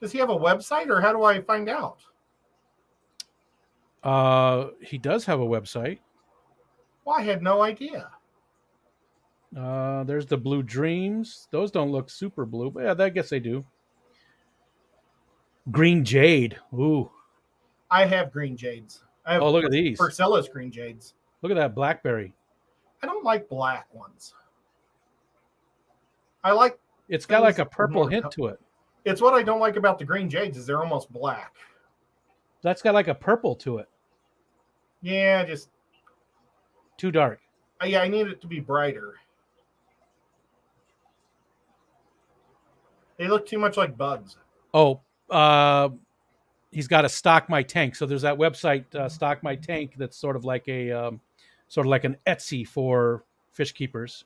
Does he have a website, or how do I find out? He does have a website. Well, I had no idea. There's the Blue Dreams. Those don't look super blue, but yeah, I guess they do. Green Jade. Ooh. I have green jades. Look at these. Priscilla's green jades. Look at that blackberry. I don't like black ones. I like... It's got like a purple hint to it. It's what I don't like about the green jades is they're almost black. That's got like a purple to it. Yeah, just... Too dark. Yeah, I need it to be brighter. They look too much like bugs. Oh, he's got a Stock My Tank. So there's that website, Stock My Tank, that's sort of like an Etsy for fish keepers.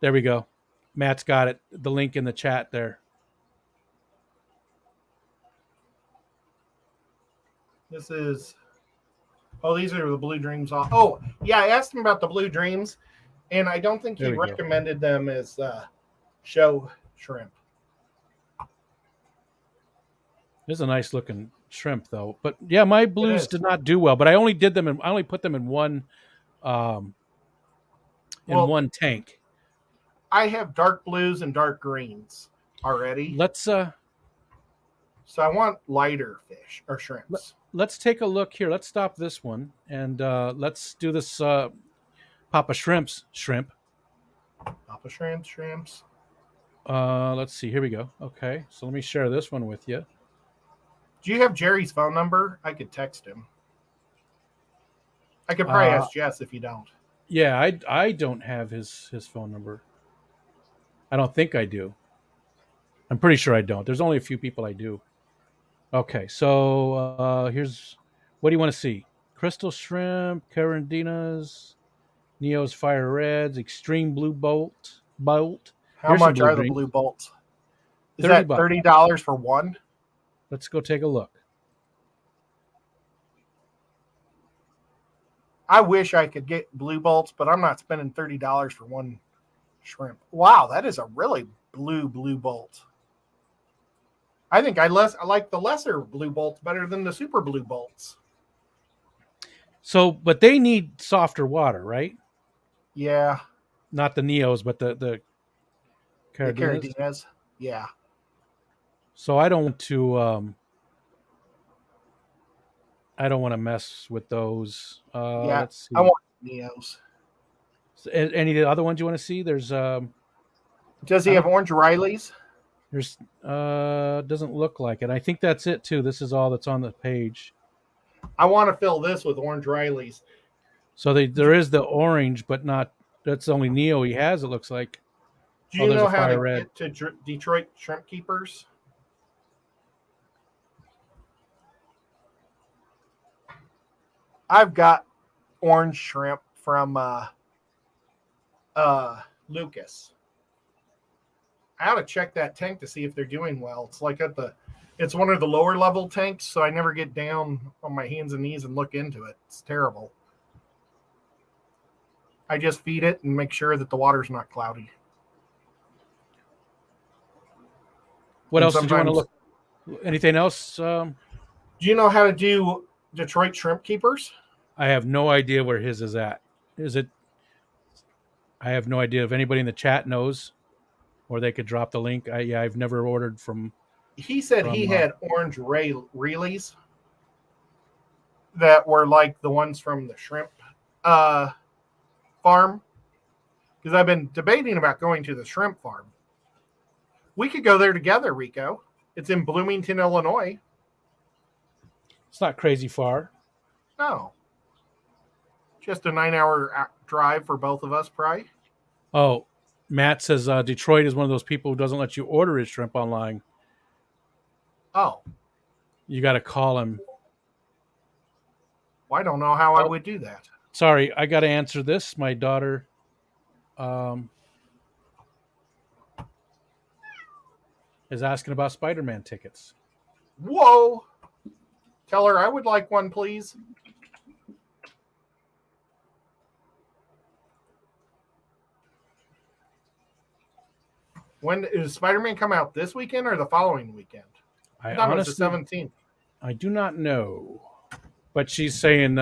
There we go. Matt's got it. The link in the chat there. This is... Oh, these are the Blue Dreams. Oh, yeah, I asked him about the Blue Dreams, and I don't think he recommended them as show shrimp. This is a nice looking shrimp, though. But yeah, my blues did not do well. But I only put them in one, one tank. I have dark blues and dark greens already. Let's So I want lighter fish or shrimps. Let's take a look here. Let's stop this one and let's do this Papa Shrimps shrimp. Papa shrimps. Let's see. Here we go. Okay, so let me share this one with you. Do you have Jerry's phone number? I could text him. I could probably ask Jess if you don't. Yeah, I don't have his phone number. I don't think I do. I'm pretty sure I don't. There's only a few people I do. Okay, so here's what do you want to see? Crystal shrimp, Carandinas, Neo's Fire Reds, Extreme Blue Bolt. How Here's some much blue are the green. blue bolts? Is 30 that bucks. $30 for one? Let's go take a look. I wish I could get blue bolts, but I'm not spending $30 for one shrimp. Wow, that is a really blue bolt. I think I like the lesser blue bolts better than the super blue bolts. So, but they need softer water, right? Yeah. Not the Neos, but the Carandinas. The Carandinas. Yeah. So I don't want to mess with those. Yeah. Let's see. I want Neos. Any of the other ones you want to see? There's Does he have orange Rileys? There's doesn't look like it. I think that's it too. This is all that's on the page. I want to fill this with orange Rileys. So there is the orange, but not. That's the only Neo he has. It looks like. Do you know how to red. get to Detroit Shrimp Keepers? I've got orange shrimp from Lucas. I ought to check that tank to see if they're doing well. It's like it's one of the lower level tanks, so I never get down on my hands and knees and look into it. It's terrible. I just feed it and make sure that the water's not cloudy. What else did you want to look? Anything else? Do you know how to do Detroit Shrimp Keepers? I have no idea where his is at. Is it? I have no idea if anybody in the chat knows, or they could drop the link. I've never ordered from. He said he had orange Rileys that were like the ones from the shrimp farm. Because I've been debating about going to the shrimp farm. We could go there together, Rico. It's in Bloomington, Illinois. It's not crazy far. No. Just a 9-hour drive for both of us, probably. Oh, Matt says Detroit is one of those people who doesn't let you order his shrimp online. Oh. You got to call him. Well, I don't know how I would do that. Sorry, I got to answer this. My daughter is asking about Spider-Man tickets. Whoa. Tell her I would like one, please. When does Spider-Man come out? This weekend or the following weekend? I thought honestly, it was the 17th. I do not know. But she's saying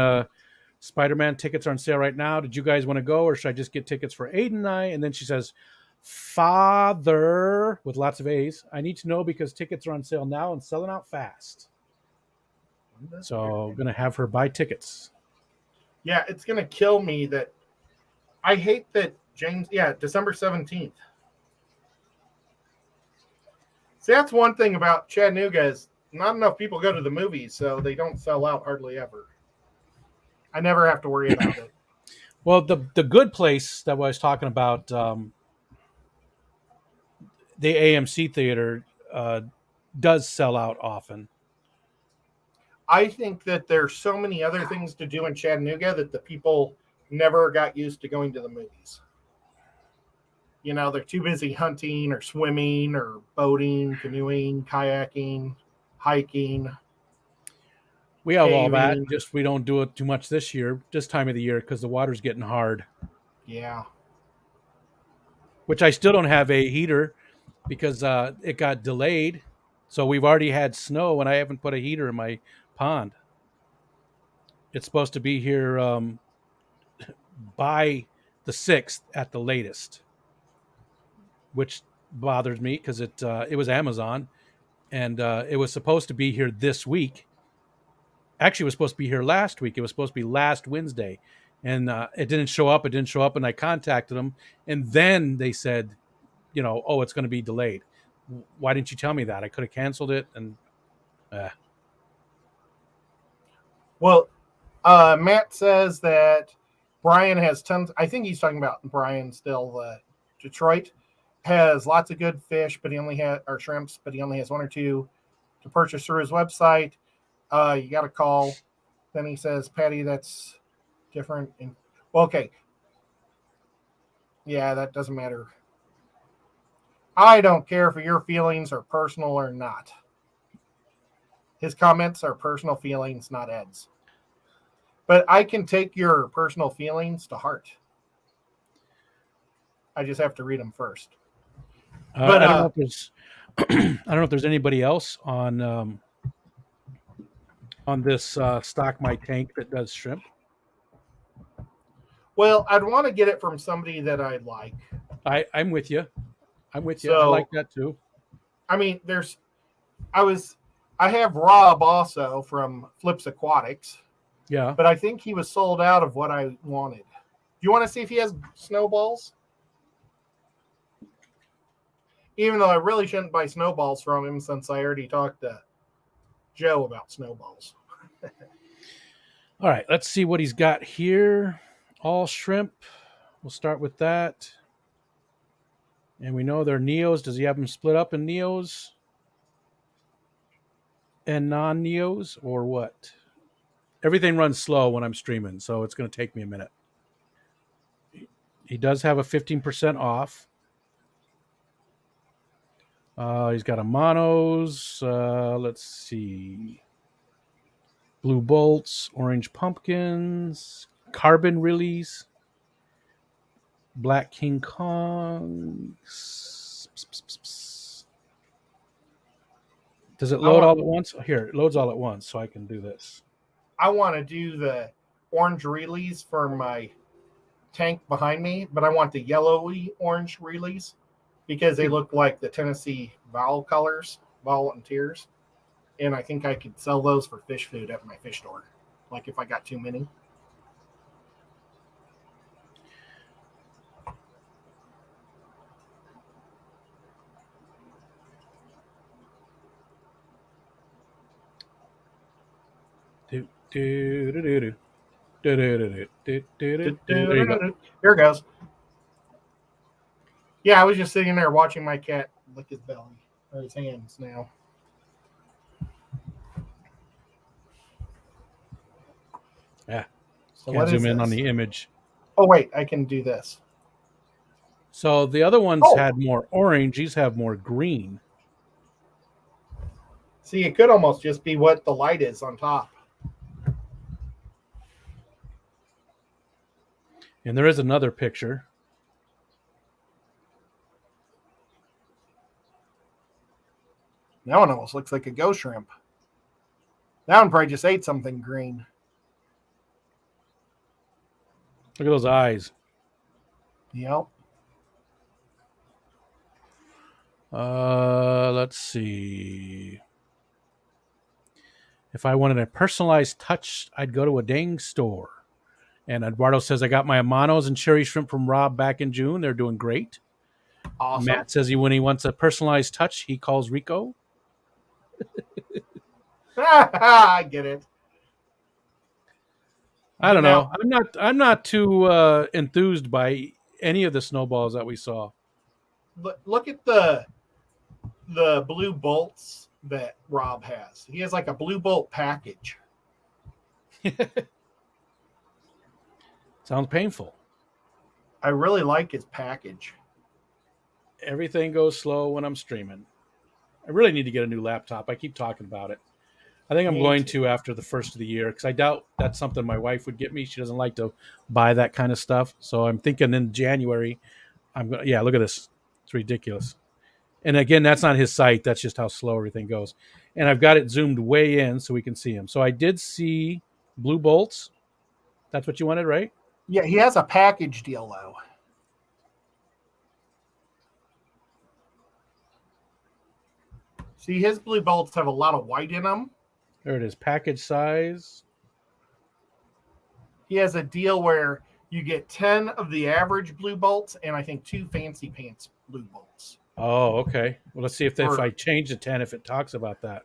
Spider-Man tickets are on sale right now. Did you guys want to go, or should I just get tickets for Aiden and I? And then she says, Father, with lots of A's, I need to know because tickets are on sale now and selling out fast. So I'm going to have her buy tickets. Yeah, it's going to kill me that I hate that December 17th. See, that's one thing about Chattanooga is not enough people go to the movies, so they don't sell out hardly ever. I never have to worry about it. Well, the good place that I was talking about, the AMC theater does sell out often. I think that there's so many other things to do in Chattanooga that the people never got used to going to the movies. You know, they're too busy hunting or swimming or boating, canoeing, kayaking, hiking. We have all that. Just we don't do it too much this year, this time of the year, because the water's getting hard. Yeah. Which I still don't have a heater because it got delayed. So we've already had snow and I haven't put a heater in my pond. It's supposed to be here by the 6th at the latest, which bothers me because it was Amazon. and it was supposed to be here this week. Actually, it was supposed to be here last week. It was supposed to be last Wednesday, and it didn't show up. It didn't show up, and I contacted them, and then they said, oh, it's going to be delayed. Why didn't you tell me that? I could have canceled it. And Well, Matt says that Brian has tons. I think he's talking about Brian still. Detroit has lots of good fish, but he only has or shrimps, but he only has one or two to purchase through his website. You got to call. Then he says, Patty, that's different. Well, okay. Yeah, that doesn't matter. I don't care if your feelings are personal or not. His comments are personal feelings, not Ed's. But I can take your personal feelings to heart. I just have to read them first. But I don't know if there's, I don't know if there's anybody else on this Stock My Tank that does shrimp. Well, I'd want to get it from somebody that I like. I'm with you. I'm with you. So, I like that too. I mean, I have Rob also from Flips Aquatics. Yeah. But I think he was sold out of what I wanted. Do you want to see if he has snowballs? Even though I really shouldn't buy snowballs from him since I already talked to Joe about snowballs. All right, let's see what he's got here. All shrimp. We'll start with that. And we know they're Neos. Does he have them split up in Neos and non-Neos or what? Everything runs slow when I'm streaming, so it's going to take me a minute. He does have a 15% off. He's got a monos. Let's see. Blue bolts, orange pumpkins, carbon release, black King Kong. Does it load all at once? Here, it loads all at once, so I can do this. I want to do the orange release for my tank behind me, but I want the yellowy orange release because they look like the Tennessee vowel colors, vowel and tears. And I think I could sell those for fish food at my fish store, like if I got too many. Here it goes. Yeah, I was just sitting there watching my cat lick his belly or his hands now. Yeah. So Can't zoom in on the image. Oh, wait, I can do this. So the other ones had more orange. These have more green. See, it could almost just be what the light is on top. And there is another picture. That one almost looks like a ghost shrimp. That one probably just ate something green. Look at those eyes. Yep. Let's see. If I wanted a personalized touch, I'd go to a dang store. And Eduardo says, I got my Amanos and cherry shrimp from Rob back in June. They're doing great. Awesome. Matt says when he wants a personalized touch, he calls Rico. I get it. I don't know. I'm not too enthused by any of the snowballs that we saw. Look at the blue bolts that Rob has. He has like a blue bolt package. Sounds painful. I really like his package. Everything goes slow when I'm streaming. I really need to get a new laptop. I keep talking about it. I think I'm going to after the first of the year because I doubt that's something my wife would get me. She doesn't like to buy that kind of stuff. So I'm thinking in January, yeah, look at this. It's ridiculous. And again, that's not his site. That's just how slow everything goes. And I've got it zoomed way in so we can see him. So I did see blue bolts. That's what you wanted, right? Yeah, he has a package deal, though. See, his blue bolts have a lot of white in them. There it is, package size. He has a deal where you get 10 of the average blue bolts and I think 2 fancy pants blue bolts. Oh, okay. Well, let's see if I change the 10, if it talks about that.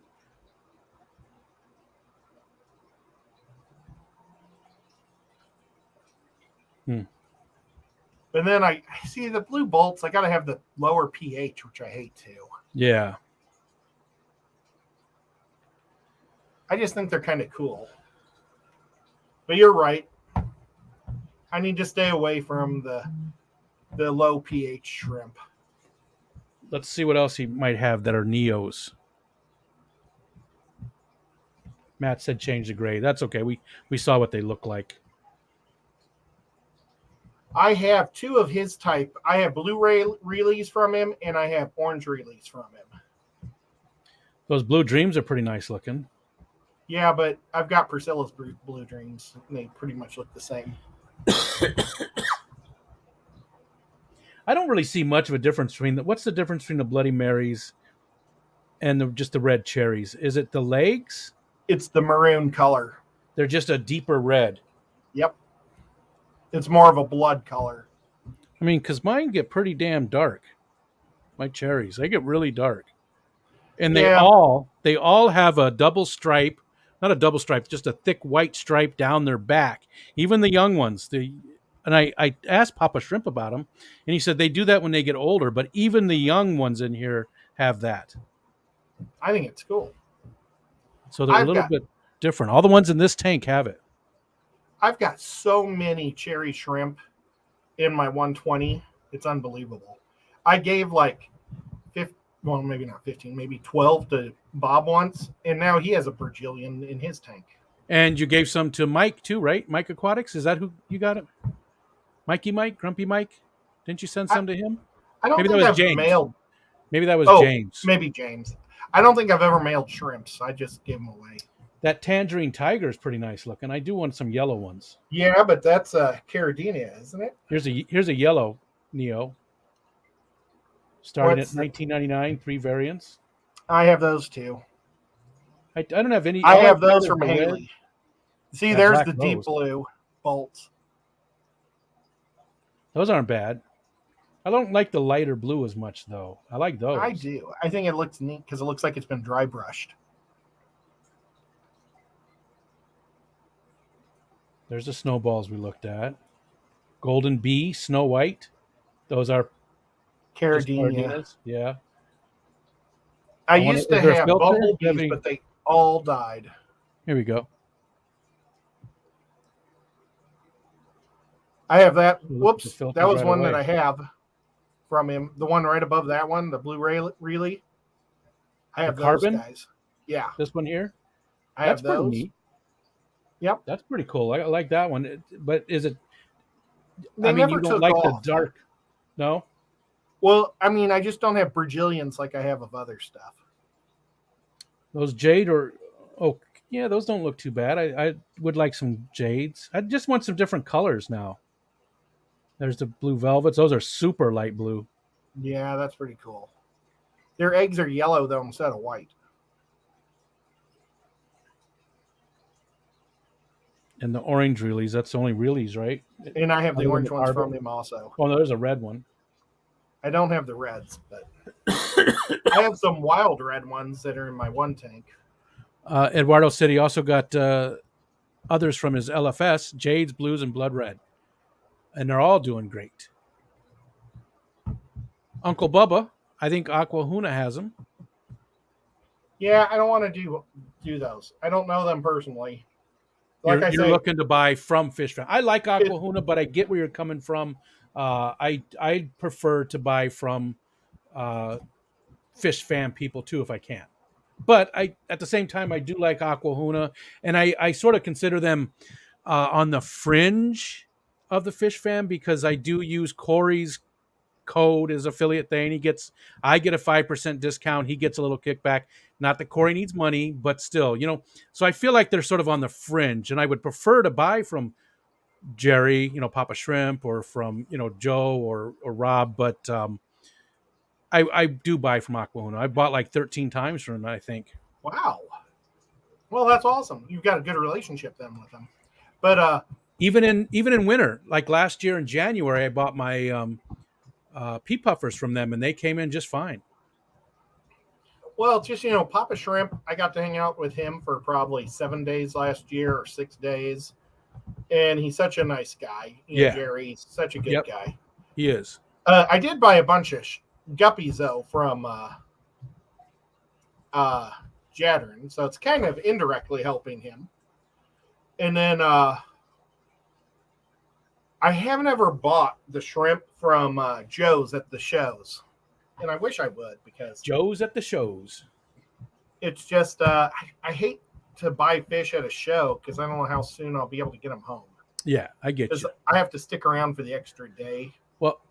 And then I see the blue bolts. I got to have the lower pH, which I hate too. Yeah. I just think they're kind of cool. But you're right. I need to stay away from the low pH shrimp. Let's see what else he might have that are Neos. Matt said change the gray. That's okay. We saw what they look like. I have 2 of his type. I have blue Reelies from him, and I have orange Reelies from him. Those Blue Dreams are pretty nice looking. Yeah, but I've got Priscilla's Blue Dreams. And they pretty much look the same. I don't really see much of a difference between what's the difference between the Bloody Marys and just the red cherries? Is it the legs? It's the maroon color. They're just a deeper red. Yep. It's more of a blood color. I mean, because mine get pretty damn dark. My cherries, they get really dark. And they all have a double stripe, not a double stripe, just a thick white stripe down their back. Even the young ones. And I asked Papa Shrimp about them, and he said they do that when they get older, but even the young ones in here have that. I think it's cool. So they're a little bit different. All the ones in this tank have it. I've got so many cherry shrimp in my 120. It's unbelievable. I gave like maybe not 15, maybe 12 to Bob once, and now he has a bajillion in his tank. And you gave some to Mike too, right? Mike Aquatics? Is that who you got it? Mikey Mike? Grumpy Mike? Didn't you send some to him? I don't think I've mailed. Maybe that was James. Maybe James. I don't think I've ever mailed shrimps. I just give them away. That tangerine tiger is pretty nice looking. I do want some yellow ones. Yeah, but that's a Caradinia, isn't it? Here's a yellow Neo. Starting at $19.99, 3 variants. I have those too. I don't have any. I have those from Haley. See, Yeah, there's the Black deep Rose. blue bolts. Those aren't bad. I don't like the lighter blue as much, though. I like those. I do. I think it looks neat because it looks like it's been dry brushed. There's the snowballs we looked at. Golden Bee, Snow White. Those are Caradinia. Yeah. I used to have bumblebees, but they all died. Here we go. I have that. Whoops. That was right one away. that I have from him. The one right above that one, the blue Reeley. I have The carbon? those guys. Yeah. This one here. I have pretty those. neat. Yep. That's pretty cool. I like that one. But is it? They I mean, never you don't took like off. the dark. No. Well, I mean, I just don't have bajillions like I have of other stuff. Those Jade yeah, those don't look too bad. I would like some Jades. I just want some different colors now. There's the blue velvets. Those are super light blue. Yeah, that's pretty cool. Their eggs are yellow, though, instead of white. And the orange reelies, that's the only reelies, right? And I have the Other orange than ones Arbor? from him also. Oh, no, there's a red one. I don't have the reds, but I have some wild red ones that are in my one tank. Eduardo said he also got others from his LFS, Jades, Blues, and Blood Red. And they're all doing great. Uncle Bubba, I think Aquahuna has them. Yeah, I don't want to do those. I don't know them personally. Like you're looking to buy from Fish Fam. I like Aquahuna, but I get where you're coming from. I prefer to buy from Fish Fam people too if I can. But at the same time, I do like Aquahuna, and I sort of consider them on the fringe of the Fish Fam because I do use Corey's code as affiliate thing. I get a 5% discount. He gets a little kickback. Not that Corey needs money, but still, so I feel like they're sort of on the fringe, and I would prefer to buy from Jerry, Papa Shrimp, or from, Joe or Rob. But I do buy from Aquahuna. I bought like 13 times from them, I think. Wow. Well, that's awesome. You've got a good relationship then with them. But Even in winter, like last year in January, I bought my pea puffers from them, and they came in just fine. well, just Papa Shrimp. I got to hang out with him for probably 7 days last year or 6 days, and he's such a nice guy. Yeah. Jerry's such a good guy. He is. I did buy a bunch of guppies though from Jadron, so it's kind of indirectly helping him. And then I haven't ever bought the shrimp from Joe's at the shows, and I wish I would, because Joe's at the shows. it's just I hate to buy fish at a show because I don't know how soon I'll be able to get them home. Yeah, I get you. I have to stick around for the extra day. Well,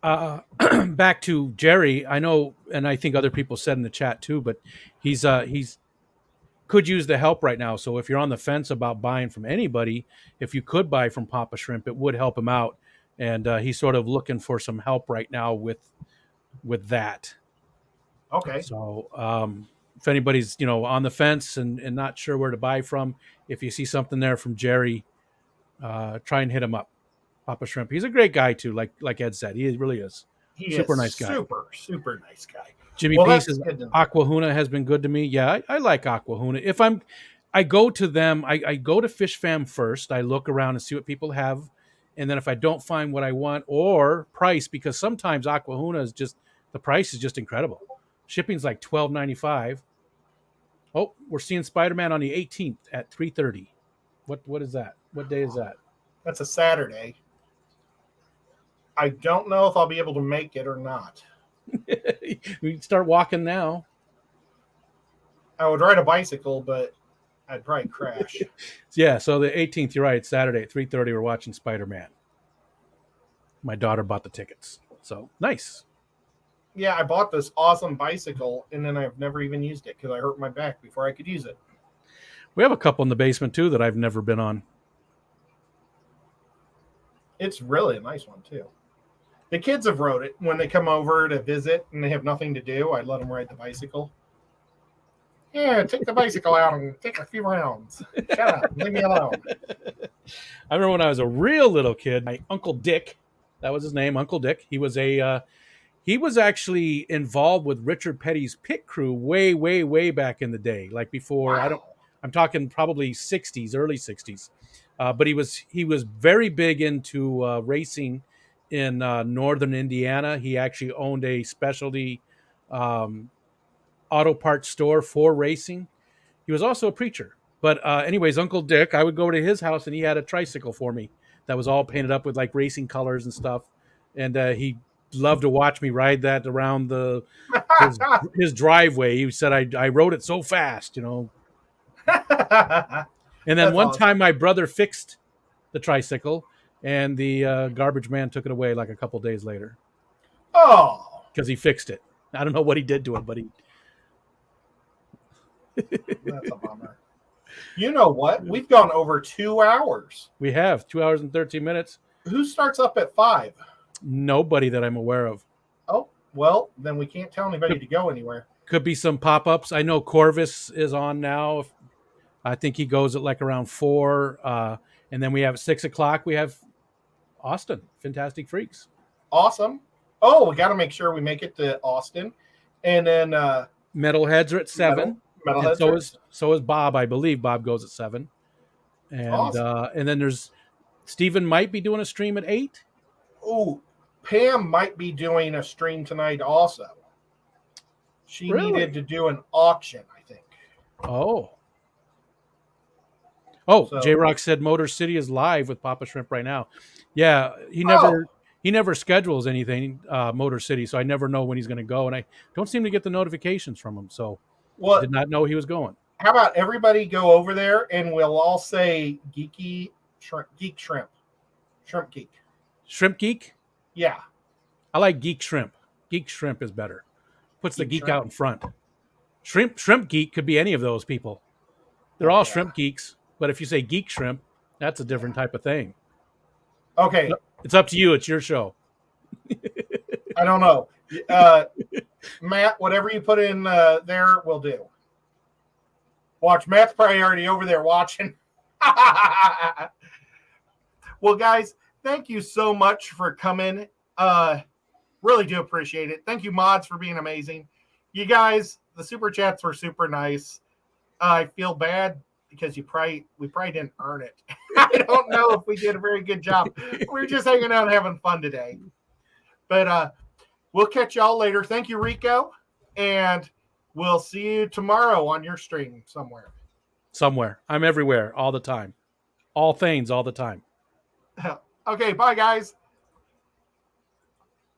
back to Jerry. I know, and I think other people said in the chat too, but he's could use the help right now. So if you're on the fence about buying from anybody, if you could buy from Papa Shrimp, it would help him out. And he's sort of looking for some help right now with that. Okay. So if anybody's on the fence and not sure where to buy from, if you see something there from Jerry, try and hit him up. Papa Shrimp. He's a great guy too. Like Ed said, he really is. Super nice guy. Super nice guy. Jimmy P says Aquahuna has been good to me. Yeah, I like Aquahuna. I go to them. I go to Fish Fam first. I look around and see what people have, and then if I don't find what I want or price, because sometimes Aquahuna is just the price is just incredible. Shipping's like $12.95. Oh, we're seeing Spider-Man on the 18th at 3:30. What is that? What day is that? That's a Saturday. I don't know if I'll be able to make it or not. We can start walking now. I would ride a bicycle, but I'd probably crash. Yeah, so the 18th, you're right. It's Saturday at 3:30. We're watching Spider-Man. My daughter bought the tickets. So, nice. Yeah, I bought this awesome bicycle, and then I've never even used it because I hurt my back before I could use it. We have a couple in the basement, too, that I've never been on. It's really a nice one, too. The kids have rode it when they come over to visit and they have nothing to do. I let them ride the bicycle. Yeah, take the bicycle out and take a few rounds. Shut up. Leave me alone. I remember when I was a real little kid, my Uncle Dick, that was his name, Uncle Dick. He was actually involved with Richard Petty's pit crew way, way, way back in the day. Like before, Wow. I'm talking probably 60s, early 60s. But he was very big into racing in northern Indiana. He actually owned a specialty auto parts store for racing. He was also a preacher. But anyways, Uncle Dick, I would go to his house and he had a tricycle for me that was all painted up with like racing colors and stuff. And he loved to watch me ride that around his driveway. He said I rode it so fast, And then That's one awesome. time my brother fixed the tricycle and the garbage man took it away like a couple days later. Oh. Because he fixed it. I don't know what he did to it, but he... That's a bummer. You know what? We've gone over 2 hours. We have 2 hours and 13 minutes. Who starts up at 5? Nobody that I'm aware of. Oh, well, then we can't tell anybody to go anywhere. Could be some pop-ups. I know Corvus is on now. I think he goes at like around 4. And then we have at 6 o'clock, we have Austin, Fantastic Freaks. Awesome. Oh, we got to make sure we make it to Austin. And then Metalheads are at 7. Metalheads so is Bob. I believe Bob goes at 7. And awesome. And then there's Stephen might be doing a stream at 8. Oh, Pam might be doing a stream tonight also. She needed to do an auction, I think. Oh, So, J-Rock said Motor City is live with Papa Shrimp right now. Yeah, he never schedules anything, Motor City, so I never know when he's going to go, and I don't seem to get the notifications from him, so I did not know he was going. How about everybody go over there and we'll all say Geek Shrimp. Shrimp Geek. Shrimp Geek? Yeah. I like Geek Shrimp. Geek Shrimp is better. Puts the geek out in front. Shrimp Geek could be any of those people. They're all shrimp geeks, but if you say Geek Shrimp, that's a different type of thing. Okay. It's up to you. It's your show. I don't know. Matt, whatever you put in there will do. Watch, Matt's probably already over there watching. Well, guys, thank you so much for coming. Really do appreciate it. Thank you, mods, for being amazing. You guys, the super chats were super nice. I feel bad because we probably didn't earn it. I don't know if we did a very good job. We were just hanging out and having fun today. But we'll catch y'all later. Thank you, Rico. And we'll see you tomorrow on your stream somewhere. Somewhere. I'm everywhere all the time. All things all the time. Okay, bye, guys.